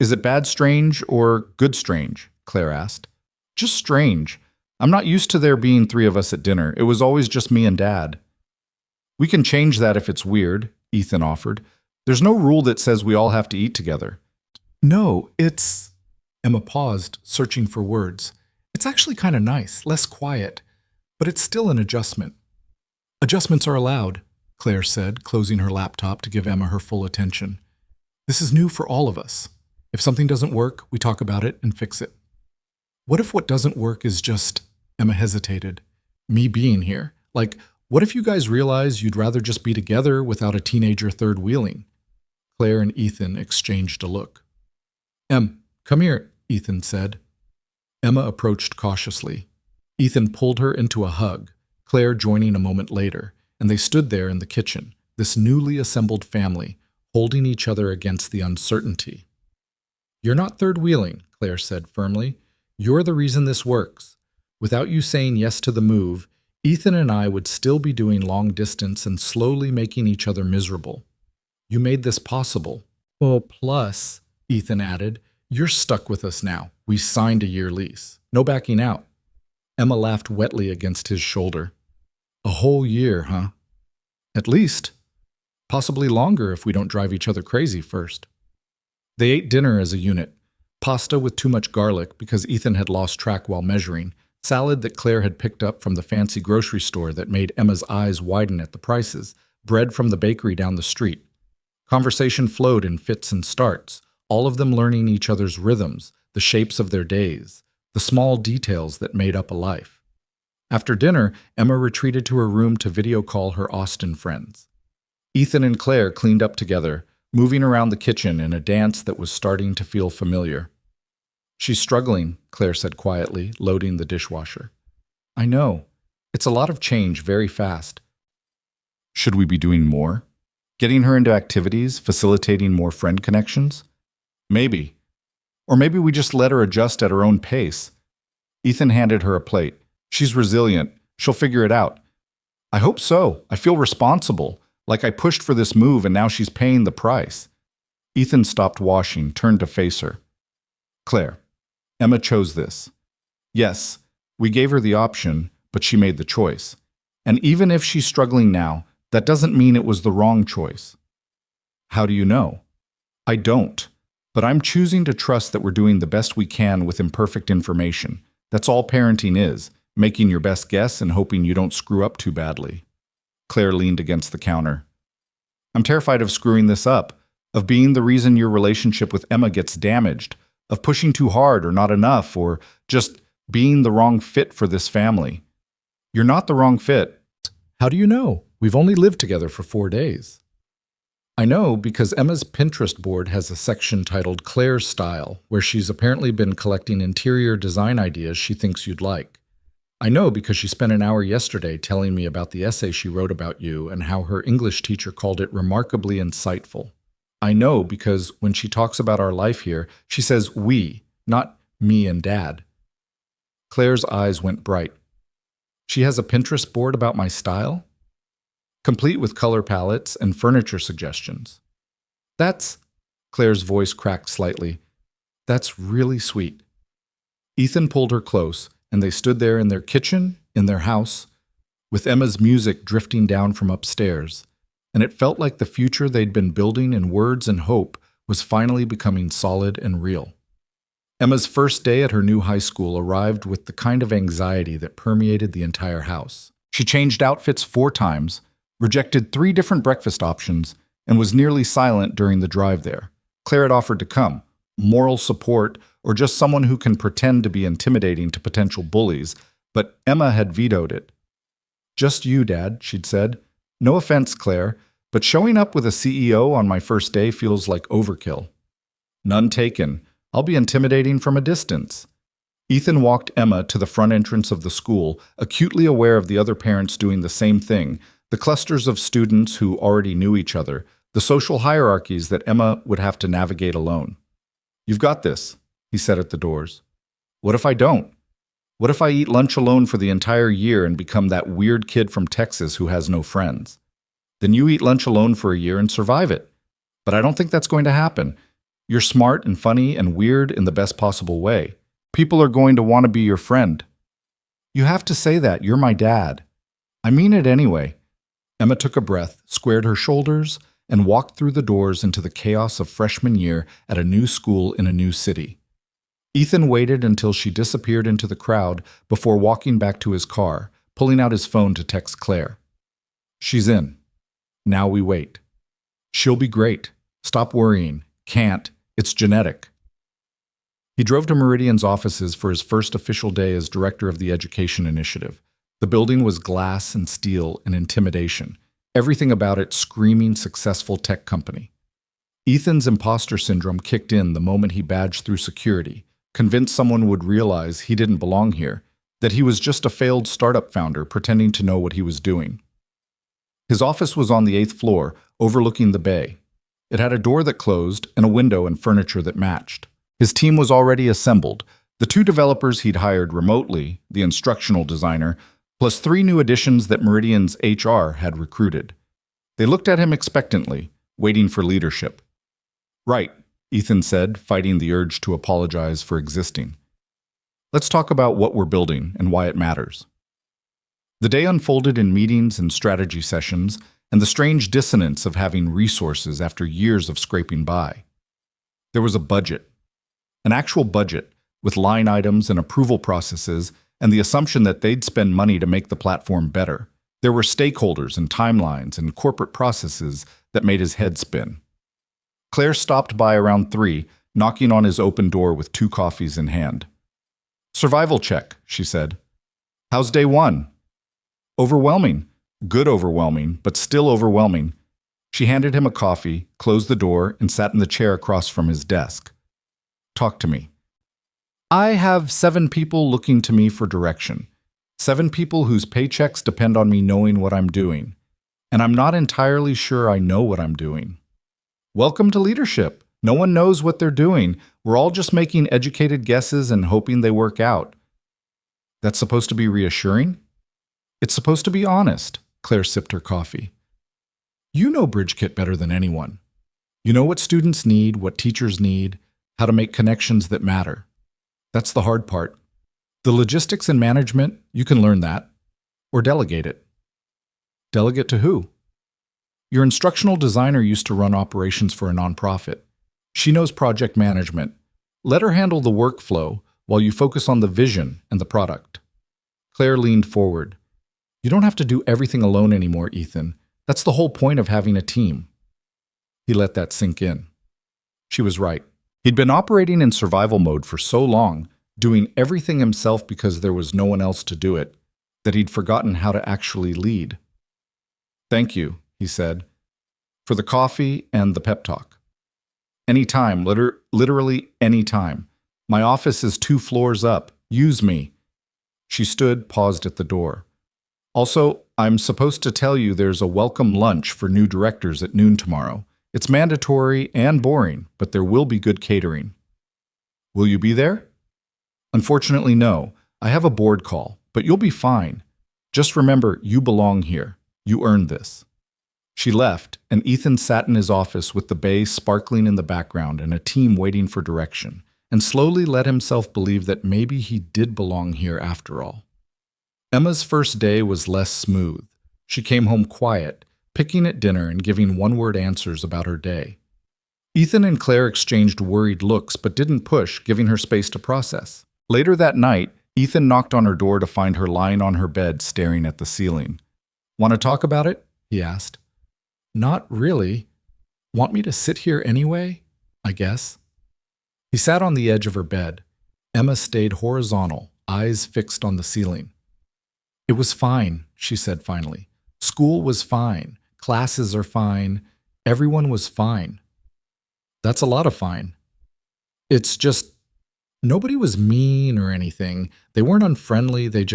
"Is it bad strange or good strange?" Claire asked. "Just strange. I'm not used to there being 3 of us at dinner. It was always just me and Dad." "We can change that if it's weird," Ethan offered. "There's no rule that says we all have to eat together." "No, it's..." Emma paused, searching for words. "It's actually kind of nice, less quiet, but it's still an adjustment." "Adjustments are allowed," Claire said, closing her laptop to give Emma her full attention. "This is new for all of us. If something doesn't work, we talk about it and fix it." "What if what doesn't work is just," Emma hesitated, "me being here? Like, what if you guys realize you'd rather just be together without a teenager third-wheeling?" Claire and Ethan exchanged a look. Come here," Ethan said. Emma approached cautiously. Ethan pulled her into a hug, Claire joining a moment later, and they stood there in the kitchen, this newly assembled family, holding each other against the uncertainty. "You're not third-wheeling," Claire said firmly. "You're the reason this works. Without you saying yes to the move, Ethan and I would still be doing long distance and slowly making each other miserable. You made this possible. Well, plus," Ethan added, "you're stuck with us now. We signed a year lease. No backing out." Emma laughed wetly against his shoulder. "A whole year, huh? At least. Possibly longer if we don't drive each other crazy first." They ate dinner as a unit. Pasta with too much garlic because Ethan had lost track while measuring, salad that Claire had picked up from the fancy grocery store that made Emma's eyes widen at the prices, bread from the bakery down the street. Conversation flowed in fits and starts, all of them learning each other's rhythms, the shapes of their days, the small details that made up a life. After dinner, Emma retreated to her room to video call her Austin friends. Ethan and Claire cleaned up together, moving around the kitchen in a dance that was starting to feel familiar. "She's struggling," Claire said quietly, loading the dishwasher. "I know. It's a lot of change very fast." "Should we be doing more? Getting her into activities, facilitating more friend connections?" "Maybe. Or maybe we just let her adjust at her own pace." Ethan handed her a plate. "She's resilient. She'll figure it out." "I hope so. I feel responsible. Like I pushed for this move and now she's paying the price." Ethan stopped washing, turned to face her. "Claire, Emma chose this. Yes, we gave her the option, but she made the choice. And even if she's struggling now, that doesn't mean it was the wrong choice." "How do you know?" "I don't. But I'm choosing to trust that we're doing the best we can with imperfect information. That's all parenting is, making your best guess and hoping you don't screw up too badly." Claire leaned against the counter. "I'm terrified of screwing this up, of being the reason your relationship with Emma gets damaged, of pushing too hard or not enough, or just being the wrong fit for this family." "You're not the wrong fit." "How do you know? We've only lived together for 4 days." "I know because Emma's Pinterest board has a section titled Claire's Style, where she's apparently been collecting interior design ideas she thinks you'd like. I know because she spent an hour yesterday telling me about the essay she wrote about you and how her English teacher called it remarkably insightful. I know because when she talks about our life here, she says we, not me and Dad." Claire's eyes went bright. "She has a Pinterest board about my style?" "Complete with color palettes and furniture suggestions." "That's..." Claire's voice cracked slightly. "That's really sweet." Ethan pulled her close, and they stood there in their kitchen, in their house, with Emma's music drifting down from upstairs, and it felt like the future they'd been building in words and hope was finally becoming solid and real. Emma's first day at her new high school arrived with the kind of anxiety that permeated the entire house. She changed outfits 4 times, rejected 3 different breakfast options, and was nearly silent during the drive there. Claire had offered to come, moral support, or just someone who can pretend to be intimidating to potential bullies, but Emma had vetoed it. "Just you, Dad," she'd said. "No offense, Claire, but showing up with a CEO on my first day feels like overkill. None taken. I'll be intimidating from a distance. Ethan walked Emma to the front entrance of the school, acutely aware of the other parents doing the same thing, the clusters of students who already knew each other, the social hierarchies that Emma would have to navigate alone. "You've got this," he said at the doors. "What if I don't? What if I eat lunch alone for the entire year and become that weird kid from Texas who has no friends? Then you eat lunch alone for a year and survive it. But I don't think that's going to happen. You're smart and funny and weird in the best possible way. People are going to want to be your friend." "You have to say that. You're my dad." "I mean it anyway." Emma took a breath, squared her shoulders, and walked through the doors into the chaos of freshman year at a new school in a new city. Ethan waited until she disappeared into the crowd before walking back to his car, pulling out his phone to text Claire. "She's in. Now we wait. She'll be great. Stop worrying. Can't. It's genetic." He drove to Meridian's offices for his first official day as director of the Education Initiative. The building was glass and steel and intimidation, everything about it screaming successful tech company. Ethan's imposter syndrome kicked in the moment he badged through security, convinced someone would realize he didn't belong here, that he was just a failed startup founder pretending to know what he was doing. His office was on the 8th floor, overlooking the bay. It had a door that closed and a window and furniture that matched. His team was already assembled. The 2 developers he'd hired remotely, the instructional designer, plus 3 new additions that Meridian's HR had recruited. They looked at him expectantly, waiting for leadership. "Right," Ethan said, fighting the urge to apologize for existing. "Let's talk about what we're building and why it matters." The day unfolded in meetings and strategy sessions, and the strange dissonance of having resources after years of scraping by. There was a budget. An actual budget, with line items and approval processes, and the assumption that they'd spend money to make the platform better. There were stakeholders and timelines and corporate processes that made his head spin. Claire stopped by around 3, knocking on his open door with 2 coffees in hand. "Survival check," she said. "How's day 1? "Overwhelming. Good overwhelming, but still overwhelming." She handed him a coffee, closed the door, and sat in the chair across from his desk. "Talk to me." "I have 7 people looking to me for direction. 7 people whose paychecks depend on me knowing what I'm doing. And I'm not entirely sure I know what I'm doing." "Welcome to leadership. No one knows what they're doing. We're all just making educated guesses and hoping they work out." "That's supposed to be reassuring?" "It's supposed to be honest." Claire sipped her coffee. "You know BridgeKit better than anyone. You know what students need, what teachers need, how to make connections that matter. That's the hard part. The logistics and management, you can learn that. Or delegate it." "Delegate to who?" "Your instructional designer used to run operations for a nonprofit. She knows project management. Let her handle the workflow while you focus on the vision and the product." Claire leaned forward. "You don't have to do everything alone anymore, Ethan. That's the whole point of having a team." He let that sink in. She was right. He'd been operating in survival mode for so long, doing everything himself because there was no one else to do it, that he'd forgotten how to actually lead. "Thank you," he said, "for the coffee and the pep talk. Anytime, literally anytime. My office is 2 floors up. Use me." She stood, paused at the door. "Also, I'm supposed to tell you there's a welcome lunch for new directors at noon tomorrow. It's mandatory and boring, but there will be good catering." "Will you be there?" "Unfortunately, no. I have a board call, but you'll be fine. Just remember, you belong here. You earned this." She left, and Ethan sat in his office with the bay sparkling in the background and a team waiting for direction, and slowly let himself believe that maybe he did belong here after all. Emma's first day was less smooth. She came home quiet, picking at dinner and giving one-word answers about her day. Ethan and Claire exchanged worried looks but didn't push, giving her space to process. Later that night, Ethan knocked on her door to find her lying on her bed staring at the ceiling. "Want to talk about it?" he asked. "Not really. Want me to sit here anyway? I guess." He sat on the edge of her bed. Emma stayed horizontal, eyes fixed on the ceiling. "It was fine," she said finally. "School was fine. Classes are fine. Everyone was fine. That's a lot of fine. It's just, nobody was mean or anything. They weren't unfriendly. They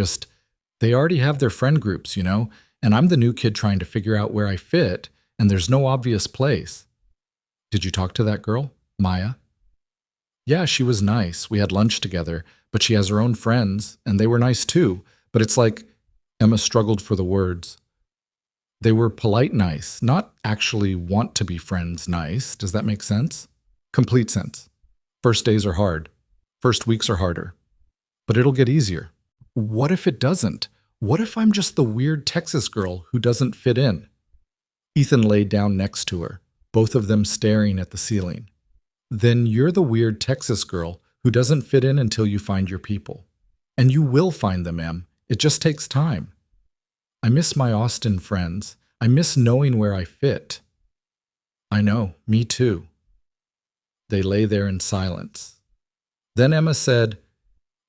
already have their friend groups, and I'm the new kid trying to figure out where I fit, and there's no obvious place. Did you talk to that girl, Maya? Yeah, she was nice. We had lunch together, but she has her own friends, and they were nice too. But it's like, Emma struggled for the words. They were polite nice, not actually want to be friends nice. Does that make sense? Complete sense. First days are hard. First weeks are harder. But it'll get easier. What if it doesn't? What if I'm just the weird Texas girl who doesn't fit in? Ethan laid down next to her, both of them staring at the ceiling. Then you're the weird Texas girl who doesn't fit in until you find your people. And you will find them, Em. It just takes time. I miss my Austin friends. I miss knowing where I fit. I know, me too. They lay there in silence. Then Emma said,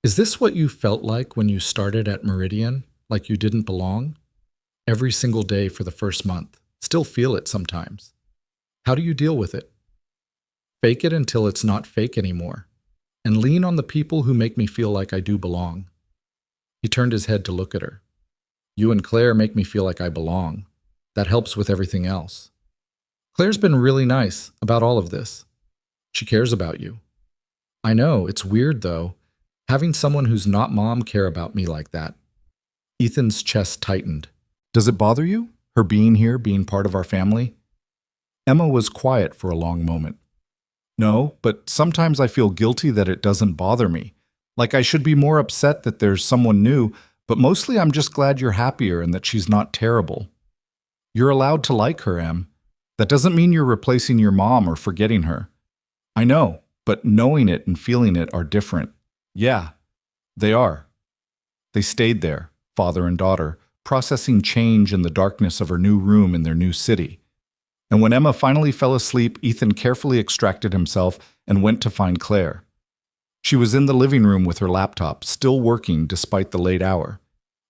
Is this what you felt like when you started at Meridian, like you didn't belong? Every single day for the first month. Still feel it sometimes. How do you deal with it? Fake it until it's not fake anymore, and lean on the people who make me feel like I do belong. He turned his head to look at her. You and Claire make me feel like I belong. That helps with everything else. Claire's been really nice about all of this. She cares about you. I know, it's weird though, having someone who's not mom care about me like that. Ethan's chest tightened. Does it bother you, her being here, being part of our family? Emma was quiet for a long moment. No, but sometimes I feel guilty that it doesn't bother me. Like I should be more upset that there's someone new, but mostly I'm just glad you're happier and that she's not terrible. You're allowed to like her, Em. That doesn't mean you're replacing your mom or forgetting her. I know, but knowing it and feeling it are different. Yeah, they are. They stayed there, father and daughter, processing change in the darkness of her new room in their new city. And when Emma finally fell asleep, Ethan carefully extracted himself and went to find Claire. She was in the living room with her laptop, still working despite the late hour.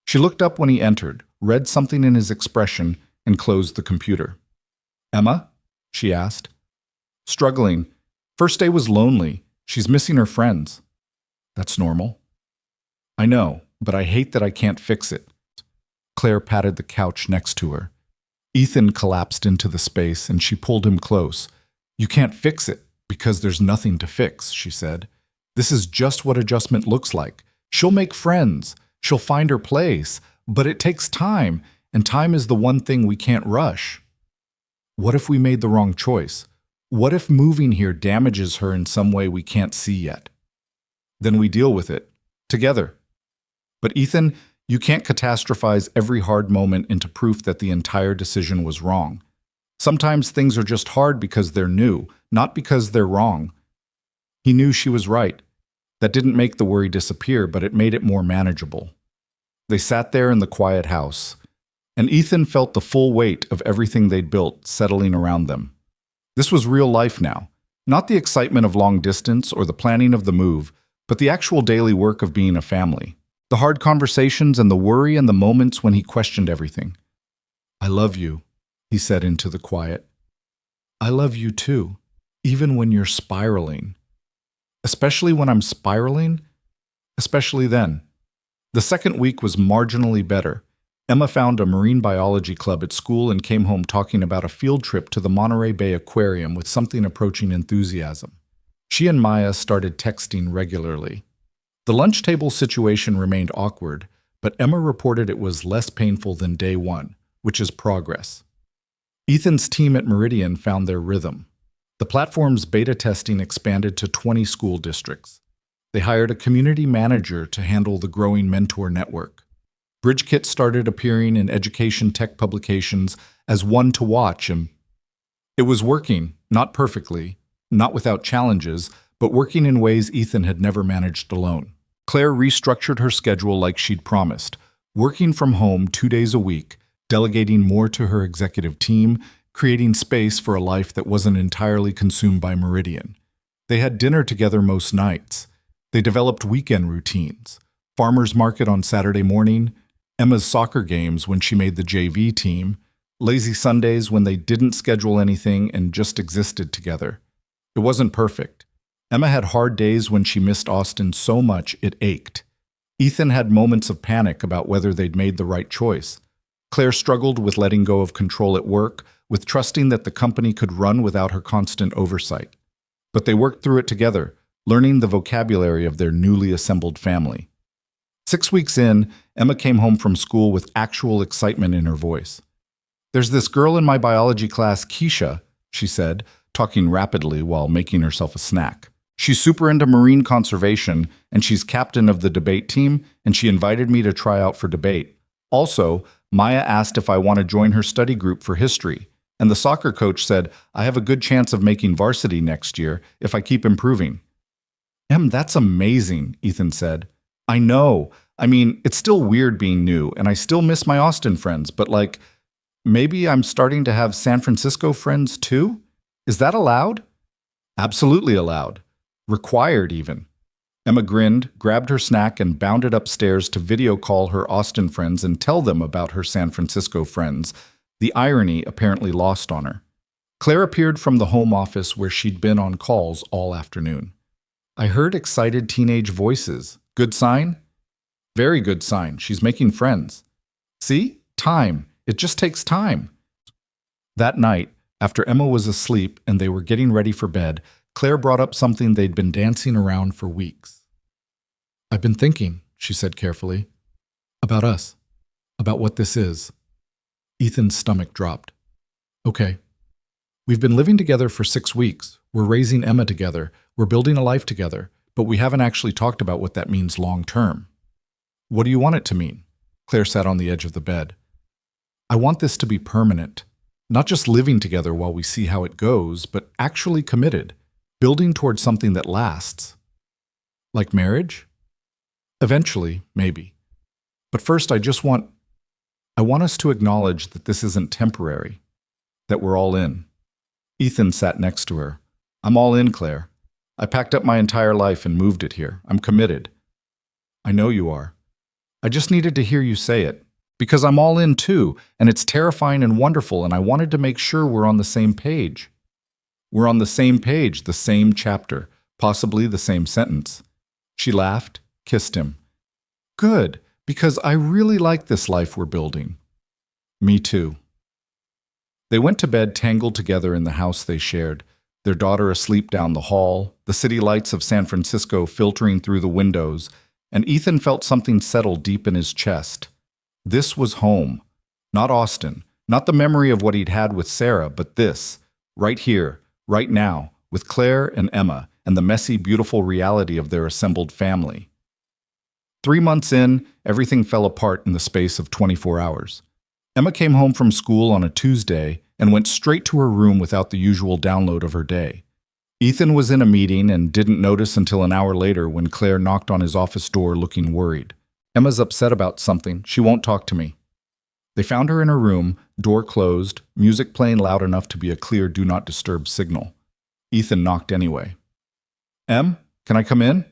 She looked up when he entered, read something in his expression, and closed the computer. Emma? She asked. Struggling. First day was lonely. She's missing her friends. That's normal. I know, but I hate that I can't fix it. Claire patted the couch next to her. Ethan collapsed into the space and she pulled him close. You can't fix it because there's nothing to fix, she said. This is just what adjustment looks like. She'll make friends. She'll find her place. But it takes time, and time is the one thing we can't rush. What if we made the wrong choice? What if moving here damages her in some way we can't see yet? Then we deal with it, together. But Ethan, you can't catastrophize every hard moment into proof that the entire decision was wrong. Sometimes things are just hard because they're new, not because they're wrong. He knew she was right. That didn't make the worry disappear, but it made it more manageable. They sat there in the quiet house, and Ethan felt the full weight of everything they'd built settling around them. This was real life now, not the excitement of long distance or the planning of the move, but the actual daily work of being a family. The hard conversations and the worry and the moments when he questioned everything. I love you, he said into the quiet. I love you too, even when you're spiraling. Especially when I'm spiraling? Especially then. The second week was marginally better. Emma found a marine biology club at school and came home talking about a field trip to the Monterey Bay Aquarium with something approaching enthusiasm. She and Maya started texting regularly. The lunch table situation remained awkward, but Emma reported it was less painful than day one, which is progress. Ethan's team at Meridian found their rhythm. The platform's beta testing expanded to 20 school districts. They hired a community manager to handle the growing mentor network. BridgeKit started appearing in education tech publications as one to watch, and it was working, not perfectly, not without challenges, but working in ways Ethan had never managed alone. Claire restructured her schedule like she'd promised, working from home 2 days a week, delegating more to her executive team, creating space for a life that wasn't entirely consumed by Meridian. They had dinner together most nights. They developed weekend routines. Farmers market on Saturday morning, Emma's soccer games when she made the JV team, Lazy Sundays when they didn't schedule anything and just existed together. It wasn't perfect. Emma had hard days when she missed Austin so much it ached. Ethan had moments of panic about whether they'd made the right choice. Claire struggled with letting go of control at work, with trusting that the company could run without her constant oversight. But they worked through it together, learning the vocabulary of their newly assembled family. 6 weeks in, Emma came home from school with actual excitement in her voice. "There's this girl in my biology class, Keisha," she said, talking rapidly while making herself a snack. "She's super into marine conservation, and she's captain of the debate team, and she invited me to try out for debate. Also, Maya asked if I want to join her study group for history, and the soccer coach said I have a good chance of making varsity next year if I keep improving." That's amazing," Ethan said. "I know. I mean, it's still weird being new, and I still miss my Austin friends, but maybe I'm starting to have San Francisco friends too? Is that allowed?" "Absolutely allowed. Required, even." Emma grinned, grabbed her snack, and bounded upstairs to video call her Austin friends and tell them about her San Francisco friends, the irony apparently lost on her. Claire appeared from the home office where she'd been on calls all afternoon. "I heard excited teenage voices. Good sign?" "Very good sign. She's making friends." "See? Time. It just takes time." That night, after Emma was asleep and they were getting ready for bed, Claire brought up something they'd been dancing around for weeks. "I've been thinking," she said carefully, "about us, about what this is." Ethan's stomach dropped. "Okay. We've been living together for 6 weeks. We're raising Emma together. We're building a life together, but we haven't actually talked about what that means long term." "What do you want it to mean?" Claire sat on the edge of the bed. "I want this to be permanent. Not just living together while we see how it goes, but actually committed, building towards something that lasts." "Like marriage?" "Eventually, maybe. But first, I want us to acknowledge that this isn't temporary, that we're all in." Ethan sat next to her. "I'm all in, Claire. I packed up my entire life and moved it here. I'm committed." "I know you are. I just needed to hear you say it, because I'm all in too, and it's terrifying and wonderful, and I wanted to make sure we're on the same page." "We're on the same page, the same chapter, possibly the same sentence." She laughed, kissed him. "Good, because I really like this life we're building." "Me too." They went to bed tangled together in the house they shared, their daughter asleep down the hall, the city lights of San Francisco filtering through the windows, and Ethan felt something settle deep in his chest. This was home. Not Austin, not the memory of what he'd had with Sarah, but this, right here, right now, with Claire and Emma, and the messy, beautiful reality of their assembled family. 3 months in, everything fell apart in the space of 24 hours. Emma came home from school on a Tuesday and went straight to her room without the usual download of her day. Ethan was in a meeting and didn't notice until an hour later when Claire knocked on his office door looking worried. "Emma's upset about something. She won't talk to me." They found her in her room, door closed, music playing loud enough to be a clear do not disturb signal. Ethan knocked anyway. "Em, can I come in?"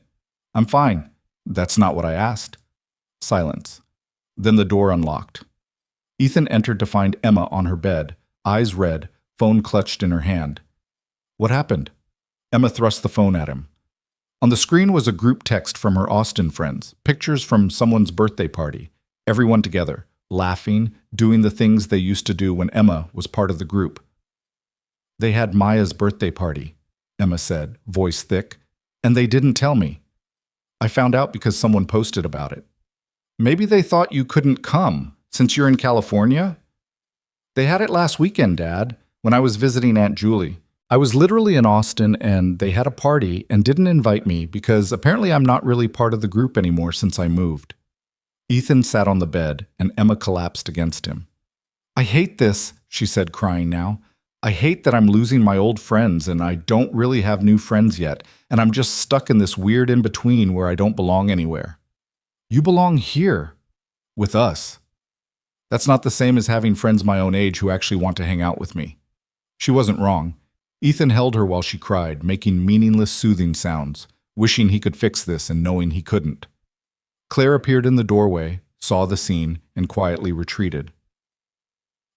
"I'm fine." "That's not what I asked." Silence. Then the door unlocked. Ethan entered to find Emma on her bed, eyes red, phone clutched in her hand. "What happened?" Emma thrust the phone at him. On the screen was a group text from her Austin friends, pictures from someone's birthday party, everyone together, laughing, doing the things they used to do when Emma was part of the group. "They had Maya's birthday party," Emma said, voice thick, "and they didn't tell me. I found out because someone posted about it." "Maybe they thought you couldn't come, since you're in California?" "They had it last weekend, Dad, when I was visiting Aunt Julie. I was literally in Austin, and they had a party and didn't invite me because apparently I'm not really part of the group anymore since I moved." Ethan sat on the bed, and Emma collapsed against him. "I hate this," she said, crying now. "I hate that I'm losing my old friends, and I don't really have new friends yet, and I'm just stuck in this weird in-between where I don't belong anywhere." "You belong here, with us. That's not the same as having friends my own age who actually want to hang out with me." She wasn't wrong. Ethan held her while she cried, making meaningless soothing sounds, wishing he could fix this and knowing he couldn't. Claire appeared in the doorway, saw the scene, and quietly retreated.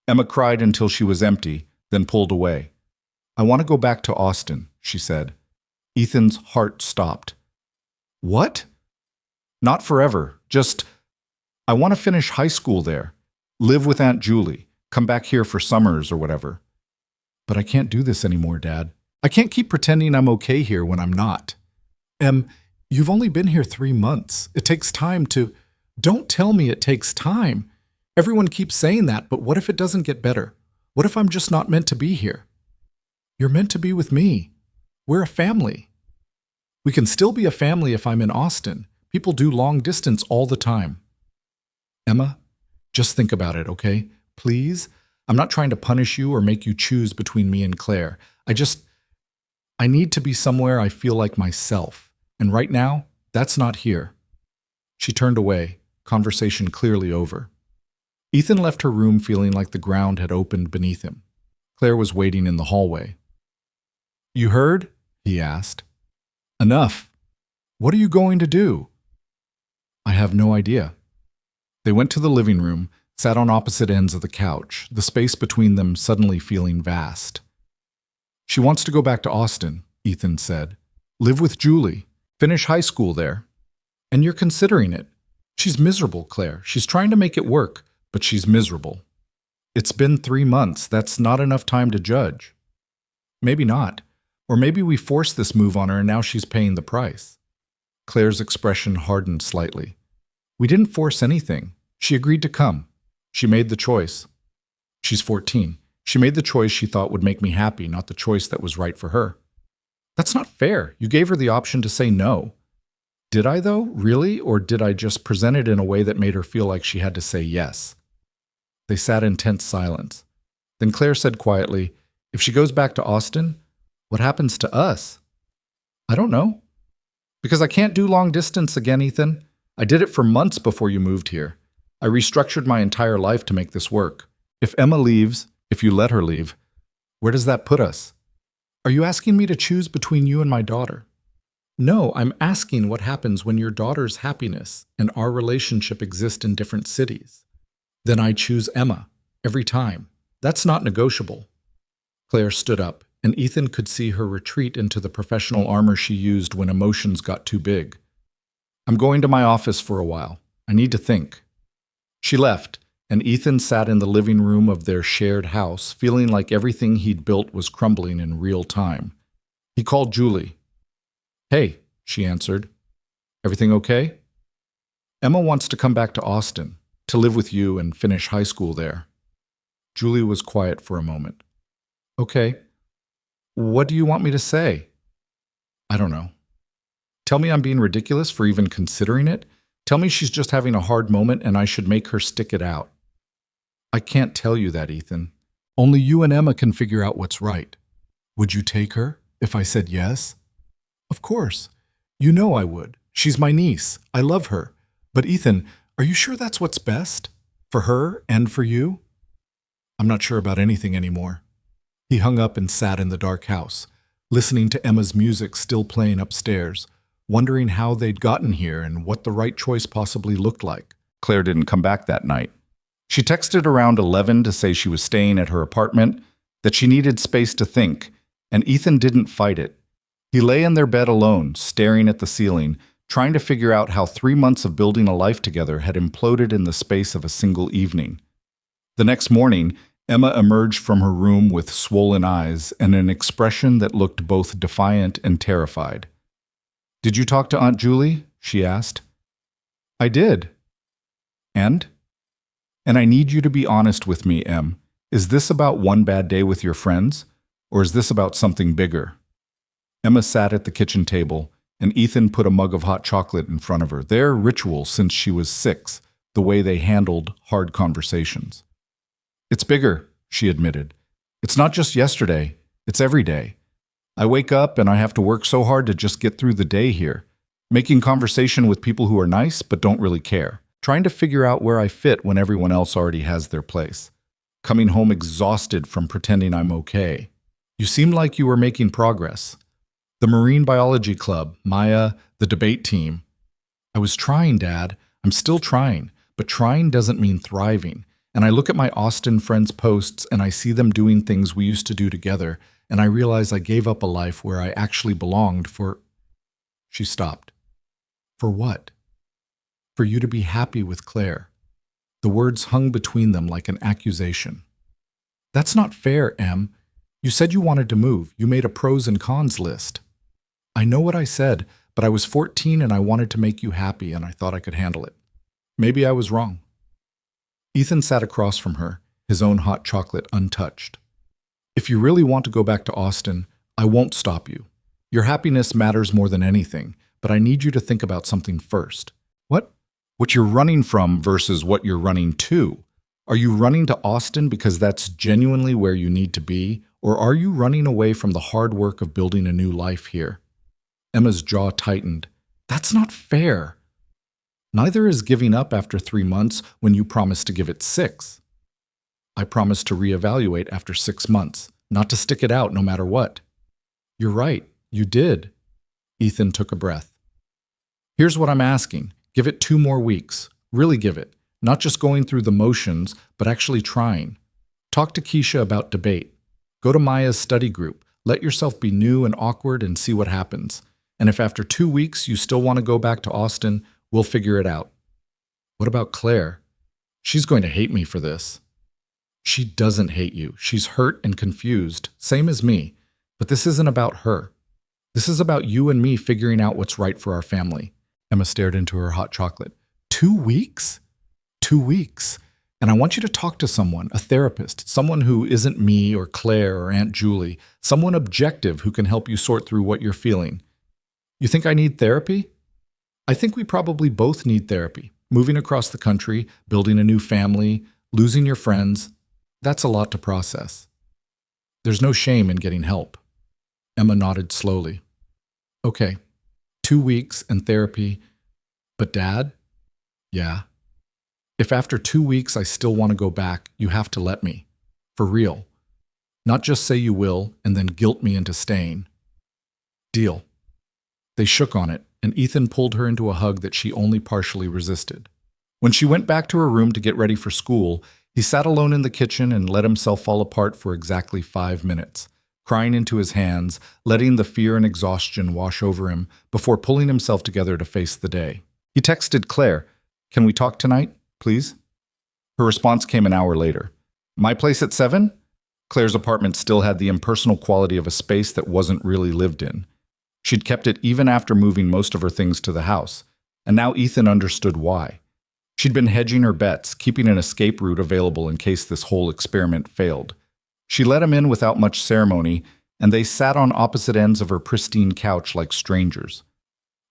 Emma cried until she was empty, then pulled away. I want to go back to Austin, she said. Ethan's heart stopped. What? Not forever. Just, I want to finish high school there. Live with Aunt Julie. Come back here for summers or whatever. But I can't do this anymore, Dad. I can't keep pretending I'm okay here when I'm not. You've only been here 3 months. It takes time to... Don't tell me it takes time. Everyone keeps saying that, but what if it doesn't get better? What if I'm just not meant to be here? You're meant to be with me. We're a family. We can still be a family if I'm in Austin. People do long distance all the time. Emma, just think about it, okay? Please? I'm not trying to punish you or make you choose between me and Claire. I need to be somewhere I feel like myself. And right now, that's not here. She turned away, conversation clearly over. Ethan left her room feeling like the ground had opened beneath him. Claire was waiting in the hallway. You heard? He asked. Enough. What are you going to do? I have no idea. They went to the living room, sat on opposite ends of the couch, the space between them suddenly feeling vast. She wants to go back to Austin, Ethan said. Live with Julie. Finish high school there. And you're considering it. She's miserable, Claire. She's trying to make it work, but she's miserable. It's been 3 months. That's not enough time to judge. Maybe not. Or maybe we forced this move on her and now she's paying the price. Claire's expression hardened slightly. We didn't force anything. She agreed to come. She made the choice. She's 14. She made the choice she thought would make me happy, not the choice that was right for her. That's not fair. You gave her the option to say no. Did I, though? Really? Or did I just present it in a way that made her feel like she had to say yes? They sat in tense silence. Then Claire said quietly, If she goes back to Austin, what happens to us? I don't know. Because I can't do long distance again, Ethan. I did it for months before you moved here. I restructured my entire life to make this work. If Emma leaves, if you let her leave, where does that put us? Are you asking me to choose between you and my daughter? No, I'm asking what happens when your daughter's happiness and our relationship exist in different cities. Then I choose Emma, every time. That's not negotiable. Claire stood up, and Ethan could see her retreat into the professional armor she used when emotions got too big. I'm going to my office for a while. I need to think. She left, and Ethan sat in the living room of their shared house, feeling like everything he'd built was crumbling in real time. He called Julie. Hey, she answered. Everything okay? Emma wants to come back to Austin, to live with you and finish high school there. Julie was quiet for a moment. Okay. What do you want me to say? I don't know. Tell me I'm being ridiculous for even considering it? Tell me she's just having a hard moment and I should make her stick it out. I can't tell you that, Ethan. Only you and Emma can figure out what's right. Would you take her if I said yes? Of course. You know I would. She's my niece. I love her. But Ethan, are you sure that's what's best? For her and for you? I'm not sure about anything anymore. He hung up and sat in the dark house, listening to Emma's music still playing upstairs, wondering how they'd gotten here and what the right choice possibly looked like. Claire didn't come back that night. She texted around 11 to say she was staying at her apartment, that she needed space to think, and Ethan didn't fight it. He lay in their bed alone, staring at the ceiling, trying to figure out how 3 months of building a life together had imploded in the space of a single evening. The next morning, Emma emerged from her room with swollen eyes and an expression that looked both defiant and terrified. Did you talk to Aunt Julie? She asked. I did. And? And I need you to be honest with me, Em. Is this about one bad day with your friends, or is this about something bigger? Emma sat at the kitchen table, and Ethan put a mug of hot chocolate in front of her, their ritual since she was 6, the way they handled hard conversations. It's bigger, she admitted. It's not just yesterday, it's every day. I wake up and I have to work so hard to just get through the day here, making conversation with people who are nice but don't really care, trying to figure out where I fit when everyone else already has their place, coming home exhausted from pretending I'm okay. You seemed like you were making progress. The Marine Biology Club, Maya, the debate team. I was trying, Dad. I'm still trying, but trying doesn't mean thriving. And I look at my Austin friends' posts and I see them doing things we used to do together, and I realize I gave up a life where I actually belonged for... She stopped. For what? For you to be happy with Claire. The words hung between them like an accusation. That's not fair, Em. You said you wanted to move. You made a pros and cons list. I know what I said, but I was 14 and I wanted to make you happy and I thought I could handle it. Maybe I was wrong. Ethan sat across from her, his own hot chocolate untouched. If you really want to go back to Austin, I won't stop you. Your happiness matters more than anything, but I need you to think about something first. What? What you're running from versus what you're running to. Are you running to Austin because that's genuinely where you need to be, or are you running away from the hard work of building a new life here? Emma's jaw tightened. That's not fair. Neither is giving up after 3 months when you promised to give it 6. I promised to reevaluate after 6 months, not to stick it out no matter what. You're right, you did. Ethan took a breath. Here's what I'm asking. Give it 2 more weeks. Really give it. Not just going through the motions, but actually trying. Talk to Keisha about debate. Go to Maya's study group. Let yourself be new and awkward and see what happens. And if after 2 weeks you still want to go back to Austin, we'll figure it out. What about Claire? She's going to hate me for this. She doesn't hate you. She's hurt and confused, same as me. But this isn't about her. This is about you and me figuring out what's right for our family. Emma stared into her hot chocolate. 2 weeks? 2 weeks. And I want you to talk to someone, a therapist, someone who isn't me or Claire or Aunt Julie, someone objective who can help you sort through what you're feeling. You think I need therapy? I think we probably both need therapy. Moving across the country, building a new family, losing your friends, that's a lot to process. There's no shame in getting help. Emma nodded slowly. Okay, 2 weeks and therapy. But Dad? Yeah. If after 2 weeks I still want to go back, you have to let me. For real. Not just say you will and then guilt me into staying. Deal. They shook on it, and Ethan pulled her into a hug that she only partially resisted. When she went back to her room to get ready for school, he sat alone in the kitchen and let himself fall apart for exactly 5 minutes, crying into his hands, letting the fear and exhaustion wash over him before pulling himself together to face the day. He texted Claire, "Can we talk tonight, please?" Her response came an hour later. "My place at 7?" Claire's apartment still had the impersonal quality of a space that wasn't really lived in. She'd kept it even after moving most of her things to the house, and now Ethan understood why. She'd been hedging her bets, keeping an escape route available in case this whole experiment failed. She let him in without much ceremony, and they sat on opposite ends of her pristine couch like strangers.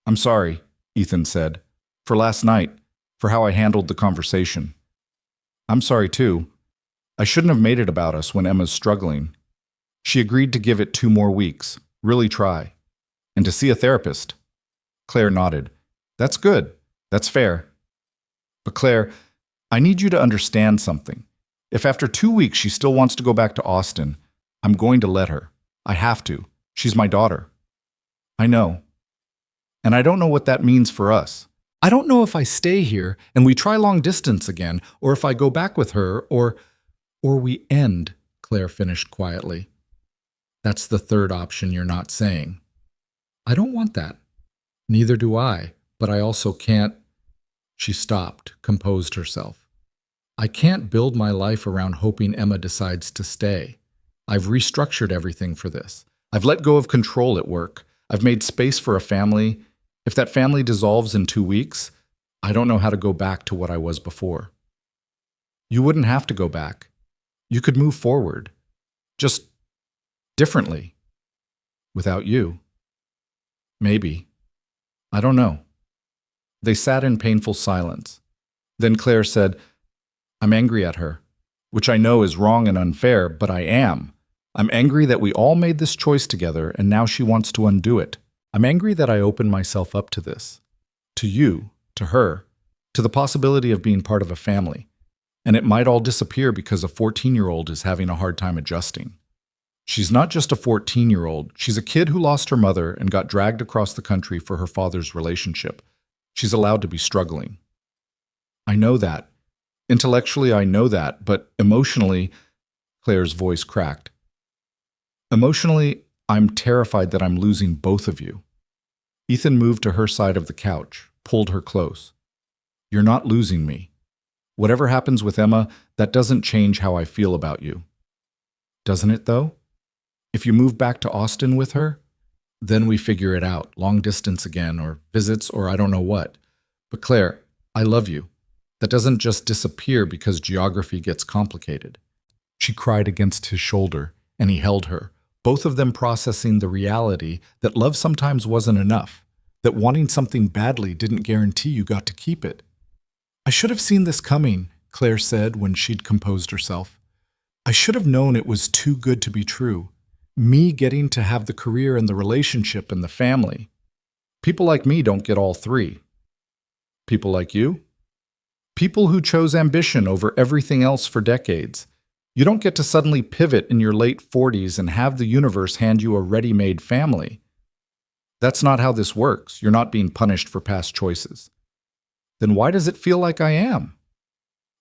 "I'm sorry," Ethan said, "for last night, for how I handled the conversation." "I'm sorry too. I shouldn't have made it about us when Emma's struggling." She agreed to give it 2 more weeks, really try. And to see a therapist. Claire nodded. "That's good. That's fair. But Claire, I need you to understand something. If after 2 weeks she still wants to go back to Austin, I'm going to let her. I have to. She's my daughter." "I know. And I don't know what that means for us. I don't know if I stay here and we try long distance again, or if I go back with her, or we end," Claire finished quietly. "That's the third option you're not saying." "I don't want that." "Neither do I, but I also can't..." She stopped, composed herself. "I can't build my life around hoping Emma decides to stay. I've restructured everything for this. I've let go of control at work. I've made space for a family. If that family dissolves in 2 weeks, I don't know how to go back to what I was before." "You wouldn't have to go back. You could move forward. Just differently. Without you. Maybe. I don't know." They sat in painful silence. Then Claire said, "I'm angry at her, which I know is wrong and unfair, but I am. I'm angry that we all made this choice together and now she wants to undo it. I'm angry that I opened myself up to this. To you, to her, to the possibility of being part of a family. And it might all disappear because a 14-year-old is having a hard time adjusting. She's not just a 14-year-old. She's a kid who lost her mother and got dragged across the country for her father's relationship. She's allowed to be struggling. I know that. Intellectually, I know that, but emotionally, Claire's voice cracked. Emotionally, I'm terrified that I'm losing both of you. Ethan moved to her side of the couch, pulled her close. You're not losing me. Whatever happens with Emma, that doesn't change how I feel about you. Doesn't it, though? If you move back to Austin with her, then we figure it out, long distance again, or visits, or I don't know what. But Claire, I love you. That doesn't just disappear because geography gets complicated. She cried against his shoulder, and he held her, both of them processing the reality that love sometimes wasn't enough, that wanting something badly didn't guarantee you got to keep it. I should have seen this coming, Claire said when she'd composed herself. I should have known it was too good to be true. Me getting to have the career and the relationship and the family. People like me don't get all three. People like you? People who chose ambition over everything else for decades. You don't get to suddenly pivot in your late 40s and have the universe hand you a ready-made family. That's not how this works. You're not being punished for past choices. Then why does it feel like I am?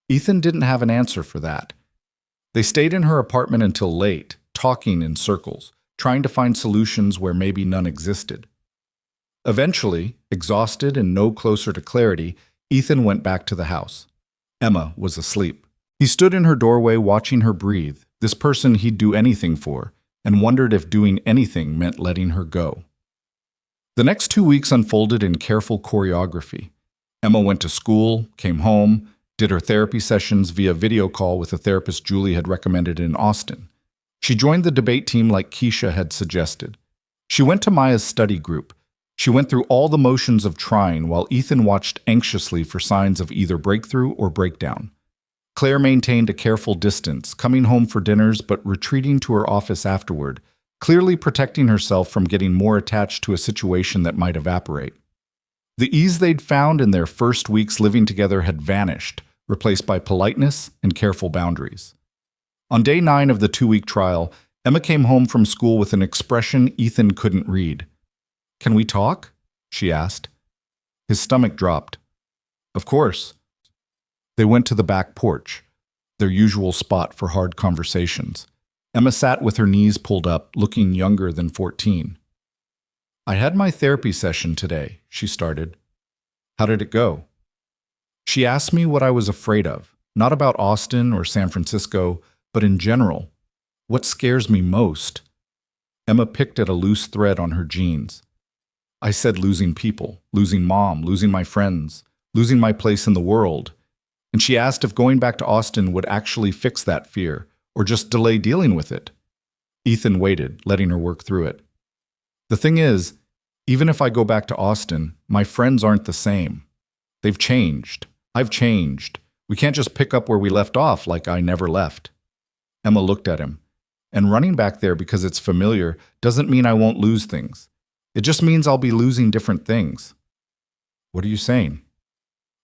Ethan didn't have an answer for that. They stayed in her apartment until late, talking in circles, trying to find solutions where maybe none existed. Eventually, exhausted and no closer to clarity, Ethan went back to the house. Emma was asleep. He stood in her doorway watching her breathe, this person he'd do anything for, and wondered if doing anything meant letting her go. The next 2 weeks unfolded in careful choreography. Emma went to school, came home, did her therapy sessions via video call with a therapist Julie had recommended in Austin. She joined the debate team like Keisha had suggested. She went to Maya's study group. She went through all the motions of trying while Ethan watched anxiously for signs of either breakthrough or breakdown. Claire maintained a careful distance, coming home for dinners but retreating to her office afterward, clearly protecting herself from getting more attached to a situation that might evaporate. The ease they'd found in their first weeks living together had vanished, replaced by politeness and careful boundaries. On day 9 of the 2-week trial, Emma came home from school with an expression Ethan couldn't read. "Can we talk?" she asked. His stomach dropped. "Of course." They went to the back porch, their usual spot for hard conversations. Emma sat with her knees pulled up, looking younger than 14. "I had my therapy session today," she started. "How did it go?" She asked me what I was afraid of, not about Austin or San Francisco, but in general. What scares me most? Emma picked at a loose thread on her jeans. I said losing people, losing Mom, losing my friends, losing my place in the world. And she asked if going back to Austin would actually fix that fear, or just delay dealing with it. Ethan waited, letting her work through it. The thing is, even if I go back to Austin, my friends aren't the same. They've changed. I've changed. We can't just pick up where we left off like I never left. Emma looked at him. And running back there because it's familiar doesn't mean I won't lose things. It just means I'll be losing different things. What are you saying?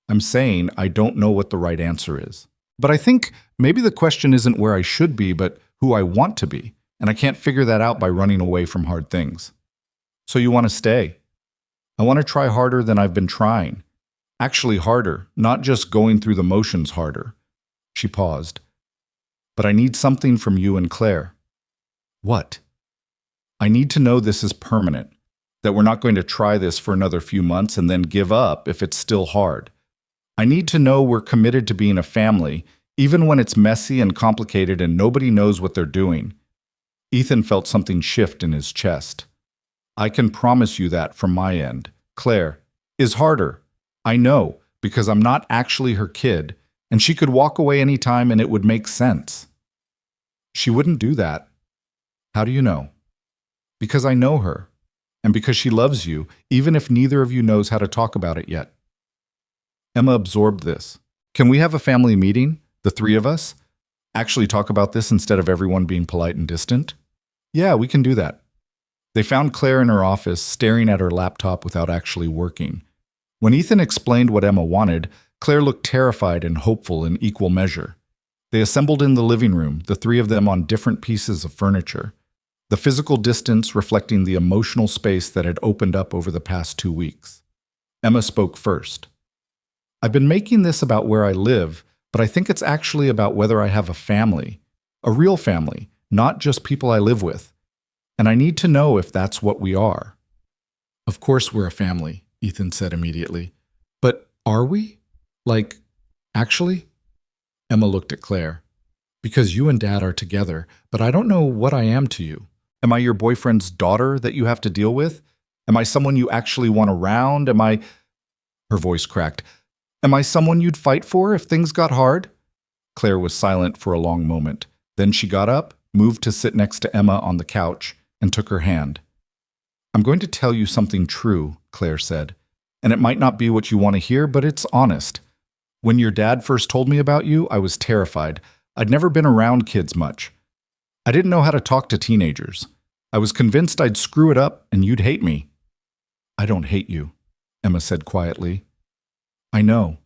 I'm saying I don't know what the right answer is. But I think maybe the question isn't where I should be, but who I want to be. And I can't figure that out by running away from hard things. So you want to stay? I want to try harder than I've been trying. Actually harder, not just going through the motions harder. She paused. But I need something from you and Claire. What? I need to know this is permanent, that we're not going to try this for another few months and then give up if it's still hard. I need to know we're committed to being a family, even when it's messy and complicated and nobody knows what they're doing. Ethan felt something shift in his chest. I can promise you that from my end. Claire is harder. I know, because I'm not actually her kid, and she could walk away anytime and it would make sense. She wouldn't do that. How do you know? Because I know her, and because she loves you, even if neither of you knows how to talk about it yet. Emma absorbed this. Can we have a family meeting, the three of us? Actually talk about this instead of everyone being polite and distant? Yeah, we can do that. They found Claire in her office, staring at her laptop without actually working. When Ethan explained what Emma wanted, Claire looked terrified and hopeful in equal measure. They assembled in the living room, the three of them on different pieces of furniture, the physical distance reflecting the emotional space that had opened up over the past 2 weeks. Emma spoke first. I've been making this about where I live, but I think it's actually about whether I have a family, a real family, not just people I live with. And I need to know if that's what we are. Of course we're a family, Ethan said immediately. But are we? Like, actually? Emma looked at Claire. Because you and Dad are together, but I don't know what I am to you. Am I your boyfriend's daughter that you have to deal with? Am I someone you actually want around? Her voice cracked. Am I someone you'd fight for if things got hard? Claire was silent for a long moment. Then she got up, moved to sit next to Emma on the couch, and took her hand. I'm going to tell you something true, Claire said. And it might not be what you want to hear, but it's honest. When your dad first told me about you, I was terrified. I'd never been around kids much. I didn't know how to talk to teenagers. I was convinced I'd screw it up and you'd hate me. I don't hate you, Emma said quietly. I know.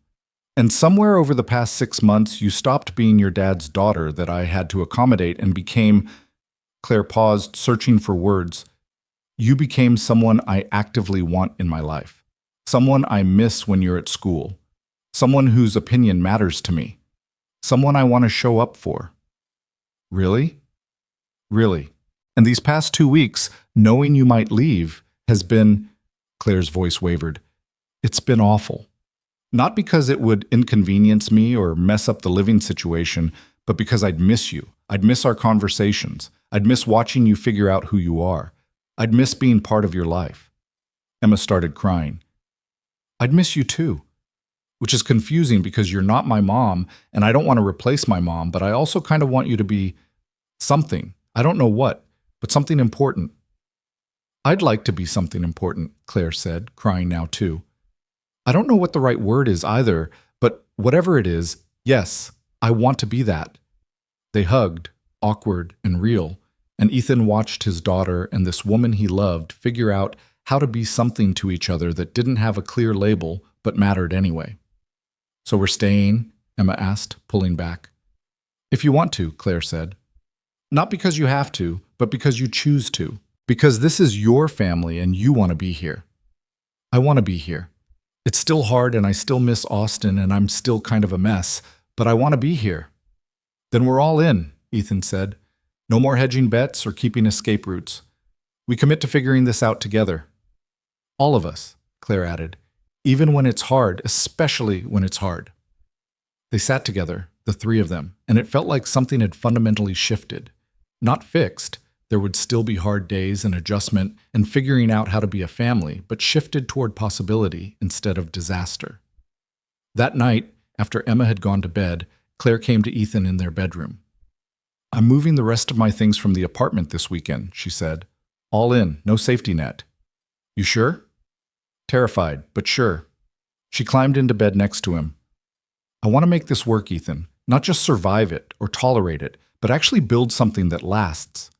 And somewhere over the past 6 months, you stopped being your dad's daughter that I had to accommodate and became— Claire paused, searching for words. You became someone I actively want in my life. Someone I miss when you're at school. Someone whose opinion matters to me. Someone I want to show up for. Really? Really. And these past 2 weeks, knowing you might leave has been— Claire's voice wavered. It's been awful. Not because it would inconvenience me or mess up the living situation, but because I'd miss you. I'd miss our conversations. I'd miss watching you figure out who you are. I'd miss being part of your life. Emma started crying. I'd miss you too. Which is confusing because you're not my mom, and I don't want to replace my mom, but I also kind of want you to be something. I don't know what, but something important. I'd like to be something important, Claire said, crying now too. I don't know what the right word is either, but whatever it is, yes, I want to be that. They hugged, awkward and real, and Ethan watched his daughter and this woman he loved figure out how to be something to each other that didn't have a clear label but mattered anyway. So we're staying? Emma asked, pulling back. If you want to, Claire said. Not because you have to, but because you choose to. Because this is your family and you want to be here. I want to be here. It's still hard and I still miss Austin and I'm still kind of a mess, but I want to be here. Then we're all in, Ethan said. No more hedging bets or keeping escape routes. We commit to figuring this out together. All of us, Claire added. Even when it's hard, especially when it's hard. They sat together, the three of them, and it felt like something had fundamentally shifted. Not fixed. There would still be hard days and adjustment and figuring out how to be a family, but shifted toward possibility instead of disaster. That night, after Emma had gone to bed, Claire came to Ethan in their bedroom. I'm moving the rest of my things from the apartment this weekend, she said. All in, no safety net. You sure? Terrified, but sure. She climbed into bed next to him. I want to make this work, Ethan. Not just survive it or tolerate it, but actually build something that lasts.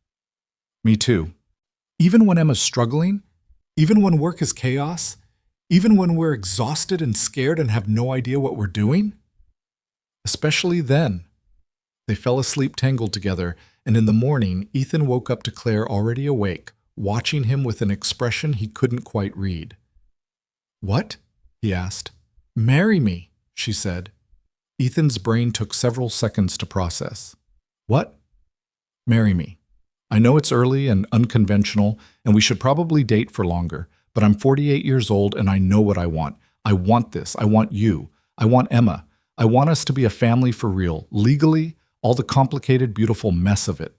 Me too. Even when Emma's struggling, even when work is chaos, even when we're exhausted and scared and have no idea what we're doing? Especially then. They fell asleep tangled together, and in the morning, Ethan woke up to Claire already awake, watching him with an expression he couldn't quite read. What? He asked. Marry me, she said. Ethan's brain took several seconds to process. What? Marry me. I know it's early and unconventional, and we should probably date for longer, but I'm 48 years old and I know what I want. I want this. I want you. I want Emma. I want us to be a family for real, legally, all the complicated, beautiful mess of it.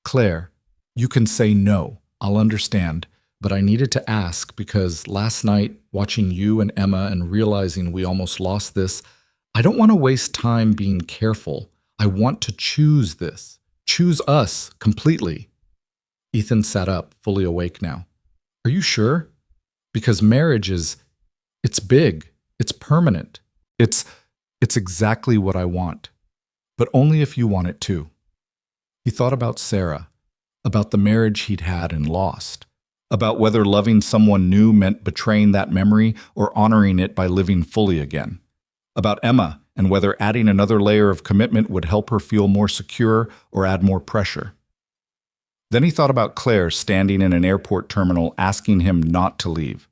Claire, you can say no. I'll understand, but I needed to ask because last night, watching you and Emma and realizing we almost lost this, I don't want to waste time being careful. I want to choose this. Choose us completely. Ethan sat up, fully awake now. Are you sure? Because marriage it's big. It's permanent. It's exactly what I want. But only if you want it too. He thought about Sarah, about the marriage he'd had and lost, about whether loving someone new meant betraying that memory or honoring it by living fully again, about Emma and whether adding another layer of commitment would help her feel more secure or add more pressure. Then he thought about Claire standing in an airport terminal asking him not to leave,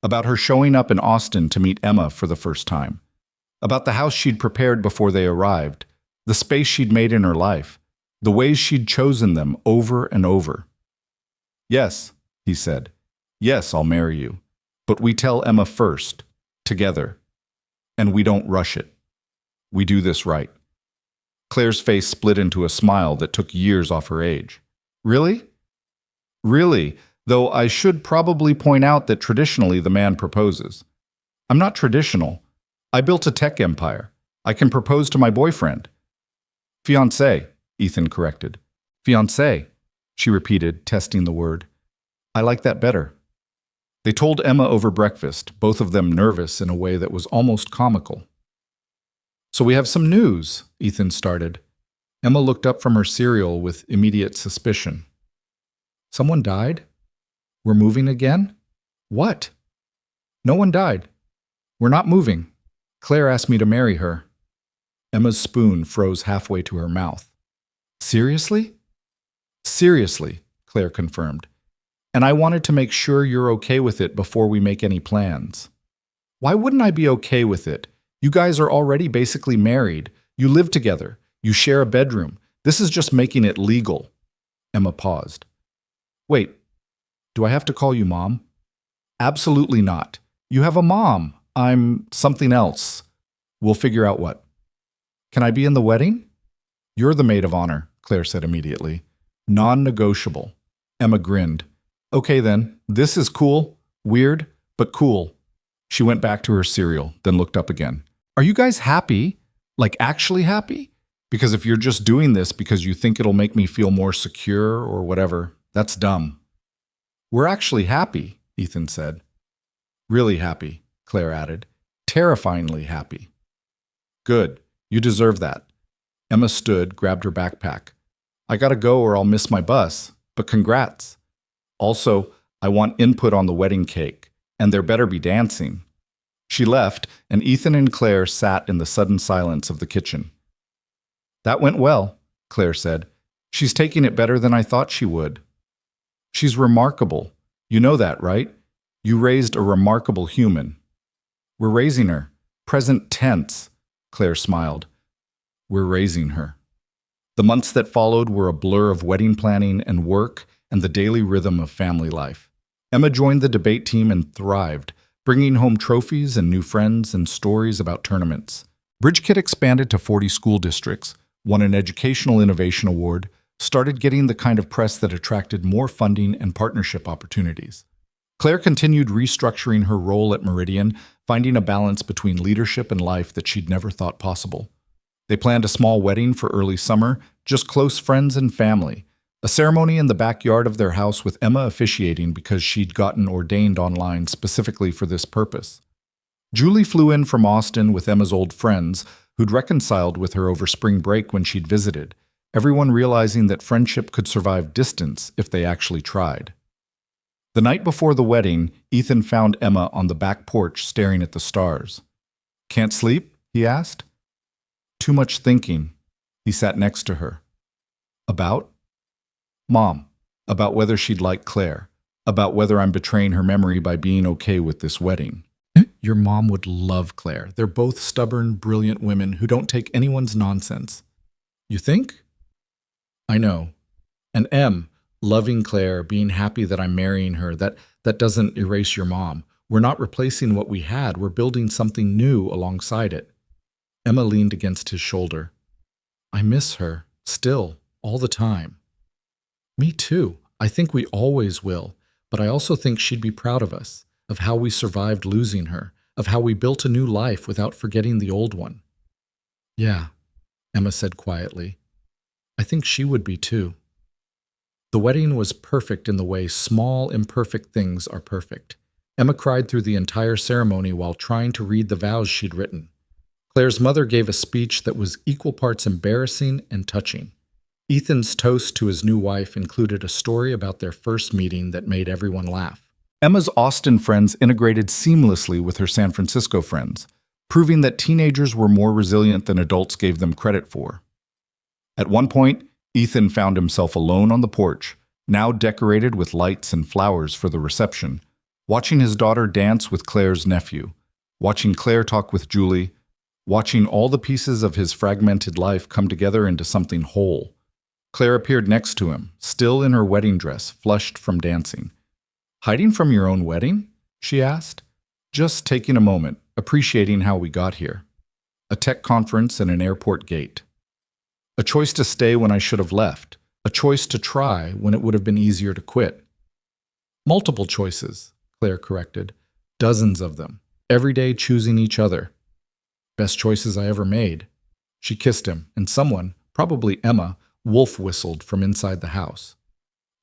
about her showing up in Austin to meet Emma for the first time, about the house she'd prepared before they arrived, the space she'd made in her life, the ways she'd chosen them over and over. "Yes," he said. "Yes, I'll marry you. But we tell Emma first, together. And we don't rush it. We do this right." Claire's face split into a smile that took years off her age. "Really?" "Really, though I should probably point out that traditionally the man proposes. I'm not traditional. I built a tech empire. I can propose to my boyfriend." "Fiancé," Ethan corrected. "Fiancé," she repeated, testing the word. "I like that better." They told Emma over breakfast, both of them nervous in a way that was almost comical. "So we have some news," Ethan started. Emma looked up from her cereal with immediate suspicion. "Someone died? We're moving again? What?" "No one died. We're not moving. Claire asked me to marry her." Emma's spoon froze halfway to her mouth. "Seriously?" "Seriously," Claire confirmed. "And I wanted to make sure you're okay with it before we make any plans." "Why wouldn't I be okay with it? You guys are already basically married. You live together. You share a bedroom. This is just making it legal." Emma paused. "Wait, do I have to call you Mom?" "Absolutely not. You have a mom. I'm something else. We'll figure out what." "Can I be in the wedding?" "You're the maid of honor," Claire said immediately. "Non-negotiable." Emma grinned. "Okay then, this is cool, weird, but cool." She went back to her cereal, then looked up again. "Are you guys happy? Like actually happy? Because if you're just doing this because you think it'll make me feel more secure or whatever, that's dumb." "We're actually happy," Ethan said. "Really happy," Claire added. "Terrifyingly happy." "Good. You deserve that." Emma stood, grabbed her backpack. "I gotta go or I'll miss my bus, but congrats. Also, I want input on the wedding cake, and there better be dancing." She left, and Ethan and Claire sat in the sudden silence of the kitchen. "That went well," Claire said. "She's taking it better than I thought she would." "She's remarkable. You know that, right? You raised a remarkable human." "We're raising her. Present tense," Claire smiled. "We're raising her." The months that followed were a blur of wedding planning and work and the daily rhythm of family life. Emma joined the debate team and thrived, bringing home trophies and new friends and stories about tournaments. Bridgekit expanded to 40 school districts, won an Educational Innovation Award, started getting the kind of press that attracted more funding and partnership opportunities. Claire continued restructuring her role at Meridian, finding a balance between leadership and life that she'd never thought possible. They planned a small wedding for early summer, just close friends and family, a ceremony in the backyard of their house with Emma officiating because she'd gotten ordained online specifically for this purpose. Julie flew in from Austin with Emma's old friends, who'd reconciled with her over spring break when she'd visited, everyone realizing that friendship could survive distance if they actually tried. The night before the wedding, Ethan found Emma on the back porch staring at the stars. "Can't sleep?" he asked. "Too much thinking." He sat next to her. "About?" "Mom. About whether she'd like Claire. About whether I'm betraying her memory by being okay with this wedding." "Your mom would love Claire. They're both stubborn, brilliant women who don't take anyone's nonsense." "You think?" "I know. And Em, loving Claire, being happy that I'm marrying her, that doesn't erase your mom. We're not replacing what we had. We're building something new alongside it." Emma leaned against his shoulder. "I miss her, still, all the time." "Me too. I think we always will. But I also think she'd be proud of us, of how we survived losing her, of how we built a new life without forgetting the old one." "Yeah," Emma said quietly. "I think she would be too." The wedding was perfect in the way small, imperfect things are perfect. Emma cried through the entire ceremony while trying to read the vows she'd written. Claire's mother gave a speech that was equal parts embarrassing and touching. Ethan's toast to his new wife included a story about their first meeting that made everyone laugh. Emma's Austin friends integrated seamlessly with her San Francisco friends, proving that teenagers were more resilient than adults gave them credit for. At one point, Ethan found himself alone on the porch, now decorated with lights and flowers for the reception, watching his daughter dance with Claire's nephew, watching Claire talk with Julie, watching all the pieces of his fragmented life come together into something whole. Claire appeared next to him, still in her wedding dress, flushed from dancing. "Hiding from your own wedding?" she asked. "Just taking a moment, appreciating how we got here. A tech conference and an airport gate. A choice to stay when I should have left. A choice to try when it would have been easier to quit." "Multiple choices," Claire corrected. "Dozens of them. Every day choosing each other. Best choices I ever made." She kissed him, and someone, probably Emma, wolf whistled from inside the house.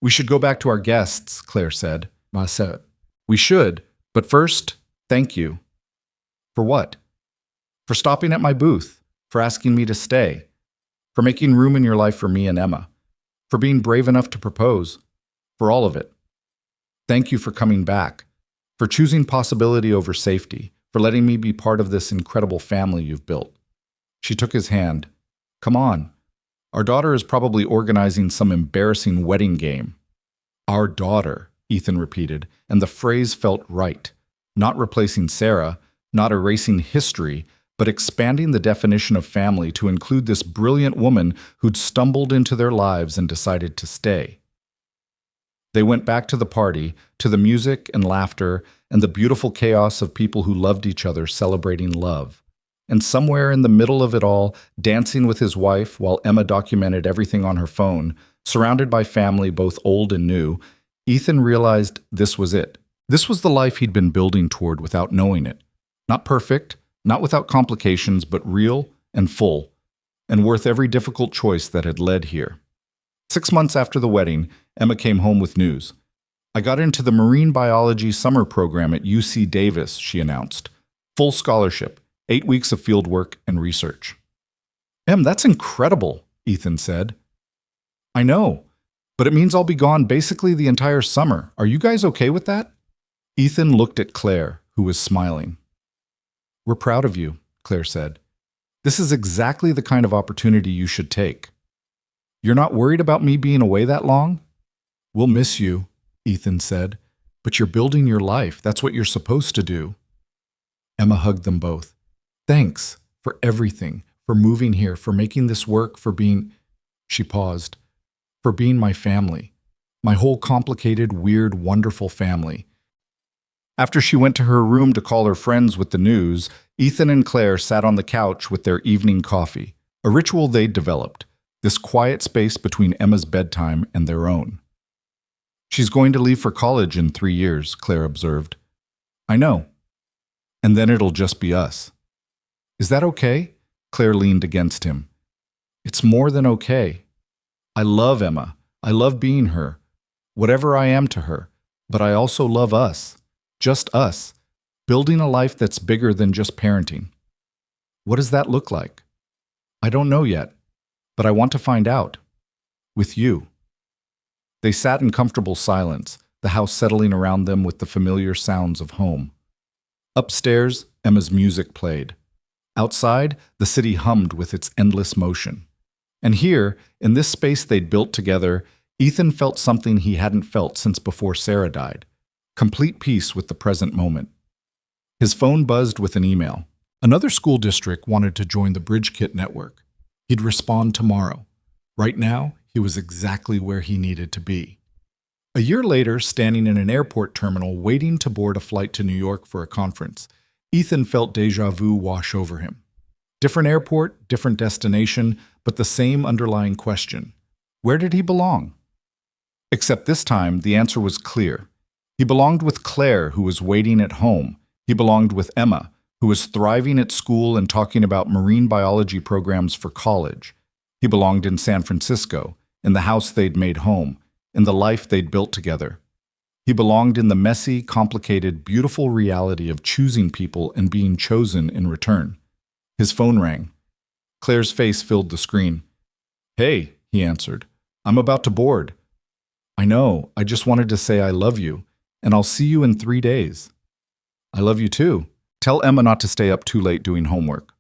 "We should go back to our guests," Claire said. Ma said, "We should, but first, thank you." "For what?" "For stopping at my booth, for asking me to stay, for making room in your life for me and Emma, for being brave enough to propose, for all of it. Thank you for coming back, for choosing possibility over safety, for letting me be part of this incredible family you've built." She took his hand. "Come on. Our daughter is probably organizing some embarrassing wedding game." "Our daughter," Ethan repeated, and the phrase felt right. Not replacing Sarah, not erasing history, but expanding the definition of family to include this brilliant woman who'd stumbled into their lives and decided to stay. They went back to the party, to the music and laughter, and the beautiful chaos of people who loved each other celebrating love. And somewhere in the middle of it all, dancing with his wife while Emma documented everything on her phone, surrounded by family both old and new, Ethan realized this was it. This was the life he'd been building toward without knowing it. Not perfect, not without complications, but real and full, and worth every difficult choice that had led here. 6 months after the wedding, Emma came home with news. "I got into the marine biology summer program at UC Davis," she announced. "Full scholarship, 8 weeks of field work and research." "Em, that's incredible," Ethan said. "I know, but it means I'll be gone basically the entire summer. Are you guys okay with that?" Ethan looked at Claire, who was smiling. "We're proud of you," Claire said. "This is exactly the kind of opportunity you should take. You're not worried about me being away that long?" "We'll miss you," Ethan said, "but you're building your life. That's what you're supposed to do." Emma hugged them both. "Thanks for everything, for moving here, for making this work, for being—" She paused. "For being my family. My whole complicated, weird, wonderful family." After she went to her room to call her friends with the news, Ethan and Claire sat on the couch with their evening coffee, a ritual they'd developed, this quiet space between Emma's bedtime and their own. "She's going to leave for college in 3 years," Claire observed. "I know. And then it'll just be us." "Is that okay?" Claire leaned against him. "It's more than okay. I love Emma. I love being her, whatever I am to her, but I also love us. Just us, building a life that's bigger than just parenting. What does that look like? I don't know yet, but I want to find out. With you." They sat in comfortable silence, the house settling around them with the familiar sounds of home. Upstairs, Emma's music played. Outside, the city hummed with its endless motion. And here, in this space they'd built together, Ethan felt something he hadn't felt since before Sarah died. Complete peace with the present moment. His phone buzzed with an email. Another school district wanted to join the BridgeKit network. He'd respond tomorrow. Right now, he was exactly where he needed to be. A year later, standing in an airport terminal waiting to board a flight to New York for a conference, Ethan felt déjà vu wash over him. Different airport, different destination, but the same underlying question. Where did he belong? Except this time, the answer was clear. He belonged with Claire, who was waiting at home. He belonged with Emma, who was thriving at school and talking about marine biology programs for college. He belonged in San Francisco, in the house they'd made home, in the life they'd built together. He belonged in the messy, complicated, beautiful reality of choosing people and being chosen in return. His phone rang. Claire's face filled the screen. "Hey," he answered. "I'm about to board." "I know, I just wanted to say I love you, and I'll see you in 3 days." "I love you too. Tell Emma not to stay up too late doing homework."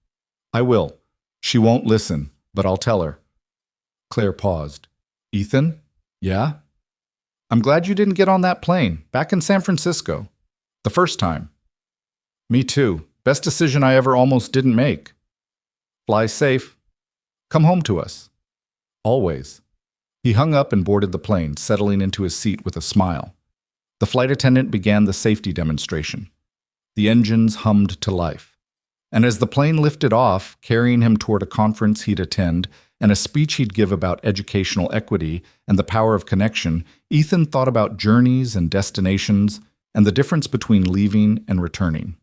"I will. She won't listen, but I'll tell her." Claire paused. "Ethan? Yeah? I'm glad you didn't get on that plane, back in San Francisco. The first time." "Me too. Best decision I ever almost didn't make." Fly safe. Come home to us. Always. He hung up and boarded the plane, settling into his seat with a smile. The flight attendant began the safety demonstration. The engines hummed to life. And as the plane lifted off, carrying him toward a conference he'd attend and a speech he'd give about educational equity and the power of connection, Ethan thought about journeys and destinations and the difference between leaving and returning.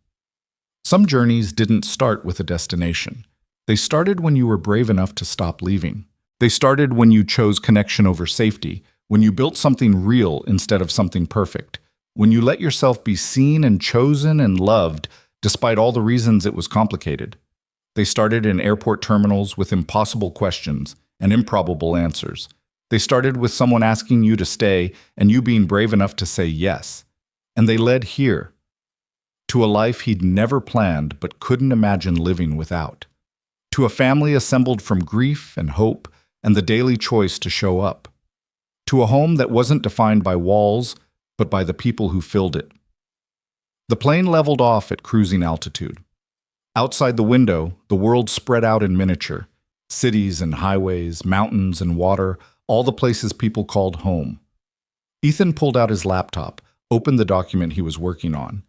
Some journeys didn't start with a destination. They started when you were brave enough to stop leaving. They started when you chose connection over safety, when you built something real instead of something perfect, when you let yourself be seen and chosen and loved despite all the reasons it was complicated. They started in airport terminals with impossible questions and improbable answers. They started with someone asking you to stay and you being brave enough to say yes. And they led here, to a life he'd never planned but couldn't imagine living without. To a family assembled from grief and hope and the daily choice to show up. To a home that wasn't defined by walls, but by the people who filled it. The plane leveled off at cruising altitude. Outside the window, the world spread out in miniature. Cities and highways, mountains and water, all the places people called home. Ethan pulled out his laptop, opened the document he was working on.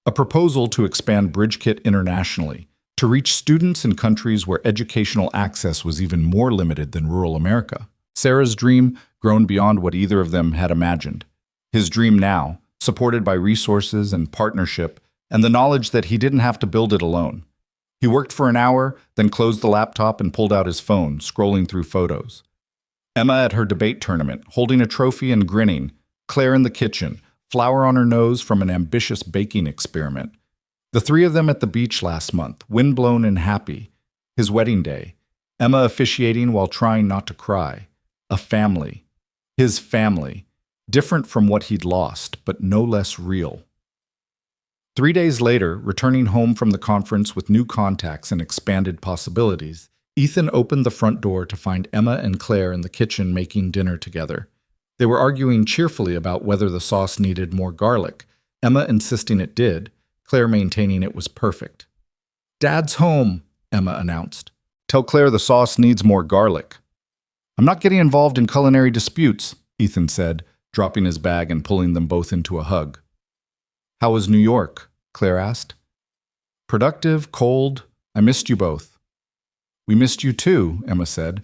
A proposal to expand BridgeKit internationally, to reach students in countries where educational access was even more limited than rural America. Sarah's dream grown beyond what either of them had imagined. His dream now, supported by resources and partnership, and the knowledge that he didn't have to build it alone. He worked for an hour, then closed the laptop and pulled out his phone, scrolling through photos. Emma at her debate tournament, holding a trophy and grinning. Claire in the kitchen, flour on her nose from an ambitious baking experiment. The three of them at the beach last month, windblown and happy. His wedding day. Emma officiating while trying not to cry. A family. His family. Different from what he'd lost, but no less real. 3 days later, returning home from the conference with new contacts and expanded possibilities, Ethan opened the front door to find Emma and Claire in the kitchen making dinner together. They were arguing cheerfully about whether the sauce needed more garlic, Emma insisting it did, Claire maintaining it was perfect. "Dad's home," Emma announced. "Tell Claire the sauce needs more garlic." "I'm not getting involved in culinary disputes," Ethan said, dropping his bag and pulling them both into a hug. "How was New York?" Claire asked. "Productive, cold. I missed you both." "We missed you too," Emma said.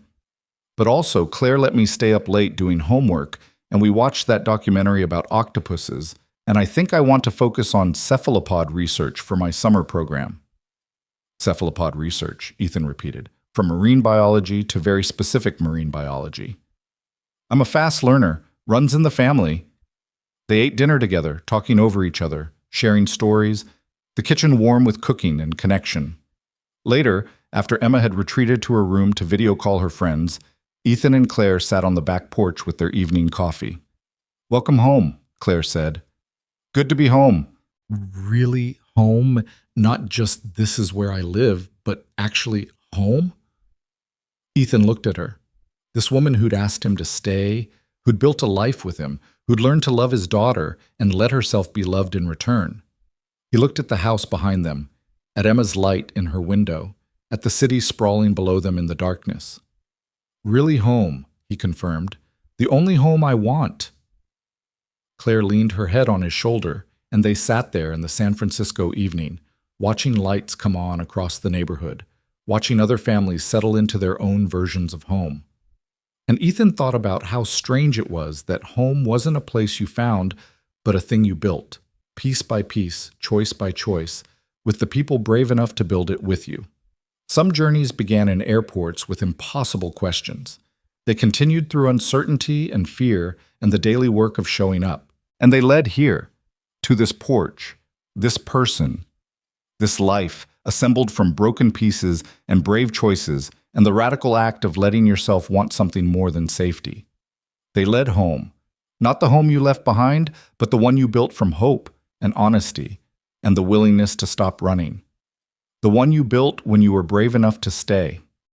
"But also, Claire let me stay up late doing homework, and we watched that documentary about octopuses, and I think I want to focus on cephalopod research for my summer program." "Cephalopod research," Ethan repeated, "from marine biology to very specific marine biology." "I'm a fast learner. Runs in the family." They ate dinner together, talking over each other, sharing stories, the kitchen warm with cooking and connection. Later, after Emma had retreated to her room to video call her friends, Ethan and Claire sat on the back porch with their evening coffee. "Welcome home," Claire said. "Good to be home." "Really home? Not just this is where I live, but actually home?" Ethan looked at her. This woman who'd asked him to stay, who'd built a life with him, who'd learned to love his daughter and let herself be loved in return. He looked at the house behind them, at Emma's light in her window, at the city sprawling below them in the darkness. "Really home," he confirmed. "The only home I want." Claire leaned her head on his shoulder, and they sat there in the San Francisco evening, watching lights come on across the neighborhood, watching other families settle into their own versions of home. And Ethan thought about how strange it was that home wasn't a place you found, but a thing you built, piece by piece, choice by choice, with the people brave enough to build it with you. Some journeys began in airports with impossible questions. They continued through uncertainty and fear and the daily work of showing up. And they led here, to this porch, this person, this life, assembled from broken pieces and brave choices, and the radical act of letting yourself want something more than safety. They led home, not the home you left behind, but the one you built from hope and honesty and the willingness to stop running. The one you built when you were brave enough to stay.